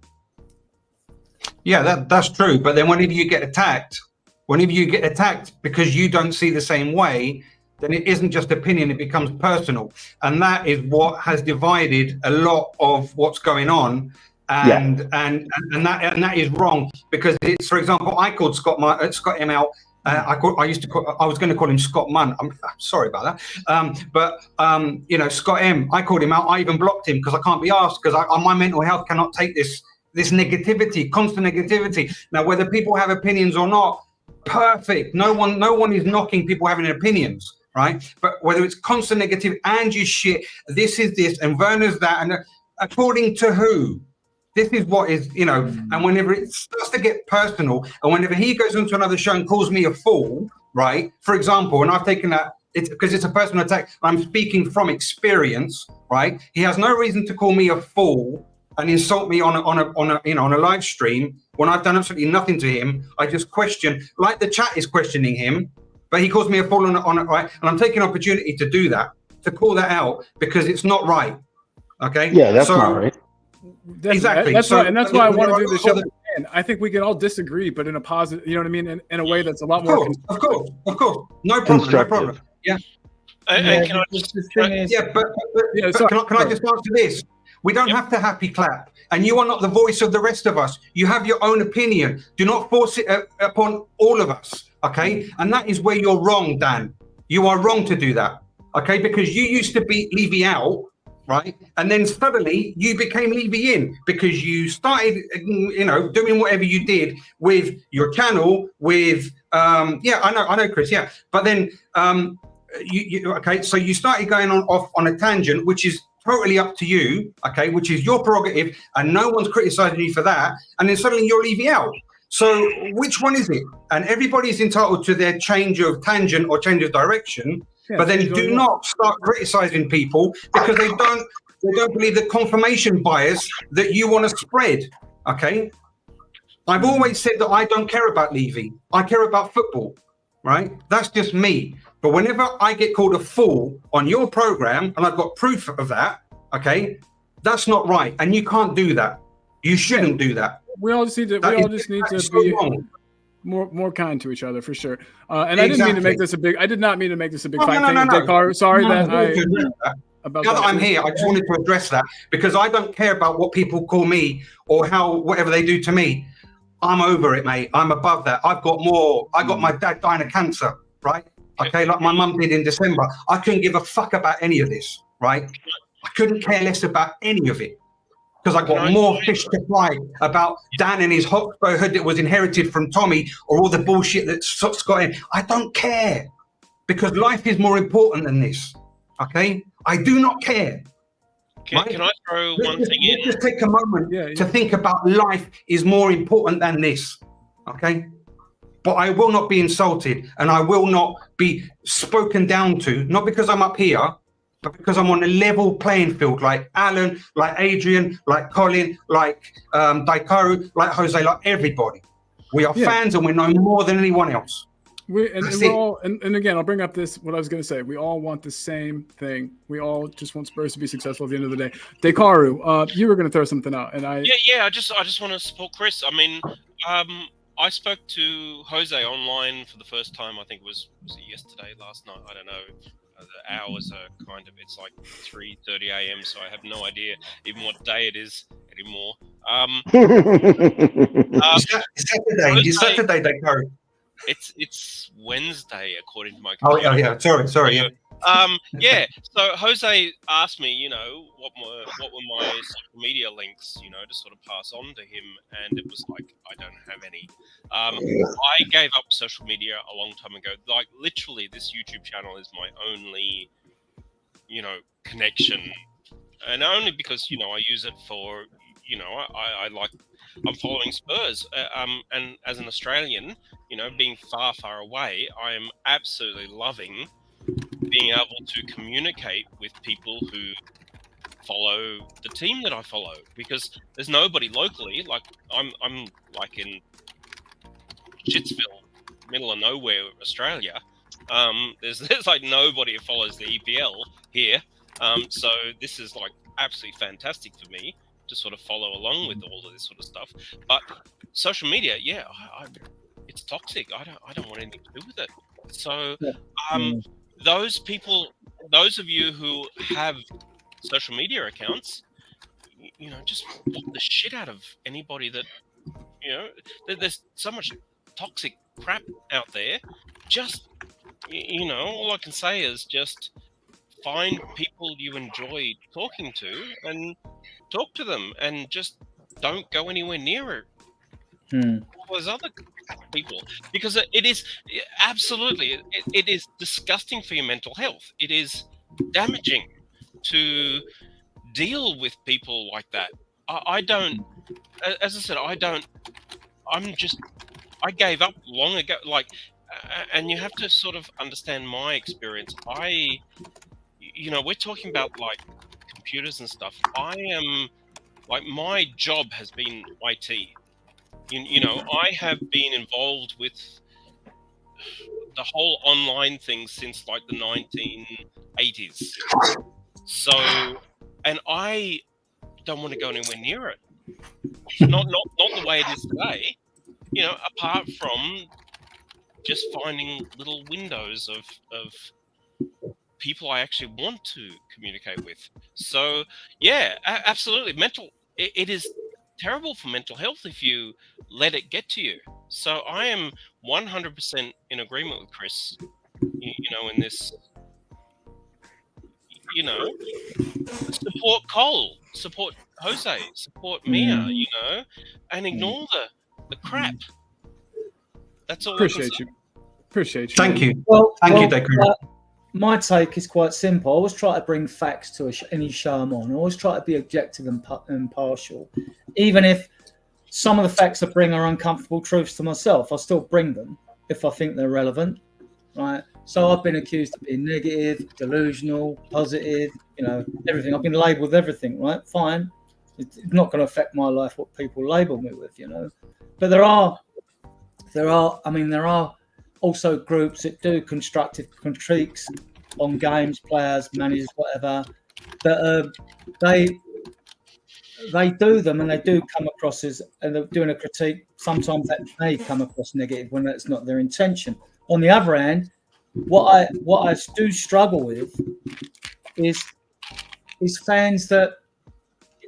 Yeah, that's true. But then whenever you get attacked because you don't see the same way, then it isn't just opinion, it becomes personal. And that is what has divided a lot of what's going on. And that is wrong, because it's, for example, I called Scott M out. I was going to call him Scott Munn. I'm sorry about that. But Scott M, I called him out. I even blocked him because I can't be asked, because my mental health cannot take this negativity, constant negativity. Now, whether people have opinions or not, perfect. No one is knocking people having opinions, right? But whether it's constant negativity and you shit, this is this and Werner's that, and according to who? This is what is, and whenever it starts to get personal, and whenever he goes into another show and calls me a fool, right? For example, and I've taken that, it's because it's a personal attack. I'm speaking from experience, right? He has no reason to call me a fool and insult me on a live stream when I've done absolutely nothing to him. I just question, like the chat is questioning him, but he calls me a fool right? And I'm taking an opportunity to do that, to call that out, because it's not right. Okay? Yeah, that's not right. Exactly. That's why I want to do the show. And I think we can all disagree, but in a positive, you know what I mean, in a way that's a lot more. Of course. No problem. Yeah. Can I just? Can I just answer this? We don't have to happy clap, and you are not the voice of the rest of us. You have your own opinion. Do not force it upon all of us. Okay, and that is where you're wrong, Dan. You are wrong to do that. Okay, because you used to beat Levy out. Right, and then suddenly you became Levy in because you started, doing whatever you did with your channel. With I know, Chris. Yeah, but then so you started going off on a tangent, which is totally up to you. Okay, which is your prerogative, and no one's criticizing you for that. And then suddenly you're Levy out. So which one is it? And everybody's entitled to their change of tangent or change of direction. Yeah, but then do not start criticizing people because they don't believe the confirmation bias that you want to spread. Okay, I've always said that I don't care about Levy. I care about football, right? That's just me. But whenever I get called a fool on your program, and I've got proof of that, okay, that's not right, and you can't do that. You shouldn't do that. We all just need to. Be more kind to each other, for sure. And I didn't mean to make this a big. I did not mean to make this a big fight. No. Sorry that about now that I'm is- here, I just wanted to address that because I don't care about what people call me or whatever they do to me. I'm over it, mate. I'm above that. I've got more. I got my dad dying of cancer, right? Okay, like my mum did in December. I couldn't give a fuck about any of this, right? I couldn't care less about any of it because I got more fish to fry about Dan and his Hotspur hood that was inherited from Tommy or all the bullshit that Scott's got in. I don't care because life is more important than this, okay? I do not care. Can I throw one thing in? Just take a moment to think about life is more important than this, okay? But I will not be insulted and I will not be spoken down to, not because I'm up here, but because I'm on a level playing field like Alan, like Adrian, like Colin, like Daikaru, like Jose, like everybody. We are fans and we know more than anyone else. We're all, and again, I'll bring up what I was going to say. We all want the same thing. We all just want Spurs to be successful at the end of the day. Daikaru, you were going to throw something out, and I just want to support Chris. I mean, I spoke to Jose online for the first time. I think was it yesterday, last night? I don't know. The hours are kind of, it's like 3:30 a.m. So I have no idea even what day it is anymore. It's Saturday, Daikaru. It's Wednesday, according to my computer. Oh yeah, sorry. Yeah. So Jose asked me, what were my social media links, to sort of pass on to him, and it was like I don't have any. I gave up social media a long time ago. Like literally, this YouTube channel is my only, connection, and only because I use it for, I'm following Spurs, and as an Australian, being far away, I am absolutely loving being able to communicate with people who follow the team that I follow, because there's nobody locally. Like I'm like in Shitsville, middle of nowhere, Australia. There's like nobody who follows the EPL here. So this is like absolutely fantastic for me to sort of follow along with all of this sort of stuff. But social media, it's toxic. I don't want anything to do with it. So those people, those of you who have social media accounts, just block the shit out of anybody that, there's so much toxic crap out there. Just, all I can say is just find people you enjoy talking to and talk to them, and just don't go anywhere near it. All those other people, because it is absolutely, it is disgusting for your mental health. It is damaging to deal with people like that. I don't, as I said, I gave up long ago, and you have to sort of understand my experience. We're talking about like computers and stuff. I am like, my job has been IT. I have been involved with the whole online thing since like the 1980s. So, and I don't want to go anywhere near it. Not the way it is today. Apart from just finding little windows of people I actually want to communicate with. So, yeah, absolutely. It is terrible for mental health if you let it get to you. So I am 100% in agreement with Chris, in this, support Cole, support Jose, support Mia, and ignore the crap. That's all. Appreciate you. Thank you. Well, thank you, Declan. My take is quite simple. I always try to bring facts to any show I'm on. I always try to be objective and impartial. Even if some of the facts I bring are uncomfortable truths to myself, I still bring them if I think they're relevant, right? So I've been accused of being negative, delusional, positive, everything. I've been labelled with everything, right? Fine. It's not going to affect my life what people label me with, But there are also groups that do constructive critiques on games, players, managers, whatever. That they do them, and they do come across as, and they're doing a critique. Sometimes that may come across negative when that's not their intention. On the other hand, what I do struggle with is is fans that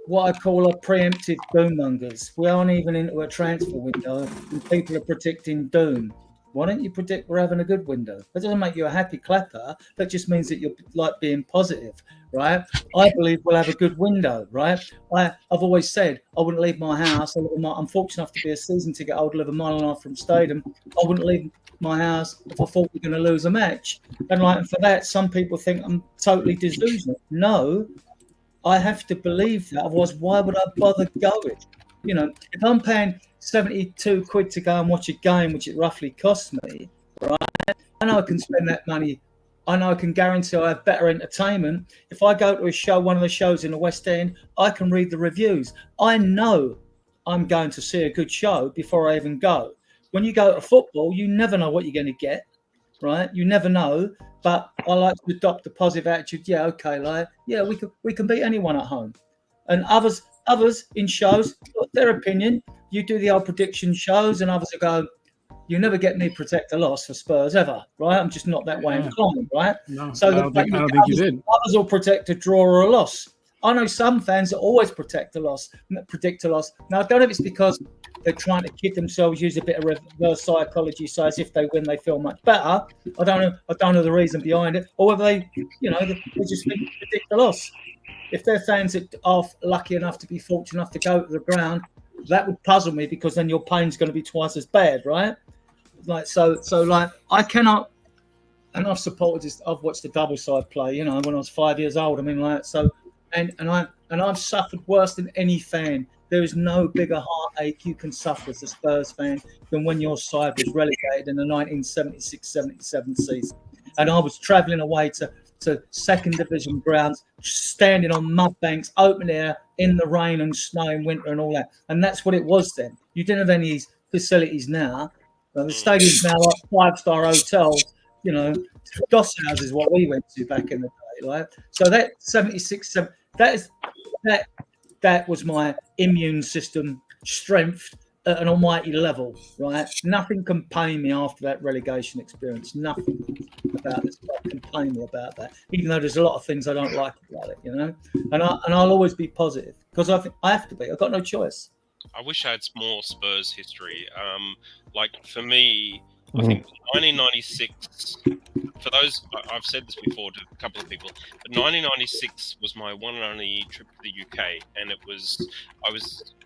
what I call are preemptive doommongers. We aren't even into a transfer window, and people are predicting doom. Why don't you predict we're having a good window? That doesn't make you a happy clapper. That just means that you're like being positive, right? I believe we'll have a good window, right? I've always said I wouldn't leave my house. I'm fortunate enough to be a season ticket holder, live a mile and a half from stadium. I wouldn't leave my house if I thought we were going to lose a match. And for that, some people think I'm totally delusional. No, I have to believe that. Otherwise, why would I bother going? If I'm paying 72 quid to go and watch a game, which it roughly costs me, right? I know I can spend that money. I know I can guarantee I have better entertainment. If I go to a show, one of the shows in the West End, I can read the reviews. I know I'm going to see a good show before I even go. When you go to football, you never know what you're going to get, right? You never know. But I like to adopt a positive attitude. Yeah, okay, we can beat anyone at home. And others in shows, their opinion. You do the old prediction shows, and others will go, you never get me protect a loss for Spurs ever, right? I'm just not that way inclined, right? No, so I don't think you did. Others will protect a draw or a loss. I know some fans that always predict a loss. Now, I don't know if it's because they're trying to kid themselves, use a bit of reverse psychology, so as if they win, they feel much better. I don't know the reason behind it, or whether they just predict a loss. If they're fans that are lucky enough to be fortunate enough to go to the ground, that would puzzle me, because then your pain's going to be twice as bad, right? I cannot, and I've supported this. I've watched the double side play, when I was 5 years old. And I've suffered worse than any fan. There is no bigger heartache you can suffer as a Spurs fan than when your side was relegated in the 1976-77 season. And I was travelling away to second division grounds, standing on mud banks, open air, in the rain and snow in winter and all that. And that's what it was then. You didn't have any facilities now. The stadium's now like 5-star hotels, doss houses is what we went to back in the day, right? So that 76, that was my immune system strength at an almighty level, right? Nothing can pain me after that relegation experience. Nothing about this can pain me about that, even though there's a lot of things I don't like about it, And I'll always be positive, because I think I have to be. I've got no choice. I wish I had more Spurs history. For me, I think 1996. For those, I've said this before to a couple of people, but 1996 was my one and only trip to the UK, and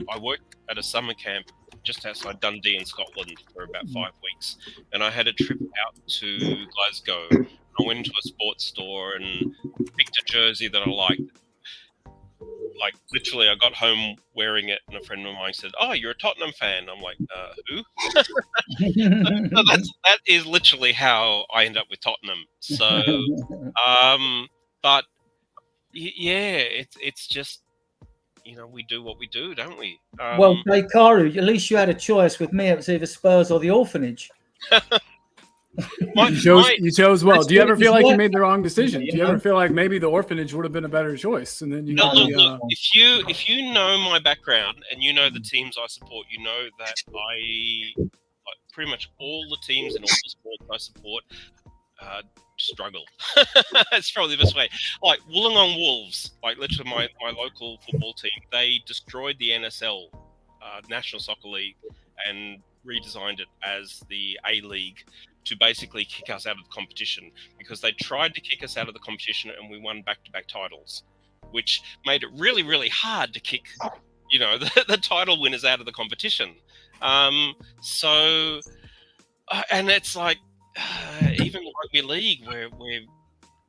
I worked at a summer camp just outside Dundee in Scotland for about 5 weeks, and I had a trip out to Glasgow. I went into a sports store and picked a jersey that I liked. Like, literally, I got home wearing it, and a friend of mine said, "Oh, you're a Tottenham fan." I'm like, who? So that is literally how I end up with Tottenham. So, but yeah, it's just, we do what we do, don't we? Well, Daikaru, at least you had a choice. With me, it was either Spurs or the orphanage. You chose well. Do you ever feel like you made the wrong decision? Do you ever feel like maybe the orphanage would have been a better choice? And then look, if you know my background and you know the teams I support, you know that I pretty much all the teams in all the sports I support struggle. That's probably the best way. Like Wollongong Wolves, like literally my local football team, they destroyed the NSL, National Soccer League, and redesigned it as the A-League to basically kick us out of the competition, because they tried to kick us out of the competition and we won back-to-back titles, which made it really, really hard to kick, the title winners out of the competition. And it's like, even rugby league, where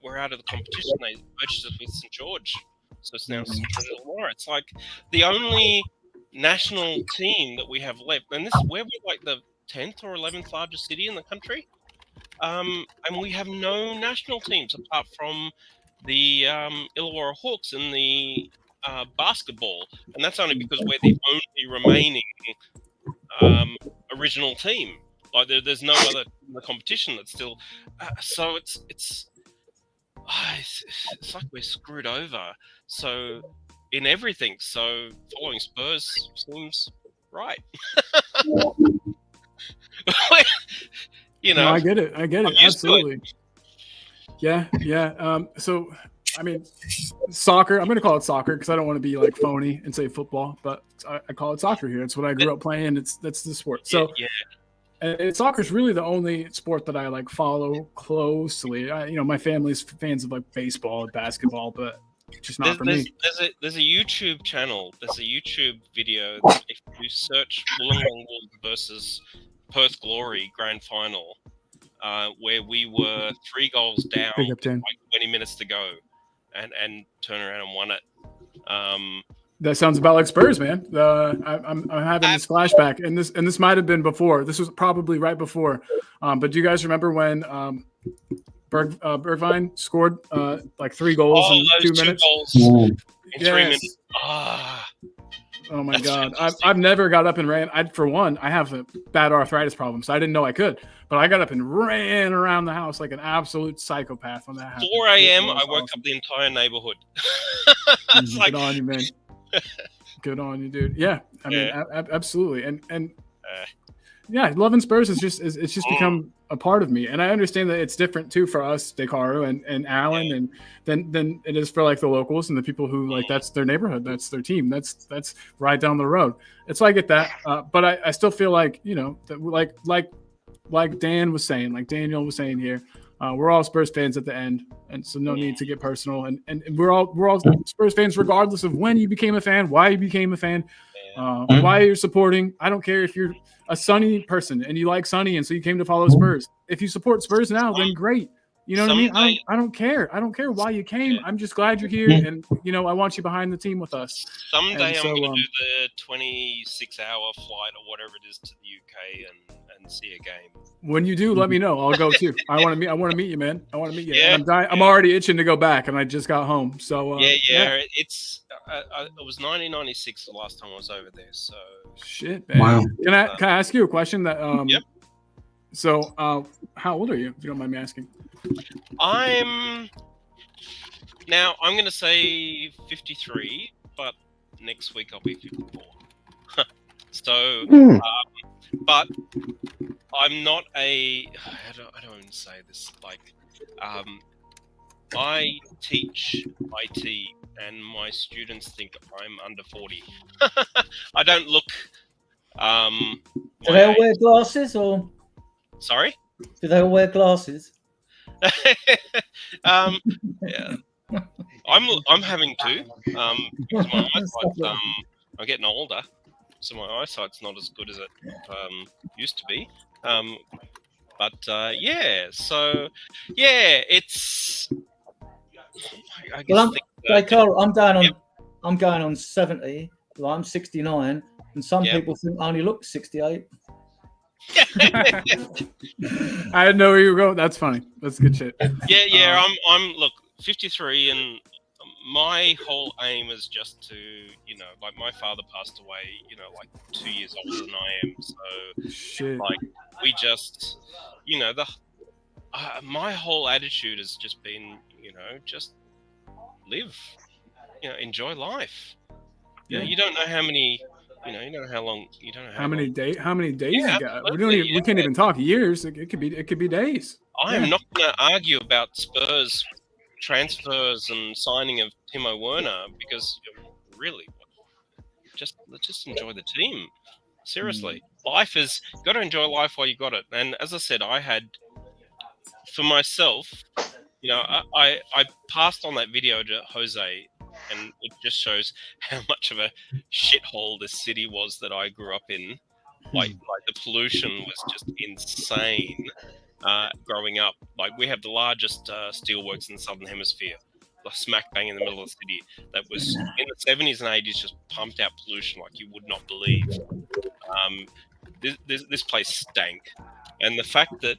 we're out of the competition, they merged us with St. George. So it's now St. George Illawarra. It's like the only national team that we have left, and we're like the 10th or 11th largest city in the country, and we have no national teams apart from the Illawarra Hawks in the basketball, and that's only because we're the only remaining original team. Like there's no other in the competition that's still so it's like we're screwed over. So in everything, so following Spurs seems right. No, I get it. Absolutely. Yeah. So I mean, soccer. I'm going to call it soccer because I don't want to be like phony and say football, but I call it soccer here. It's what I grew up playing. That's the sport. So and soccer is really the only sport that I like follow closely. My family's fans of like baseball and basketball, but just not for me. There's a YouTube channel. There's a YouTube video. That if you search Wollongong Wolves versus Perth Glory Grand Final, where we were 3 goals down with like 20 minutes to go, and turn around and won it. That sounds about like Spurs, man. I'm having this flashback, and this might have been before. This was probably right before. But do you guys remember when Bergwijn scored like 3 goals in 2 minutes? Goals in 3 minutes. Oh my God! I've never got up and ran. I have a bad arthritis problem, so I didn't know I could. But I got up and ran around the house like an absolute psychopath when that happened. 4 a.m. I woke up the entire neighborhood. Good on you, man. Good on you, dude. Yeah, I mean, absolutely. And yeah, loving Spurs is just become a part of me. And I understand that it's different too for us, Dekaru and Alan, and than it is for like the locals and the people who like that's their neighborhood, that's their team, that's right down the road. And so I get that, but I still feel like that like Dan was saying, like Daniel was saying here, we're all Spurs fans at the end, and so no need to get personal. And we're all Spurs fans regardless of when you became a fan, why you became a fan, why you're supporting. I don't care if you're a Sunny person and you like Sunny and so you came to follow Spurs. If you support Spurs now, then great. You know what I mean? I don't care. I don't care why you came. I'm just glad you're here, and I want you behind the team with us. Someday I'm going to do the 26-hour flight or whatever it is to the UK and see a game. When you do, let me know. I'll go too. I want to meet you, man. I want to meet you. Yeah, I'm already itching to go back, and I just got home. So it's it was 1996 the last time I was over there. So shit, man. Wow. Can I ask you a question? That Yep. So, how old are you, if you don't mind me asking? I'm going to say 53, but next week I'll be 54. So, but I'm not I don't even say this, like, I teach IT and my students think I'm under 40. I don't look, do they all wear glasses or? Sorry? Do they all wear glasses? Yeah. I'm having to, because my eyesight, I'm getting older, so my eyesight's not as good as it used to be. But it's. I guess I'm going on 70. Well, I'm 69, and some people think I only look 68. I didn't know where you were going. That's funny. That's good shit. I'm look 53, and my whole aim is just to, like, my father passed away, like 2 years older than I am. So shit. Like, we just, my whole attitude has just been, just live, enjoy life. Yeah. You don't know how many. You don't know how long. You don't know how many days. How many days you got? We can't even talk years. It could be days. I'm not going to argue about Spurs transfers and signing of Timo Werner because really, let's just enjoy the team. Seriously, life is got to enjoy life while you got it. And as I said, I had for myself. I passed on that video to Jose. And it just shows how much of a shithole this city was that I grew up in. Like the pollution was just insane growing up. Like, we have the largest steelworks in the Southern Hemisphere, like smack bang in the middle of the city. That was in the 70s and 80s, just pumped out pollution like you would not believe. This place stank, and the fact that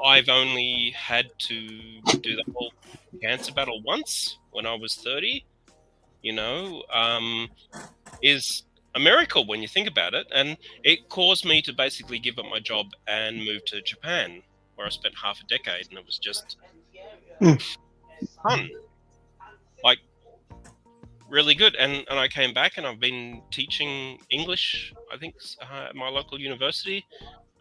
I've only had to do the whole cancer battle once when I was 30, is a miracle when you think about it. And it caused me to basically give up my job and move to Japan, where I spent half a decade, and it was just fun. Like, really good. And I came back, and I've been teaching English, I think, at my local university.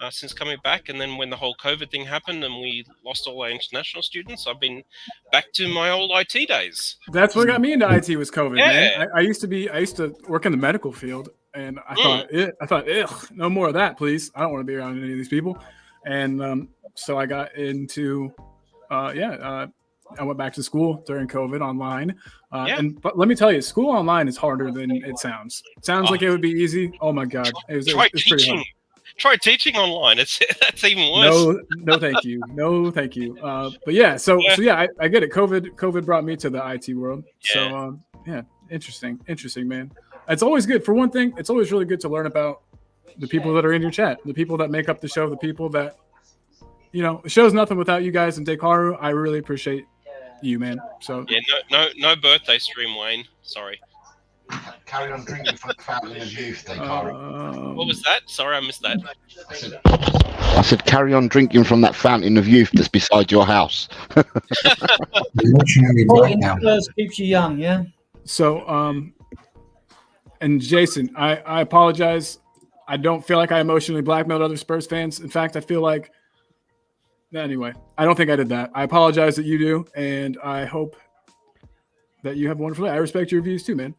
since coming back. And then when the whole COVID thing happened and we lost all our international students, I've been back to my old IT days. That's what got me into IT was COVID, Yeah. man. I used to work in the medical field, and I thought, ugh, no more of that, please. I don't want to be around any of these people. And so I got into, I went back to school during COVID online. But let me tell you, school online is harder than it sounds. It sounds like it would be easy. Oh my God. It's pretty hard. Try teaching online. That's even worse. No, thank you. No, thank you. But yeah, so I get it. COVID brought me to the IT world. Yeah. So interesting, man. It's always good. For one thing, it's always really good to learn about the people that are in your chat, the people that make up the show, the people that, the show's nothing without you guys. And Dekaru, I really appreciate you, man. So yeah, no birthday stream, Wayne. Sorry. Carry on drinking from the fountain of youth, Dekaru. What was that? Sorry, I missed that. I said, carry on drinking from that fountain of youth that's beside your house. Spurs keeps you young, yeah. So, and Jason, I apologize. I don't feel like I emotionally blackmailed other Spurs fans. In fact, I feel like, anyway, I don't think I did that. I apologize that you do, and I hope that you have a wonderful day. I respect your views too, man.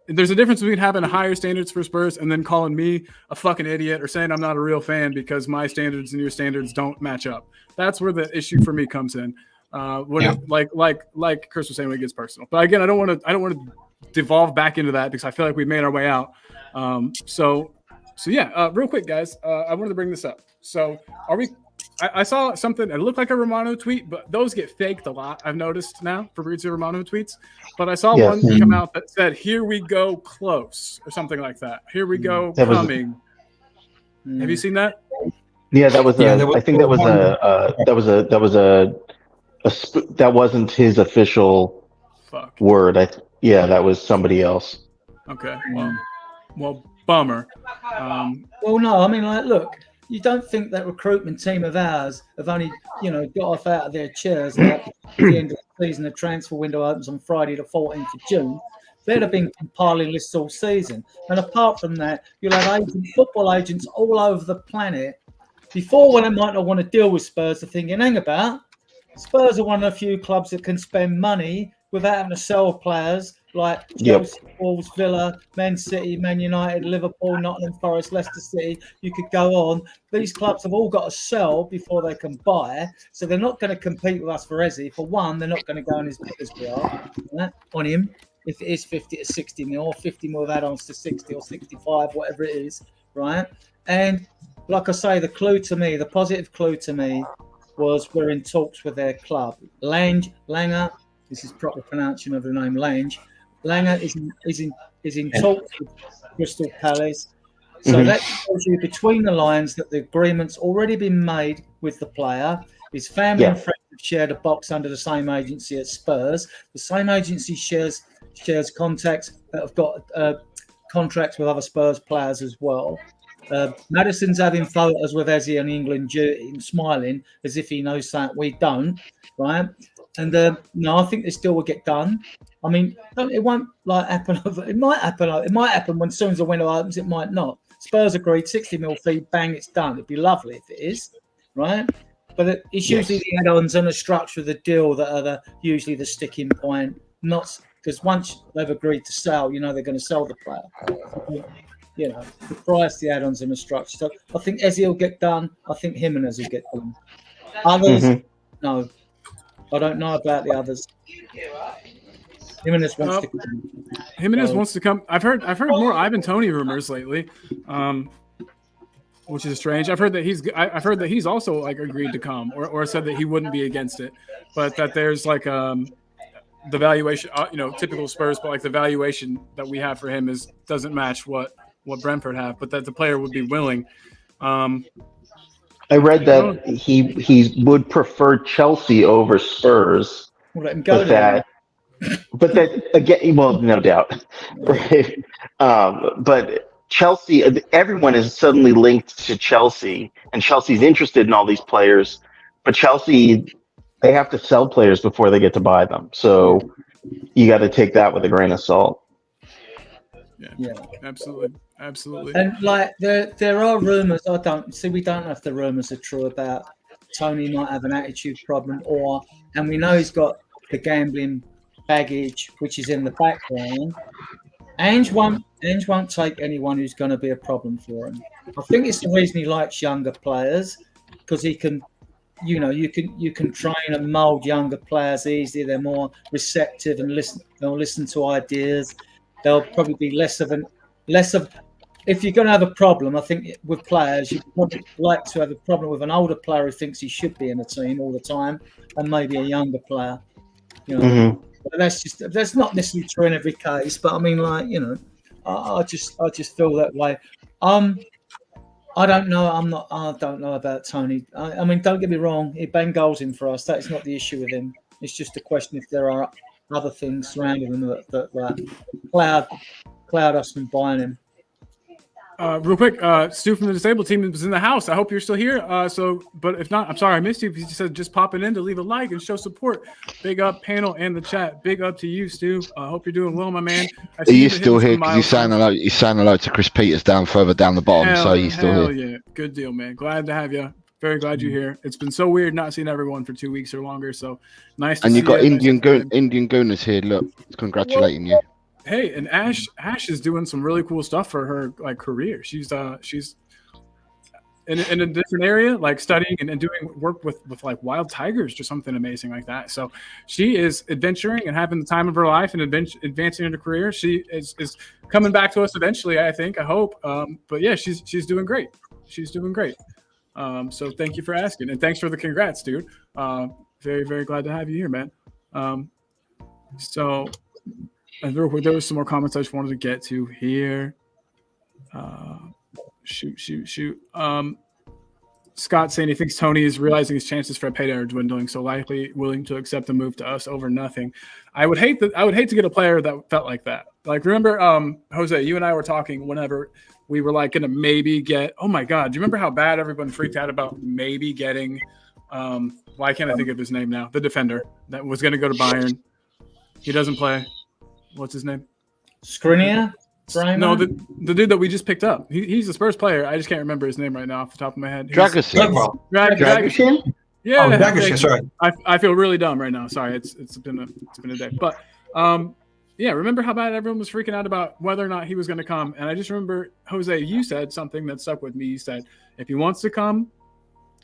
There's a difference between having higher standards for Spurs and then calling me a fucking idiot or saying I'm not a real fan because my standards and your standards don't match up. That's where the issue for me comes in. Like Chris was saying, when it gets personal. But again, I don't want to devolve back into that because I feel like we've made our way out. So real quick, guys, I wanted to bring this up. So I saw something. It looked like a Romano tweet, but those get faked a lot. I've noticed now for Fabrizio Romano tweets. But I saw one come out that said, "Here we go, close," or something like that. "Here we go, coming." Have you seen that? Yeah, that was. I think that was that wasn't his official word. That was somebody else. Okay. Well, bummer. Well, no, I mean, look. You don't think that recruitment team of ours have only, got off out of their chairs at the end of the season. The transfer window opens on Friday the 14th of June. They'd have been compiling lists all season. And apart from that, you'll have football agents all over the planet. Before, when they might not want to deal with Spurs, they're thinking, hang about, Spurs are one of the few clubs that can spend money without having to sell players like Chelsea, Wolves, Villa, Man City, Man United, Liverpool, Nottingham Forest, Leicester City. You could go on. These clubs have all got to sell before they can buy. So they're not going to compete with us for Eze. For one, they're not going to go on as big as we are on him. If it is 50 to 60 mil, or 50 mil with add-ons to 60 or 65, whatever it is, right? And like I say, the positive clue to me was we're in talks with their club. Langer, this is proper pronunciation of the name, Lange. Langer is in talks with Crystal Palace. So that tells you between the lines that the agreement's already been made with the player. His family and friends have shared a box under the same agency at Spurs. The same agency shares contacts that have got contracts with other Spurs players as well. Madison's having photos with Eze on England smiling as if he knows something we don't, right? And no, I think this deal will get done. I mean, it won't happen. It might happen. It might happen when soon as the window opens. It might not. Spurs agreed 60 mil fee. Bang, it's done. It'd be lovely if it is, right? But it's usually the add-ons and the structure of the deal that are usually the sticking point. Not because once they've agreed to sell, they're going to sell the player. The price, the add-ons, and the structure. So I think Eze will get done. I think Jimenez will get done. Others, no. I don't know about the others. Jimenez wants to come. I've heard more Ivan Toney rumors lately, which is strange. I've heard that he's also agreed to come, or said that he wouldn't be against it, but that there's the valuation, typical Spurs, but the valuation that we have for him doesn't match what Brentford have, but that the player would be willing. I read that he would prefer Chelsea over Spurs. We'll let him go. But that again, well, no doubt, right? But Chelsea, everyone is suddenly linked to Chelsea, and Chelsea's interested in all these players. But Chelsea, they have to sell players before they get to buy them. So you got to take that with a grain of salt. Yeah, absolutely. Absolutely. And like there are rumours. We don't know if the rumours are true about Tony might have an attitude problem, and we know he's got the gambling baggage, which is in the background. Ange won't take anyone who's going to be a problem for him. I think it's the reason he likes younger players, because he can, you can train and mould younger players easier. They're more receptive and they'll listen to ideas. They'll probably be less of. If you're going to have a problem, I think with players, you'd probably like to have a problem with an older player who thinks he should be in a team all the time, and maybe a younger player. But that's not necessarily true in every case. But I mean, like, I just feel that way. I don't know. I don't know about Tony. I mean, don't get me wrong. He banged goals in for us. That's not the issue with him. It's just a question if there are other things surrounding him that cloud us from buying him. Real quick, Stu from the disabled team was in the house. I hope you're still here. But if not, I'm sorry I missed you. He said just popping in to leave a like and show support. Big up, panel and the chat. Big up to you, Stu. I hope you're doing well, my man. He is still here because he's saying hello to Chris Peters further down the bottom. So he's still here. Yeah, good deal, man. Glad to have you. Very glad you're here. It's been so weird not seeing everyone for 2 weeks or longer. So nice. And you got Indian Gooners here. Look, congratulating you. Hey, and Ash is doing some really cool stuff for her career. She's in a different area, like studying and doing work with like wild tigers or something amazing like that. So she is adventuring and having the time of her life and advancing in her career. She is coming back to us eventually, I hope. But yeah, she's doing great. She's doing great. So thank you for asking, and thanks for the congrats, dude. Very, very glad to have you here, man. And there was some more comments I just wanted to get to here. Shoot. Scott saying he thinks Tony is realizing his chances for a payday are dwindling, so likely willing to accept a move to us over nothing. I would hate to get a player that felt like that. Like, remember, Jose, you and I were talking whenever we were like gonna maybe get. Oh my God, do you remember how bad everyone freaked out about maybe getting? Why can't I think of his name now? The defender that was gonna go to Bayern. He doesn't play. What's his name? Skriniar? No, the dude that we just picked up. He's a Spurs player. I just can't remember his name right now off the top of my head. Dragusin. Dragusin? Yeah. Oh, Dragusin, sorry. I feel really dumb right now. Sorry, it's been a day. But yeah, remember how bad everyone was freaking out about whether or not he was going to come? And I just remember, Jose, you said something that stuck with me. You said, if he wants to come,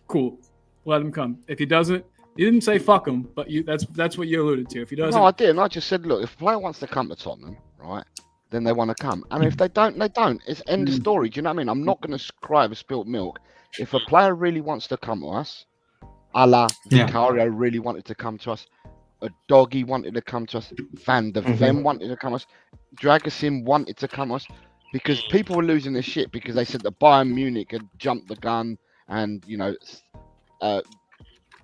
cool, let him come. If he doesn't, you didn't say fuck him, but that's what you alluded to. If he doesn't, no, I didn't. I just said, look, if a player wants to come to Tottenham, right, then they want to come. And if they don't, they don't. It's end of story. Do you know what I mean? I'm not going to cry over spilt milk. If a player really wants to come to us, a la Vicario really wanted to come to us, a Doggy wanted to come to us, Van de Ven wanted to come to us, Dragusin wanted to come to us, because people were losing their shit because they said that Bayern Munich had jumped the gun and,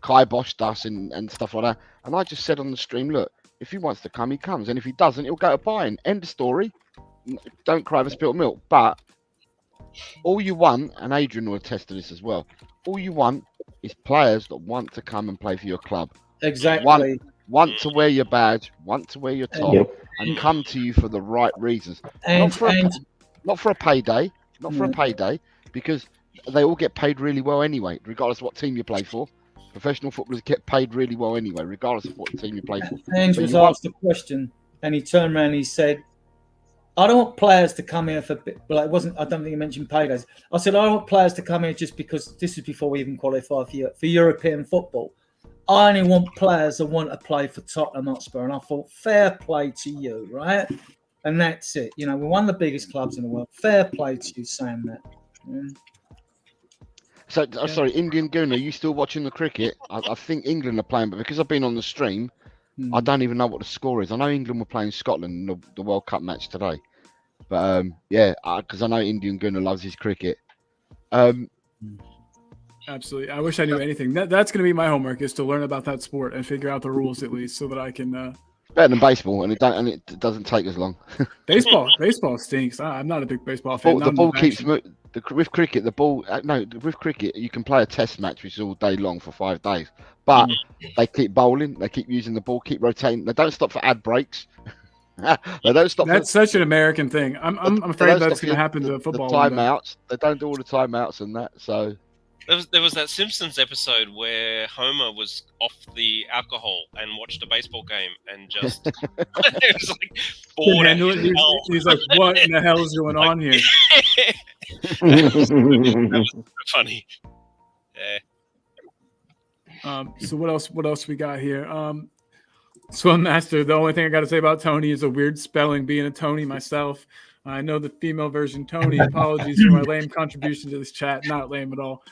kiboshed us and stuff like that. And I just said on the stream, look, if he wants to come, he comes. And if he doesn't, he'll go to Bayern. End of story. Don't cry over spilt milk. But all you want, and Adrian will attest to this as well, all you want is players that want to come and play for your club. Exactly. Want to wear your badge, want to wear your top, and come to you for the right reasons. Not for a payday. Not for a payday, because they all get paid really well anyway, regardless of what team you play for. Professional footballers get paid really well anyway, regardless of what team you play for. Ange was asked a question, and he turned around and he said, I don't want players to come here for, well, it wasn't, I don't think he mentioned paydays. I said, I don't want players to come here just because this is before we even qualify for European football. I only want players that want to play for Tottenham Hotspur. And I thought, fair play to you, right? And that's it. We're one of the biggest clubs in the world. Fair play to you saying that. So, sorry, Indian Goon, are you still watching the cricket? I think England are playing, but because I've been on the stream, I don't even know what the score is. I know England were playing Scotland in the World Cup match today. But, because I know Indian Gunner loves his cricket. Absolutely. I wish I knew anything. That's going to be my homework, is to learn about that sport and figure out the rules at least so that I can... Better than baseball, and it doesn't take as long. Baseball stinks. I'm not a big baseball fan. The ball keeps moving. With cricket, with cricket, you can play a test match, which is all day long for 5 days. But they keep bowling, they keep using the ball, keep rotating. They don't stop for ad breaks. They don't stop. That's such an American thing. I'm they afraid don't that's stop going to happen to the football. one day. timeouts. They don't do all the timeouts and that. So There was that Simpsons episode where Homer was off the alcohol and watched a baseball game and just it was like bored as hell. He's like, what in the hell is going on here? That was funny. Yeah. So what else we got here? Swim Master, the only thing I got to say about Tony is a weird spelling, being a Tony myself. I know the female version Tony. Apologies for my lame contribution to this chat. Not lame at all.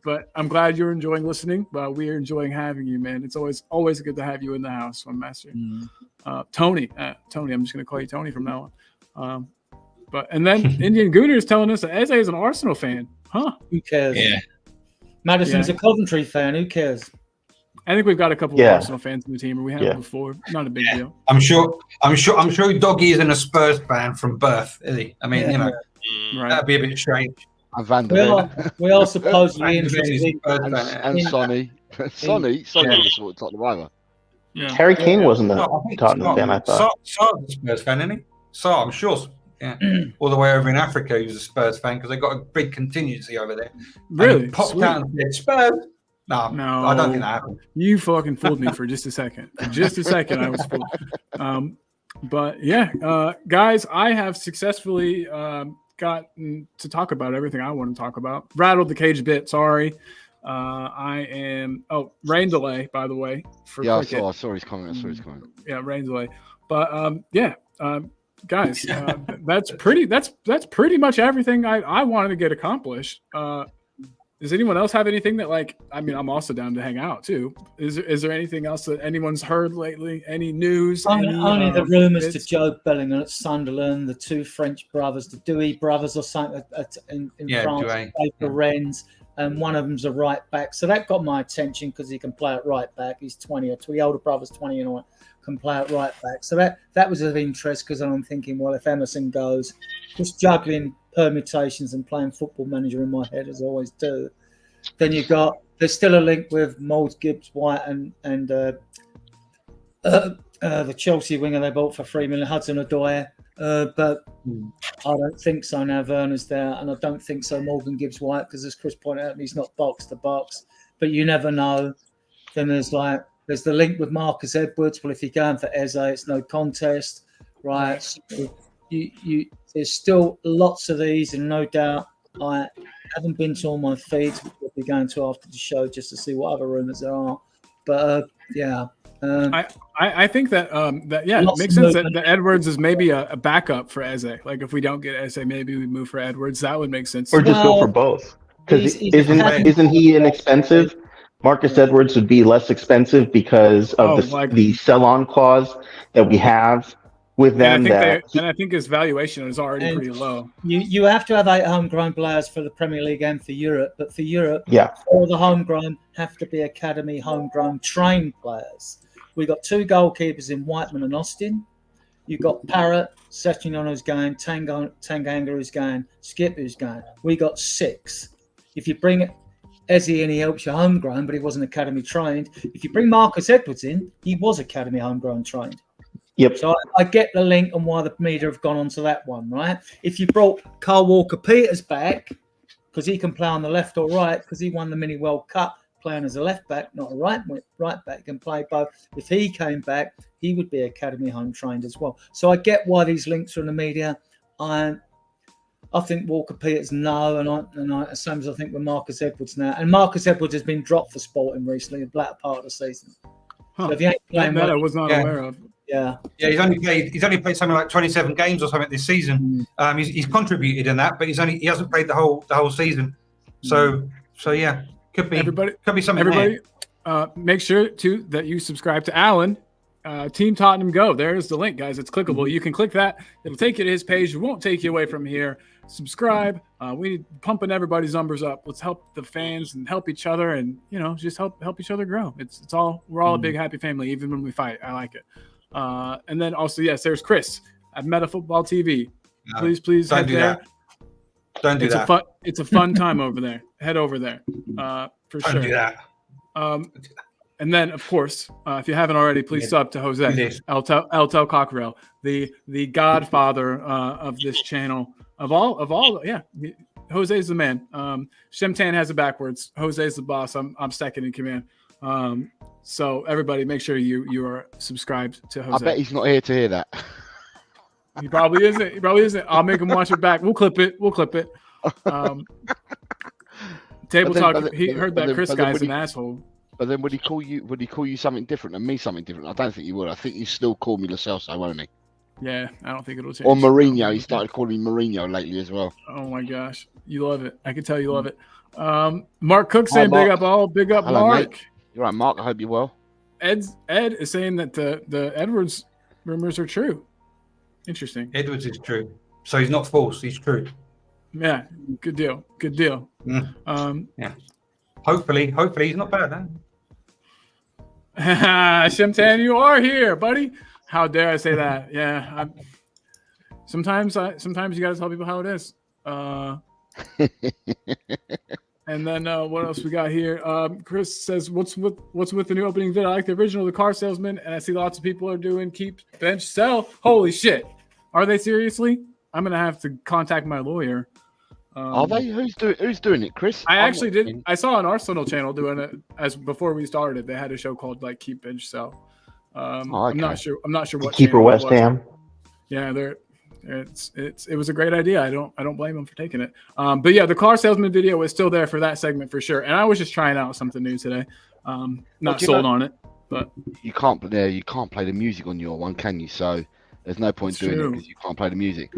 But I'm glad you're enjoying listening. We're enjoying having you, man. It's always good to have you in the house, Swim Master. Tony, I'm just going to call you Tony from now on. And then Indian Gooner is telling us that Eze is an Arsenal fan. Huh? Who cares? Yeah. Madison's a Coventry fan. Who cares? I think we've got a couple of Arsenal fans in the team, or we have before. Not a big deal. I'm sure Doggy isn't a Spurs fan from birth, is he? I mean, Right. that'd be a bit strange. and Van der Ven We are supposedly Van der Ven is a interested. Spurs fan. and Sonny. Sonny was sort of Tottenham either. Yeah. Harry Kane wasn't a No, I think Tottenham fan, I thought. Sar's a Spurs fan, isn't he? Sar, I'm sure. Yeah. All the way over in Africa, he was a Spurs fan because they got a big contingency over there. And Really? he popped Sweet. out and said, Spurs? No, I don't think that happened. You fucking fooled me for just a second. For just a second, I was fooled. But yeah, guys, I have successfully gotten to talk about everything I want to talk about. Rattled the cage a bit. Sorry. I am. Oh, rain delay, by the way. For I cricket. saw his comment. Yeah, rain delay. But guys, that's pretty much everything I wanted to get accomplished. Does anyone else have anything that, like, I mean, I'm also down to hang out too. Is there anything else that anyone's heard lately? Any news? Only the rumours to Joe Bellingham at Sunderland, the two French brothers, the Douay brothers or something in France, Douay. play for Rennes, and one of them's a right back. So that got my attention because he can play at right back. He's 20 or two. The older brother's 20 and can play at right back. So that was of interest because I'm thinking, well, if Emerson goes, just juggling permutations and playing Football Manager in my head as I always do. Then there's still a link with Mould Gibbs White and the Chelsea winger they bought for $3 million, Hudson-Odoi. But I don't think so now. Werner's there, and I don't think so Morgan Gibbs White because, as Chris pointed out, he's not box to box. But you never know. Then there's the link with Marcus Edwards. Well, if you're going for Eze, it's no contest, right? So there's still lots of these, and no doubt I haven't been to all my feeds. We'll be going to after the show just to see what other rumours there are. But I think that it makes sense that Edwards is maybe a backup for Eze. Like if we don't get Eze, maybe we move for Edwards. That would make sense. Or just go for both. Because isn't he inexpensive? Marcus Edwards would be less expensive because of the sell-on clause that we have with them. And I think his valuation is already pretty low. You have to have 8 homegrown players for the Premier League and for Europe. But for Europe, all the homegrown have to be academy homegrown trained players. We've got 2 goalkeepers in Whiteman and Austin. You've got Parrott, Setchignon who's going, Tanganga who's going, Skip who's going. We got 6. If you bring Eze in, he helps you homegrown, but he wasn't academy trained. If you bring Marcus Edwards in, he was academy homegrown trained. Yep. So I get the link and why the media have gone on to that one, right? If you brought Carl Walker-Peters back, because he can play on the left or right, because he won the Mini World Cup playing as a left back, not a right back, can play both. If he came back, he would be academy home trained as well. So I get why these links are in the media. I think Walker-Peters no, and same as I think with Marcus Edwards now. And Marcus Edwards has been dropped for Sporting recently, the black part of the season. Huh. So if you ain't playing that I was not aware of. Yeah, he's only played something like 27 games or something this season. He's contributed in that, but he hasn't played the whole season. So yeah, could be something. Everybody, make sure that you subscribe to Alan. Team Tottenham Go. There's the link, guys. It's clickable. You can click that. It'll take you to his page. It won't take you away from here. Subscribe. We need pumping everybody's numbers up. Let's help the fans and help each other, and just help each other grow. We're all a big happy family, even when we fight. I like it. And then also, yes, there's Chris at Meta Football TV. Please don't head do there. that. Don't do that. It's a fun time over there. Head over there for sure. Don't do that. And then, of course, if you haven't already, please sub to Jose Yes. El Cockrell, the godfather of this channel. Of all, yeah. Jose's the man. Shemtan has it backwards. Jose's the boss. I'm second in command. So everybody, make sure you are subscribed to Jose. I bet he's not here to hear that. He probably isn't. I'll make him watch it back. We'll clip it. Table talk. He heard that Chris guy's an asshole. But then would he call you something different and me something different? I don't think he would. I think he still call me Lo Celso, won't he? Yeah, I don't think it'll change. Or Mourinho. He started calling me Mourinho lately as well. Oh my gosh, you love it. I can tell you love it. Mark Cook saying Mark. big up Hello, Mark. mate. You're right, Mark. I hope you're well. Ed is saying that the Edwards rumors are true. Interesting. Edwards is true. So he's not false. He's true. Yeah, good deal. Yeah. Hopefully he's not bad, huh? Shemtan, you are here, buddy. How dare I say that? Yeah. Sometimes you got to tell people how it is. And then what else we got here? Chris says, "What's with the new opening vid? I like the original, the car salesman, and I see lots of people are doing keep, bench, sell. Holy shit! Are they seriously? I'm gonna have to contact my lawyer." Are they? Who's doing it, Chris? I actually did. I saw an Arsenal channel doing it as before we started. They had a show called like Keep Bench Sell. Okay. I'm not sure what Keeper channel it West was. Ham. Yeah, it was a great idea. I don't blame them for taking it. But yeah, the car salesman video is still there for that segment for sure. And I was just trying out something new today. Not sold on it, but you can't play the music on your one, can you? So there's no point doing it because you can't play the music.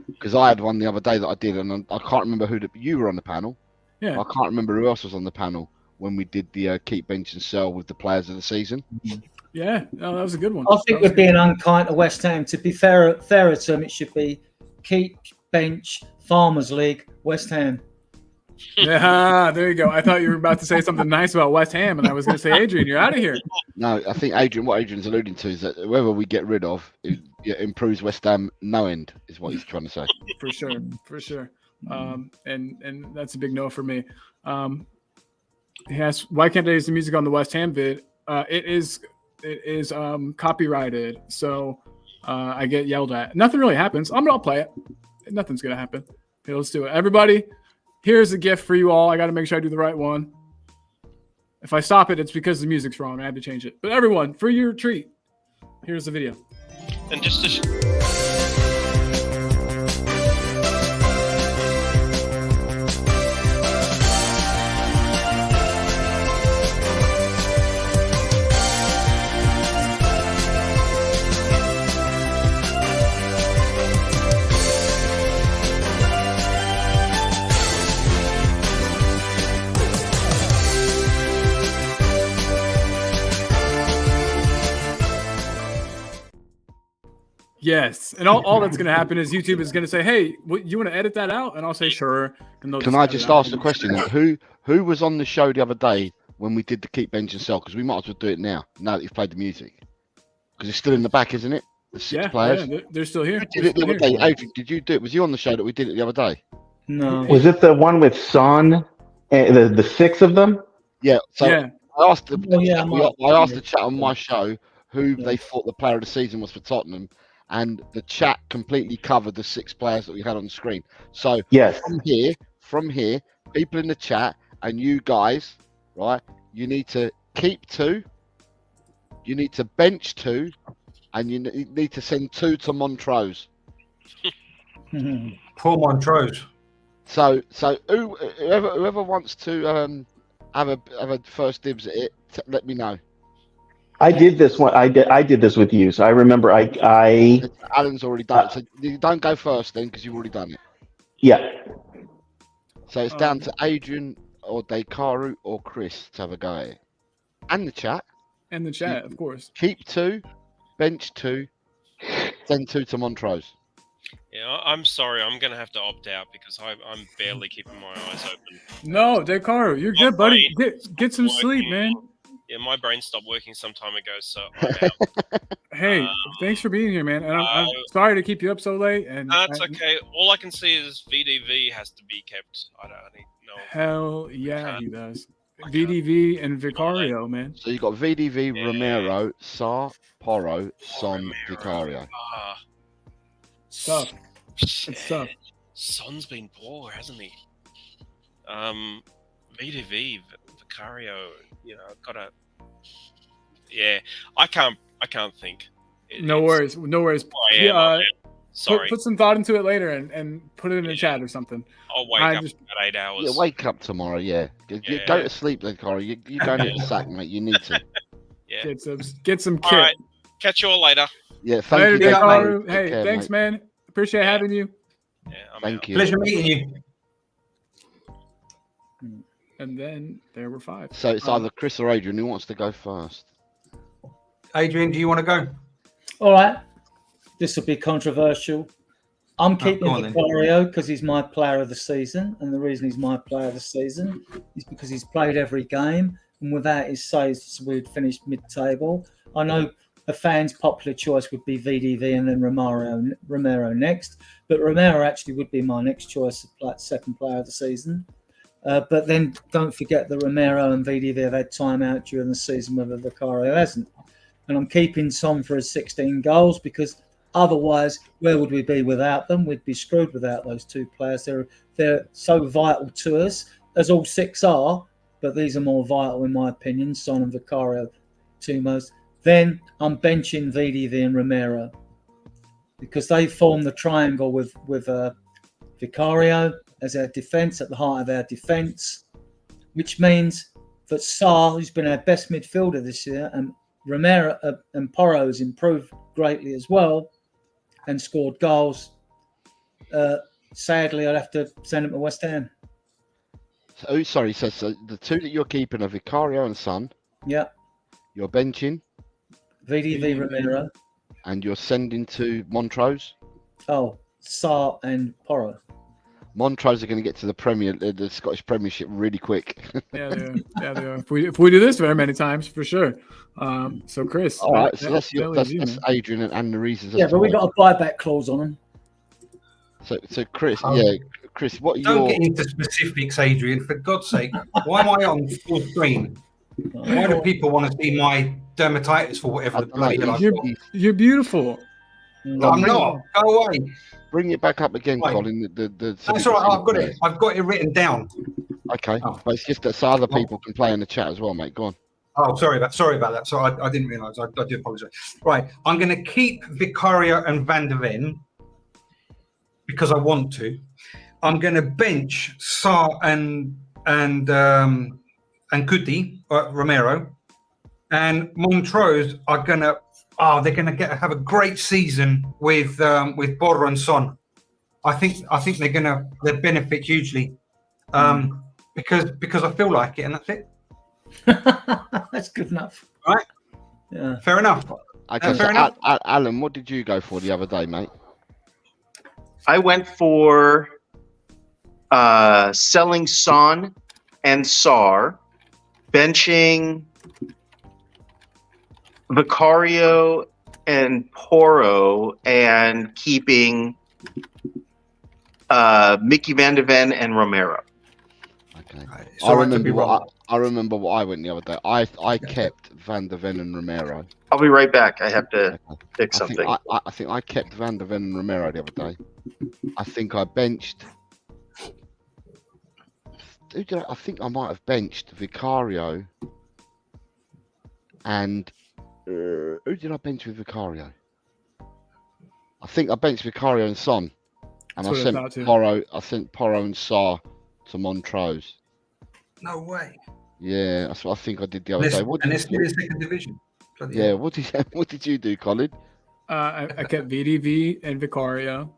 Because I had one the other day that I did, and I can't remember you were on the panel. Yeah, I can't remember who else was on the panel when we did the keep, bench, and sell with the players of the season. Yeah, no, that was a good one. I think we're being unkind to West Ham. To be fairer to them, it should be keep, bench, Farmers League, West Ham. Yeah, there you go. I thought you were about to say something nice about West Ham, and I was going to say, Adrian, you're out of here. No, I think what Adrian's alluding to is that whoever we get rid of, it improves West Ham no end, is what he's trying to say. For sure. And that's a big no for me. He asked, why can't they use the music on the West Ham vid? It is copyrighted, so I get yelled at. Nothing really happens. I'll play it. Nothing's gonna happen. Okay, let's do it. Everybody, here's a gift for you all. I got to make sure I do the right one. If I stop it, it's because the music's wrong. I had to change it. But everyone, for your treat, here's the video. And just to Yes, and all that's going to happen is YouTube is going to say, "Hey, you want to edit that out?" And I'll say, "Sure." And Can I just ask the question? Who was on the show the other day when we did the keep, bench, and sell? Because we might as well do it now that you've played the music. Because it's still in the back, isn't it? The six players. Yeah, they're still here. Who did it the other day? Adrian, did you do it? Was you on the show that we did it the other day? No. Was it the one with Son? The six of them? Yeah. So Yeah. I asked the the chat on my show who they thought the player of the season was for Tottenham, and the chat completely covered the six players that we had on the screen. So Yes. from here, people in the chat and you guys, right? You need to keep 2, you need to bench 2, and you need to send 2 to Montrose. Poor Montrose. So whoever wants to have a first dibs at it, let me know. I did this one. I did this with you. So I remember Alan's already done it. So you don't go first then because you've already done it. yeah. So it's down to Adrian or Dekaru or Chris to have a go at it. And the chat. And the chat, of course. Keep 2, bench 2, send 2 to Montrose. Yeah, I'm sorry. I'm going to have to opt out because I'm barely keeping my eyes open. No, Dekaru, you're good, buddy. Get some sleep, man. Yeah, my brain stopped working some time ago, so I'm out. Hey, thanks for being here, man. And I'm sorry to keep you up so late. And That's okay. All I can see is VDV has to be kept. I don't know. Hell yeah, he does. VDV and Vicario, man. So you got VDV, Yeah. Romero, Sarr, Porro, Son, Vicario. Ah, Tough. shit. It's tough. Son's been poor, hasn't he? VDV, Vicario, gotta. Yeah, I can't think. No worries. No worries. I am, I am. Sorry, Put some thought into it later and put it in the chat or something. I'll wake up at 8 hours. Yeah, wake up tomorrow. Yeah, go to sleep then, Corey. You don't need a sack, mate. You need to. Yeah. Get some All kit. right. Catch you all later. Yeah, thank Later, you. Dave, Vicario. mate. Hey, Take care, thanks, mate. man. Appreciate having you. Yeah, I'm Thank out. you. Pleasure meeting you. And then there were 5. So it's either Chris or Adrian. Who wants to go first? Adrian, do you want to go? All right. This will be controversial. I'm keeping go on then. Vicario because he's my player of the season. And the reason he's my player of the season is because he's played every game. And without his saves, we'd finished mid-table. I know a fan's popular choice would be VDV and then Romero next. But Romero actually would be my next choice of second player of the season. But then don't forget that Romero and VDV have had time out during the season, whether Vicario hasn't. And I'm keeping Son for his 16 goals because otherwise, where would we be without them? We'd be screwed without those 2 players. They're so vital to us, as all 6 are, but these are more vital in my opinion. Son and Vicario, 2 most. Then I'm benching VDV and Romero because they form the triangle with Vicario as our defence, at the heart of our defence, which means that Sarr, who's been our best midfielder this year, and Romero and Porro has improved greatly as well and scored goals. Sadly, I'd have to send him to West Ham. Oh, sorry. So the 2 that you're keeping are Vicario and Son. Yeah, You're benching VDV Romero. and you're sending to Montrose. Oh, Sarr and Porro. Montrose are going to get to the Scottish Premiership really quick. Yeah, they are. Yeah, they are. If we do this very many times, for sure. So Chris. All right, so that's man. Adrian and the reasons. Yeah, but we got a buyback clause on them. So Chris, Chris, what are Don't your? get into specifics, Adrian. For God's sake, why am I on full screen? Why do people want to see my dermatitis for whatever the bloody hell I've got? You're beautiful. I'm not. Go away. Bring it back up again, Right. Colin. That's all right. I've got it. I've got it written down. Okay, Oh. but it's just that so other people can play in the chat as well, mate. Go on. Oh, sorry about that. So I didn't realise. I do apologise. Right, I'm going to keep Vicario and Van der Ven because I want to. I'm going to bench Sarr and Kuti, Romero, and Montrose are going to. Oh, they're going to have a great season with Borra and Son. I think they'll benefit hugely because I feel like it, and that's it. That's good enough. Right? Yeah. Fair enough. Okay, Fair so enough. Alan, what did you go for the other day, mate? I went for selling Son and Sarr, benching Vicario and Porro, and keeping Mickey Van de Ven and Romero. Okay. It's all right to be wrong. I remember what I went the other day. I kept Van der Ven and Romero. I'll be right back. I have to fix I think something. I think I kept Van der Ven and Romero the other day. I think I benched. I think I might have benched Vicario. And who did I bench with Vicario? I think I benched Vicario and Son, and That's I what I sent thought too. Porro. I sent Porro and Sarr to Montrose. No way. Yeah, that's what I think I did the other Let's, day. What and did it's still in second division. Bloody Yeah, hell. what did you do, Colin? I kept VDV and Vicario.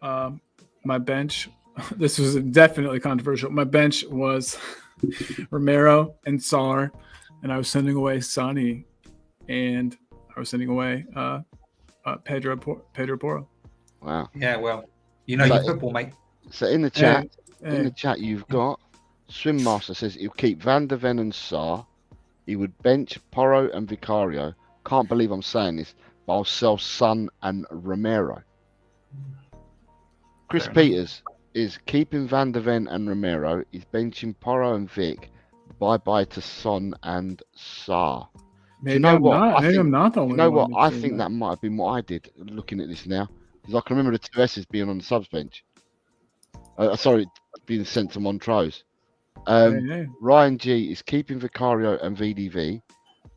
My bench, this was definitely controversial. My bench was Romero and Sarr, and I was sending away Sonny, and I was sending away Pedro Porro. Wow. Yeah, well, you know So- your football, mate. So in the chat, Hey, in the chat, you've got Swim Master says he'll keep Van der Ven and Sarr. He would bench Porro and Vicario. Can't believe I'm saying this, but I'll sell Son and Romero. Chris Fair enough. Peters is keeping Van der Ven and Romero. He's benching Porro and Vic, bye-bye to Son and Sarr. Maybe you know I'm what? not. I Maybe think- I'm not the You only know one. what? I think that might have been what I did looking at this now. Because I can remember the two S's being on the subs bench. Sorry, being sent to Montrose. Hey. Ryan G is keeping Vicario and VDV.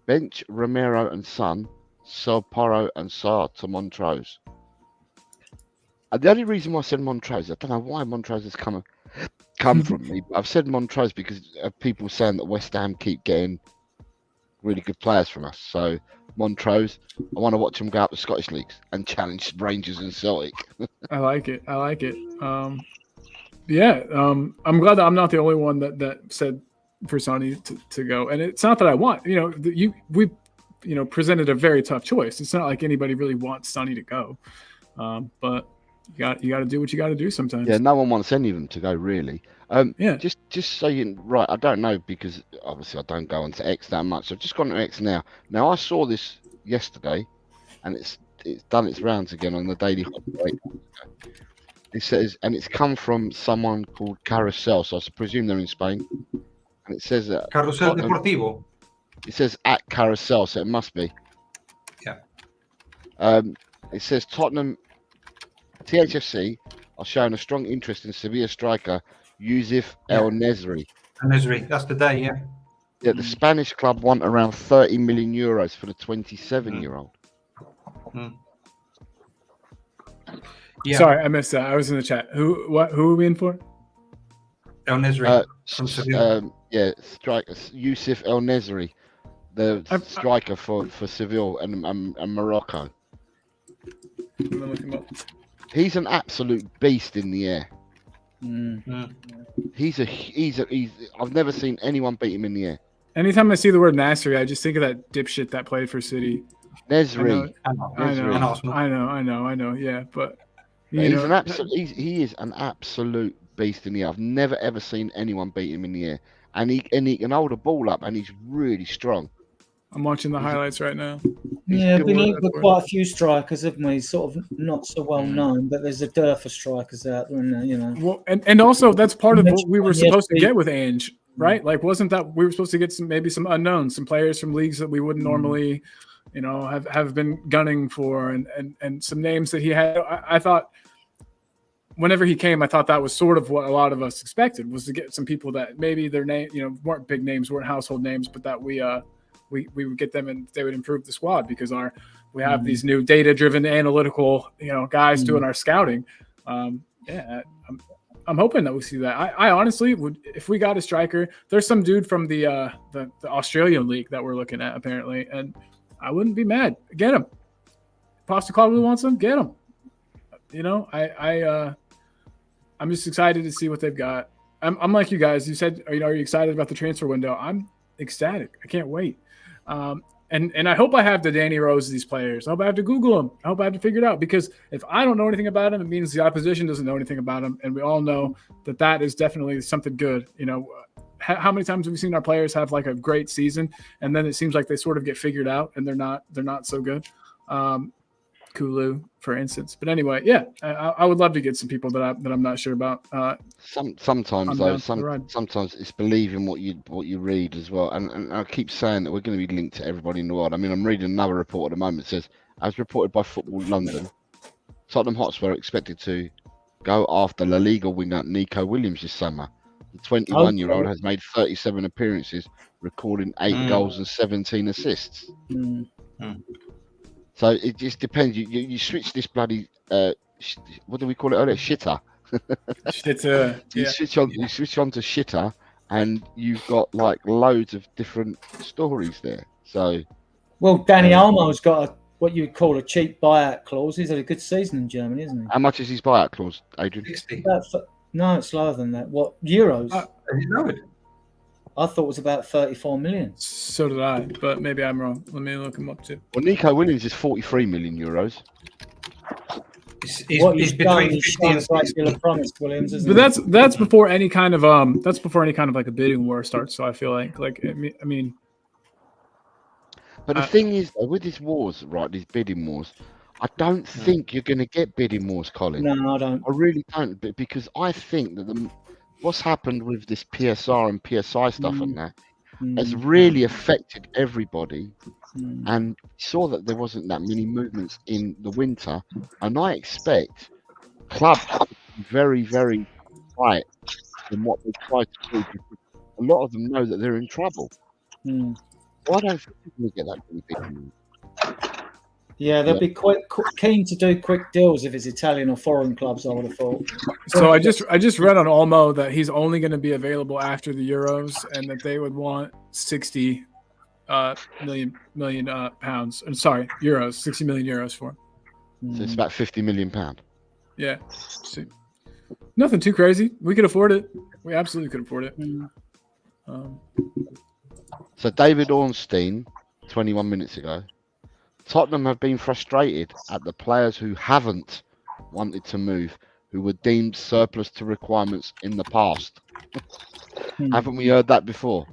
Bench Romero and Son. Sell Porro and Sarr to Montrose. The only reason why I said Montrose, I don't know why Montrose has come from me. But I've said Montrose because of people saying that West Ham keep getting really good players from us. So Montrose, I want to watch him go up the Scottish leagues and challenge Rangers and Celtic. I like it. Yeah, I'm glad that I'm not the only one that said for Sonny to go. And it's not that I want, we presented a very tough choice. It's not like anybody really wants Sonny to go, but you got to do what you got to do sometimes. Yeah, no one wants any of them to go really. Yeah. Just so you right, I don't know because obviously I don't go onto X that much. I've just gone to X now. Now I saw this yesterday, and it's done its rounds again on the Daily Hot. It says, and it's come from someone called Carousel, so I presume they're in Spain. And it says that Carrusel Deportivo. it says at Carousel, so it must be. Yeah. It says Tottenham THFC are showing a strong interest in Sevilla striker Yusuf El Nesri. Misery. That's the day, yeah. Yeah, the Spanish club want around 30 million euros for the 27-year-old. Yeah. Sorry, I missed that. I was in the chat. Who are we in for? El Nesri from Seville. Striker Yusuf El Nesri, the striker for Seville and Morocco. I'm gonna look him up. He's an absolute beast in the air. He's I've never seen anyone beat him in the air. Anytime I see the word Nasri, I just think of that dipshit that played for City. Nesri. I know. Yeah, but He's an absolute. He is an absolute beast in the air. I've never ever seen anyone beat him in the air, and he can hold a ball up, and he's really strong. I'm watching the highlights right now. Yeah, been linked with quite a few strikers, haven't we? Sort of not so well known, but there's a dearth of strikers out there, Well, and also that's part of what we were supposed to get with Ange, right? Like, wasn't that we were supposed to get some unknowns, some players from leagues that we wouldn't normally, have been gunning for, and some names that he had. I thought whenever he came, I thought that was sort of what a lot of us expected, was to get some people that maybe their name, weren't big names, weren't household names, but that we would get them and they would improve the squad because we have these new data-driven analytical, guys doing our scouting. I'm hoping that we see that. I honestly would, if we got a striker, there's some dude from the Australian league that we're looking at apparently, and I wouldn't be mad. Get him. Postecoglou wants him. Get him. I'm just excited to see what they've got. I'm like you guys. You said, are you excited about the transfer window? I'm ecstatic. I can't wait. And I hope I have the Danny Rose of these players. I hope I have to Google them. I hope I have to figure it out, because if I don't know anything about them, it means the opposition doesn't know anything about them. And we all know that is definitely something good. How many times have we seen our players have like a great season and then it seems like they sort of get figured out and they're not so good. Kulu, for instance. But anyway, yeah, I would love to get some people that I'm not sure about. Sometimes it's believing what you read as well. And I keep saying that we're going to be linked to everybody in the world. I mean, I'm reading another report at the moment. It says, as reported by Football London, Tottenham Hotspur are expected to go after La Liga winger Nico Williams this summer. The 21-year-old has made 37 appearances, recording 8 goals and 17 assists. So it just depends. You switch this bloody what do we call it earlier? Shitter. Shitter. You switch on to shitter, and you've got like loads of different stories there. So, well, Danny Olmo's got what you would call a cheap buyout clause. He's had a good season in Germany, isn't he? How much is his buyout clause, Adrian? 60. No, it's lower than that. What, euros? No. I thought it was about 34 million. So did I, but maybe I'm wrong. Let me look him up too. Well, Nico Williams is 43 million euros. He's between 50 and 60. Promise, Williams, isn't but that's before any kind of like a bidding war starts. So I feel like I mean. But the thing is, though, with these wars, right, these bidding wars, I don't think you're going to get bidding wars, Colin. No, I don't. I really don't, because I think that what's happened with this PSR and PSI stuff and that It's really affected everybody. Mm. And saw that there wasn't that many movements in the winter. And I expect clubs to be very, very tight in what they try to do, because a lot of them know that they're in trouble. Mm. Well, I don't think they're going to get that many people. Yeah, they'll Yeah. be quite keen to do quick deals if it's Italian or foreign clubs, I would have thought. So I just read on Olmo that he's only going to be available after the Euros, and that they would want 60 million pounds. I'm sorry, euros, 60 million euros for him. So it's about £50 million. Yeah, so, nothing too crazy. We could afford it. We absolutely could afford it. So David Ornstein, 21 minutes ago, Tottenham have been frustrated at the players who haven't wanted to move, who were deemed surplus to requirements in the past. Haven't we heard that before?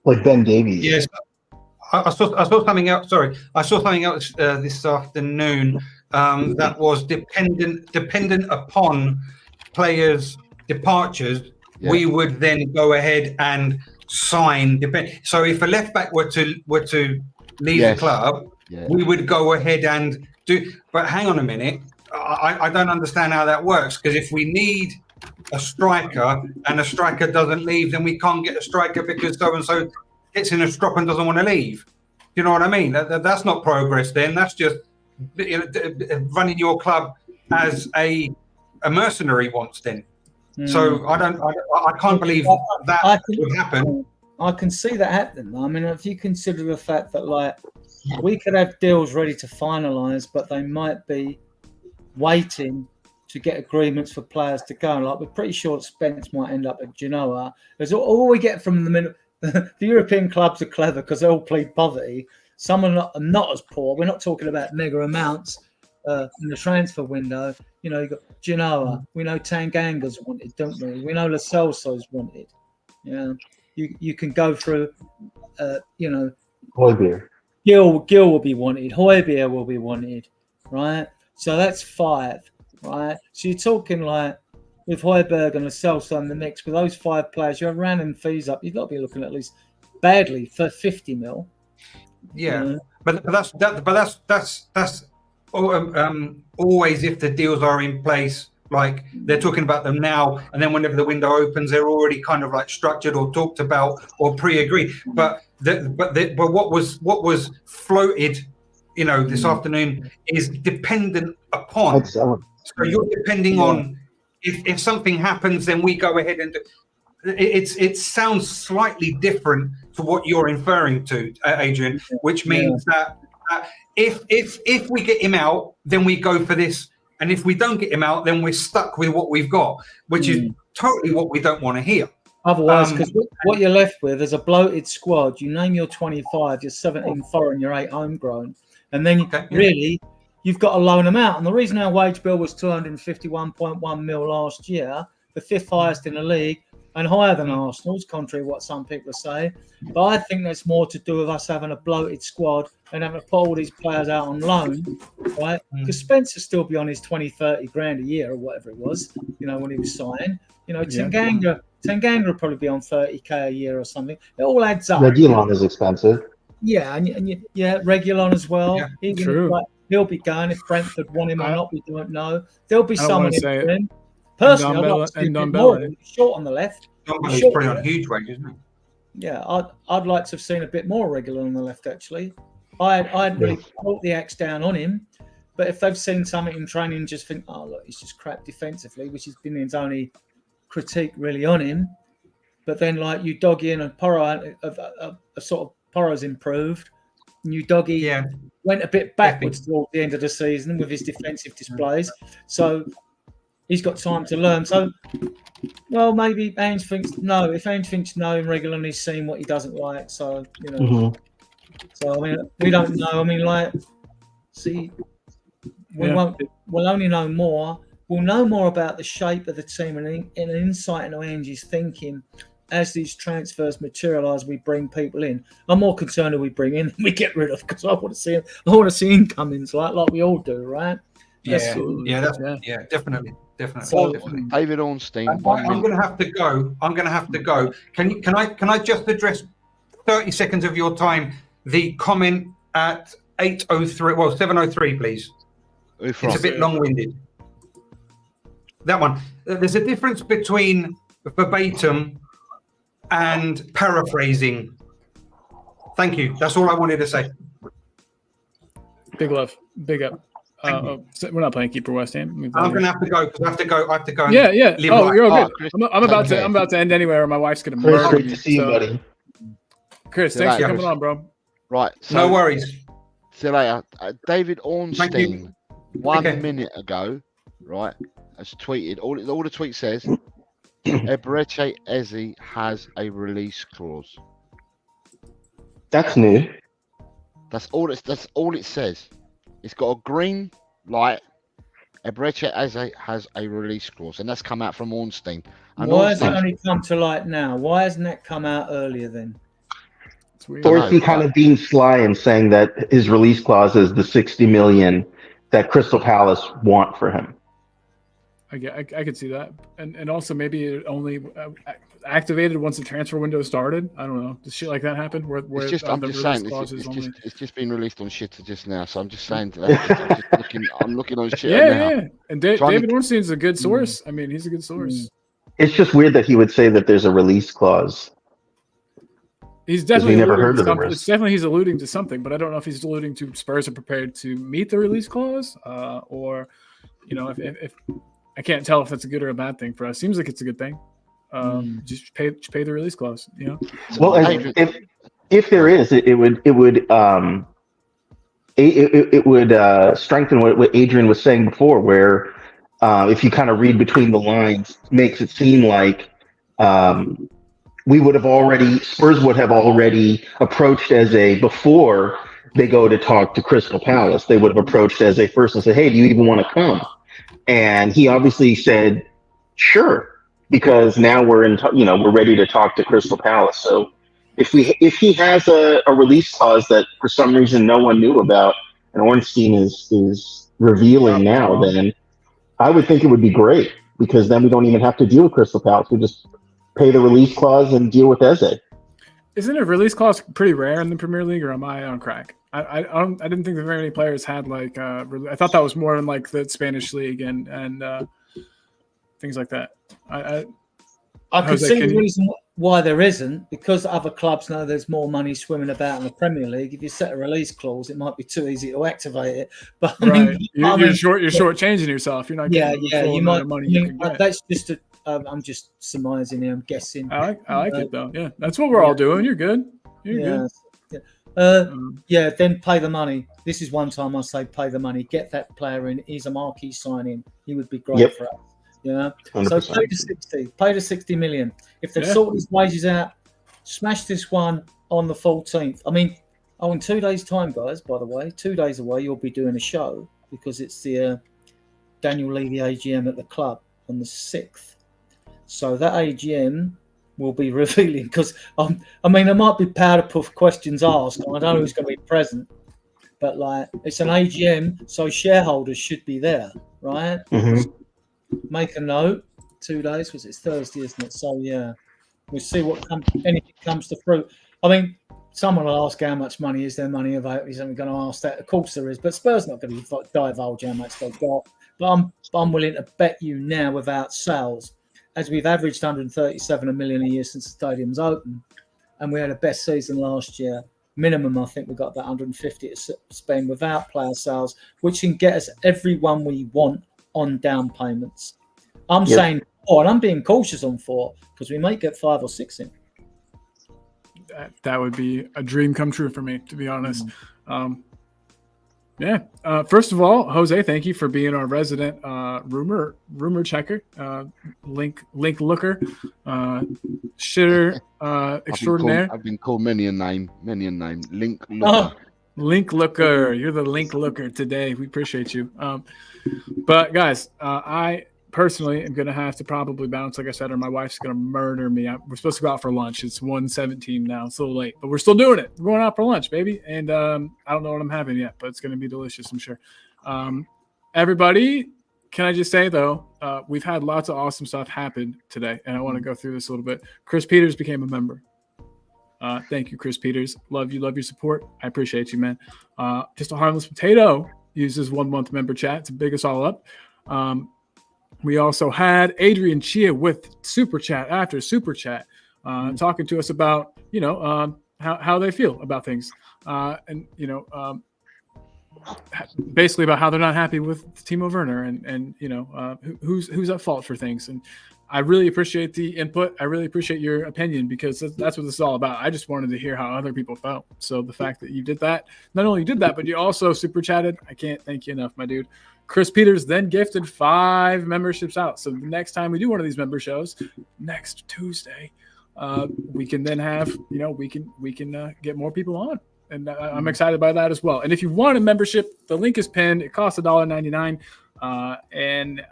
Like Ben Davies. Yes, I saw something else. Sorry, I saw something else this afternoon that was dependent upon players' departures. Yeah. We would then go ahead and sign. So if a left back were to leave Yes. the club, Yeah. we would go ahead and do. But hang on a minute, I don't understand how that works, because if we need a striker and a striker doesn't leave, then we can't get a striker because so and so gets in a strop and doesn't want to leave. You know what I mean? That's not progress. Then that's just running your club as a mercenary wants. Then, so I can't believe that would happen. I can see that happening. I mean, if you consider the fact that like we could have deals ready to finalise, but they might be waiting to get agreements for players to go. Like we're pretty sure Spence might end up at Genoa. There's all we get from the minute. The European clubs are clever because they all plead poverty. Some are not as poor. We're not talking about mega amounts in the transfer window. You know, you've got Genoa. We know Tanganga's wanted, don't we? We know Lo Celso's wanted. Yeah, you can go through. Højbjerg. Gil will be wanted. Højbjerg will be wanted, right? So that's 5, right? So you're talking like with Højbjerg and Lo Celso in the mix, with those 5 players, you're rounding fees up. You've got to be looking at least badly for 50 mil. Yeah, You know? but that's always if the deals are in place. Like they're talking about them now, and then whenever the window opens, they're already kind of like structured or talked about or pre-agreed. But what was floated, this afternoon is dependent upon. So you're depending on if something happens, then we go ahead and. It sounds slightly different to what you're inferring to, Adrian, which means that if we get him out, then we go for this. And if we don't get him out, then we're stuck with what we've got, which is totally what we don't want to hear. Otherwise, because what you're left with is a bloated squad. You name your 25, you're 17 foreign, you're 8 homegrown. And then you've got to loan them out. And the reason our wage bill was 251.1 mil last year, the 5th highest in the league, and higher than Arsenal's, contrary to what some people are saying. But I think that's more to do with us having a bloated squad and having to put all these players out on loan, right? Because Spencer still be on his 20, 30 grand a year or whatever it was, when he was signing. Tanganga will probably be on 30k a year or something. It all adds up. Reguilon is expensive. Yeah, and Reguilon as well. Yeah, true. He'll be going if Brentford want him or not. We don't know. There'll be I don't someone wanna say in it. him. Personally, I'd like to see a bit more. He's short on the left. He's probably on huge wage, isn't he? Yeah, I'd like to have seen a bit more regular on the left, actually. I'd really put the axe down on him. But if they've seen something in training, just think, oh, look, he's just crap defensively, which has been his only critique really on him. But then, like, you dog in and Porro, a sort of Porro's improved. And you doggy went a bit backwards towards the end of the season with his defensive displays. So he's got time to learn. So, well, maybe Ange thinks no. If Ange thinks no, regularly he's seen what he doesn't like. So, So, I mean, we don't know. I mean, like, see, we'll only know more. We'll know more about the shape of the team and an insight into Ange's thinking as these transfers materialise. We bring people in. I'm more concerned that we bring in than we get rid of, because I want to see incomings like we all do, right? Yeah, Absolutely. yeah, definitely. So- Definitely. David Ornstein. I'm 1 minute. going to have to go. Can I just address 30 seconds of your time? The comment at 8:03, well 7:03, please. Who It's from? a bit long-winded. That one. There's a difference between verbatim and paraphrasing. Thank you. That's all I wanted to say. Big love. Big up. So we're not playing keeper West Ham. I'm going to have to go because I have to go. And Yeah. live Oh, life. you're all good. Chris, I'm about to end anyway, or my wife's gonna Chris, murder great me. to see you, buddy. Chris, See thanks you for later. coming on, bro. Right. So, No worries. See you later. David Thank Ornstein, you. 1 Okay. minute ago, right, has tweeted. All the tweet says, Eberechi Eze has a release clause. That's new. That's all it says. It's got a green light. Eberechi Eze has a release clause, and that's come out from Ornstein. And Why has it Ornstein, only come to light now? Why hasn't that come out earlier then? It's weird. Or is he kind of being sly and saying that his release clause is the 60 million that Crystal Palace want for him? I could see that, and also maybe it only activated once the transfer window started. I don't know. Does shit like that happen? Where it's just, I'm the just release saying, clauses only... it's just been released on Shitter just now, so I'm just saying that. I'm looking on Shitter now. Yeah. And Trying to- David Ornstein's a good source. I mean, he's a good source. It's just weird that he would say that there's a release clause. He's definitely we never alluding heard to of the something. rest. It's definitely he's alluding to something, but I don't know if he's alluding to Spurs are prepared to meet the release clause, or if I can't tell if that's a good or a bad thing for us. Seems like it's a good thing. Just pay the release clause. Well, and if there is, it would strengthen what Adrian was saying before, where if you kind of read between the lines, makes it seem like Spurs would have already approached Eze before they go to talk to Crystal Palace. They would have approached Eze first and said, "Hey, do you even want to come?" And he obviously said, "Sure," because now we're ready to talk to Crystal Palace. So if he has a release clause that for some reason no one knew about, and Ornstein is revealing now, then I would think it would be great, because then we don't even have to deal with Crystal Palace. We just pay the release clause and deal with Eze. Isn't a release clause pretty rare in the Premier League, or am I on crack? I didn't think that very many players had like. I thought that was more in like the Spanish league and things like that. I could Jose, see can the you- reason why there isn't, because other clubs know there's more money swimming about in the Premier League. If you set a release clause, it might be too easy to activate it. But I right, mean, you're shortchanging yourself. You're not getting the full you amount might. of money I you mean, can get. that's just I'm just surmising here. I'm guessing. I like it though. Yeah, that's what we're all doing. You're good. You're good. Then pay the money. This is one time I say pay the money. Get that player in. He's a marquee signing. He would be great for us. 100%. So pay the 60 million. If they've sorted his wages out, smash this one on the 14th. I mean, in 2 days' time, guys, by the way, 2 days away, you'll be doing a show, because it's the Daniel Levy AGM at the club on the 6th. So that AGM will be revealing, because there might be powder puff questions asked. I don't know who's going to be present, but it's an AGM, so shareholders should be there, right? Mm-hmm. Make a note. 2 days, because it's Thursday, isn't it? So we'll see what anything comes to fruit. I mean, someone will ask how much money is their money about. He's only going to ask that. Of course there is, but Spurs not going to divulge how much they've got. But I'm willing to bet you now, without sales, as we've averaged 137 million a year since the stadium's open, and we had a best season last year. Minimum, I think we got about 150 to spend without player sales, which can get us everyone we want on down payments. I'm saying 4, and I'm being cautious on 4, because we might get 5 or 6 in. That would be a dream come true for me, to be honest. First of all, Jose, thank you for being our resident rumor checker, link looker, shitter extraordinaire. I've been called many a name. Link looker. Link looker. You're the link looker today. We appreciate you. But guys, I personally am going to have to probably bounce, like I said, or my wife's going to murder me. We're supposed to go out for lunch. It's 1:17 now. It's a little late, but we're still doing it. We're going out for lunch, baby. And I don't know what I'm having yet, but it's going to be delicious, I'm sure. everybody, can I just say though, we've had lots of awesome stuff happen today, and I want to go through this a little bit. Chris Peters became a member. Thank you, Chris Peters. Love your support. I appreciate you, man. Just a harmless potato uses 1 month member chat to big us all up. We also had Adrian Chia with super chat after super chat, talking to us about how they feel about things, and basically about how they're not happy with Timo Werner and who's at fault for things. And I really appreciate the input. I really appreciate your opinion, because that's what this is all about. I just wanted to hear how other people felt. So the fact that you did that, not only you did that, but you also super chatted. I can't thank you enough, my dude. Chris Peters then gifted 5 memberships out. So the next time we do one of these member shows, next Tuesday, we can then have, we can get more people on. And I'm excited by that as well. And if you want a membership, the link is pinned. It costs $1.99. And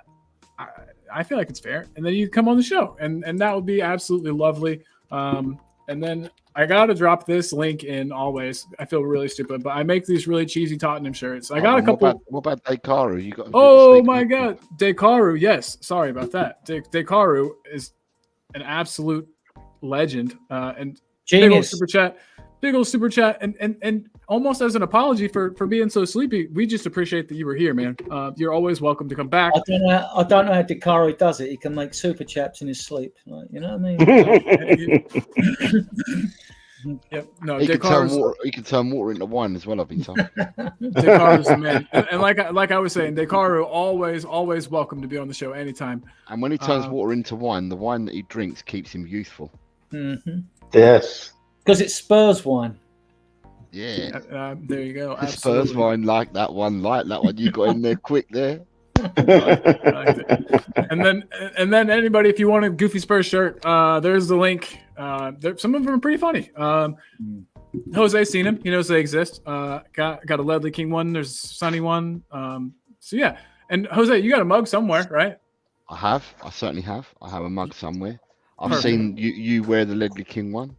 I feel like it's fair. And then you come on the show, and that would be absolutely lovely. And then I got to drop this link in always. I feel really stupid, but I make these really cheesy Tottenham shirts. I got a couple. What about Dekaru? You got? Oh my God, Dekaru. Yes, sorry about that. Dekaru is an absolute legend. And big old super chat, and almost as an apology for being so sleepy. We just appreciate that you were here, man. You're always welcome to come back. I don't know how Dekaru does it. He can make super chats in his sleep. Like, you know what I mean? Yep. No, he can turn water into wine as well, I've been told. Dekaru's the man. And like I was saying, Dekaru always welcome to be on the show anytime. And when he turns water into wine, the wine that he drinks keeps him youthful. Mm-hmm. Yes. Because it's Spurs wine. Yeah. There you go. Spurs Absolutely. wine, like that one. You got in there quick there. And then anybody, if you want a Goofy Spurs shirt, there's the link. Some of them are pretty funny. Jose's seen them. He knows they exist. Got a Ledley King one. There's a Sunny one. So yeah. And Jose, you got a mug somewhere, right? I certainly have. I have a mug somewhere. I've Perfect. seen you wear the Ledley King one.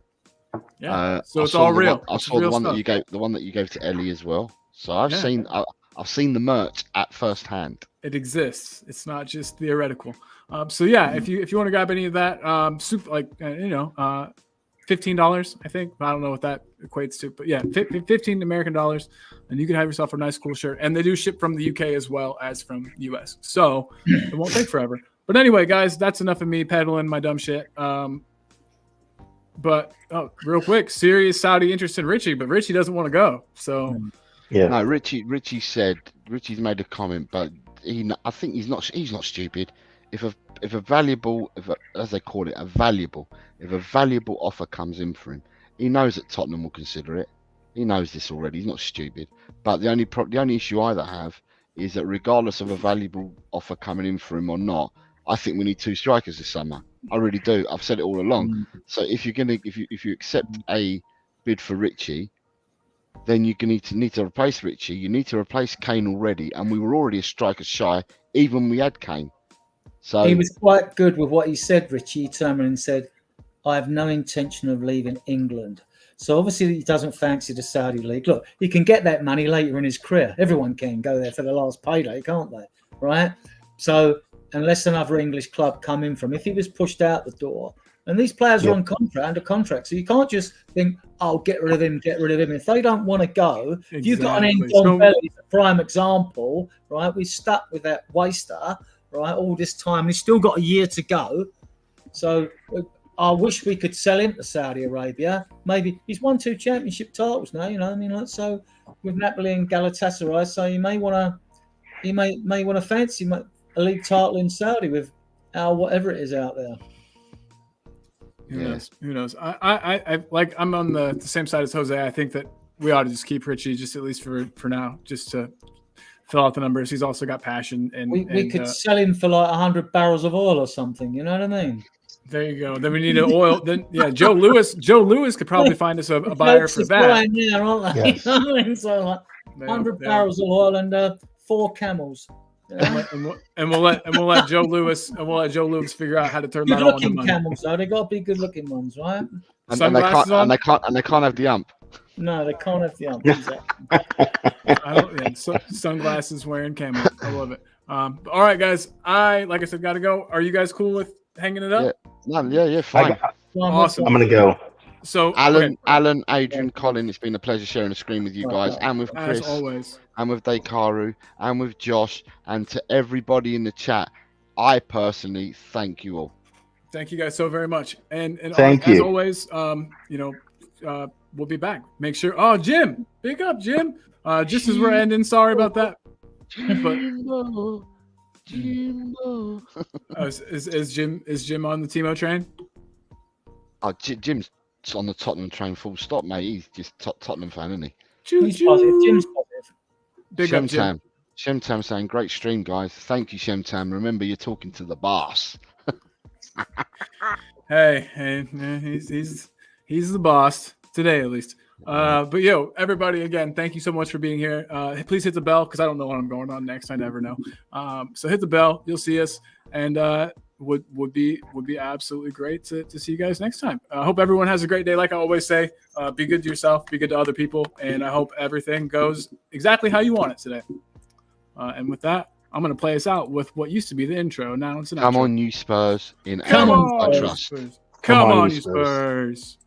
Yeah. So it's all real. I saw the one that you gave, to Ellie as well. So I've seen the merch at first hand. It exists. It's not just theoretical. So yeah, if you want to grab any of that, $15, I think. I don't know what that equates to, but yeah, 15 American dollars, and you can have yourself a nice, cool shirt. And they do ship from the UK as well as from US, so it won't take forever. But anyway, guys, that's enough of me peddling my dumb shit. But real quick, serious Saudi interest in Richie, but Richie doesn't want to go. So yeah, no, Richie's made a comment, but I think he's not stupid. If a valuable offer comes in for him, he knows that Tottenham will consider it. He knows this already. He's not stupid. But the only issue I have is that regardless of a valuable offer coming in for him or not, I think we need 2 strikers this summer. I really do. I've said it all along. So if you accept a bid for Richie, then you need to replace Richie. You need to replace Kane already, and we were already a striker shy, even when we had Kane. So he was quite good with what he said, Richie. He turned around and said, "I have no intention of leaving England." So obviously he doesn't fancy the Saudi league. Look, he can get that money later in his career. Everyone can go there for the last payday, can't they? Right? So unless another English club come in from, if he was pushed out the door, and these players are under contract, so you can't just think, "Oh, get rid of him." If they don't want to go, if you've got an Don Belly, a prime example, right? We stuck with that waster, right? All this time, he's still got a year to go. So I wish we could sell him to Saudi Arabia. Maybe he's won 2 championship titles now. You know, so with Napoli and Galatasaray, so he may want to fancy a league title in Saudi with whatever it is out there. Who knows? I like, I'm on the same side as Jose. I think that we ought to just keep Richie, just at least for now, just to fill out the numbers. He's also got passion, and we could sell him for like 100 barrels of oil or something. You know what I mean? There you go. Then we need an oil. Then Joe Lewis could probably find us a buyer for that. Yeah, aren't they? Yes. So like 100 barrels of oil and 4 camels. And we'll let Joe Lewis figure out how to turn that on. Good-looking camels, though. They got to be good-looking ones, right? And they can't have the ump. No, they can't have the armpits. I don't. Yeah, sunglasses wearing camo. I love it. All right, guys. Like I said, got to go. Are you guys cool with hanging it up? Yeah, fine. Awesome. I'm gonna go. So, Alan, okay, Adrian, Colin, it's been a pleasure sharing the screen with you guys, and with as Chris, always. and with Dekaru, and with Josh, and to everybody in the chat. I personally thank you all. Thank you guys so very much. And Thank as you. always, we'll be back. Make sure. Oh, Jim, big up, Jim. Just as we're ending, sorry about that. Jimbo. Is Jim on the Timo train? Oh, Jim's on the Tottenham train, full stop, mate. He's just Tottenham fan, isn't he? He's positive. Jim's positive. Big up, Jim. Shemtam saying, great stream, guys. Thank you, Shemtam. Remember, you're talking to the boss. Hey, he's the boss today, at least. But everybody, again, thank you so much for being here. Please hit the bell because I don't know what I'm going on next. I never know. So hit the bell. You'll see us, and would be absolutely great to see you guys next time. I hope everyone has a great day. Like I always say, be good to yourself, be good to other people, and I hope everything goes exactly how you want it today. And with that, I'm going to play us out with what used to be the intro. Now it's an Come outro. on, you Spurs. In Come Aaron, on, I you trust. Spurs. Come on, you Spurs.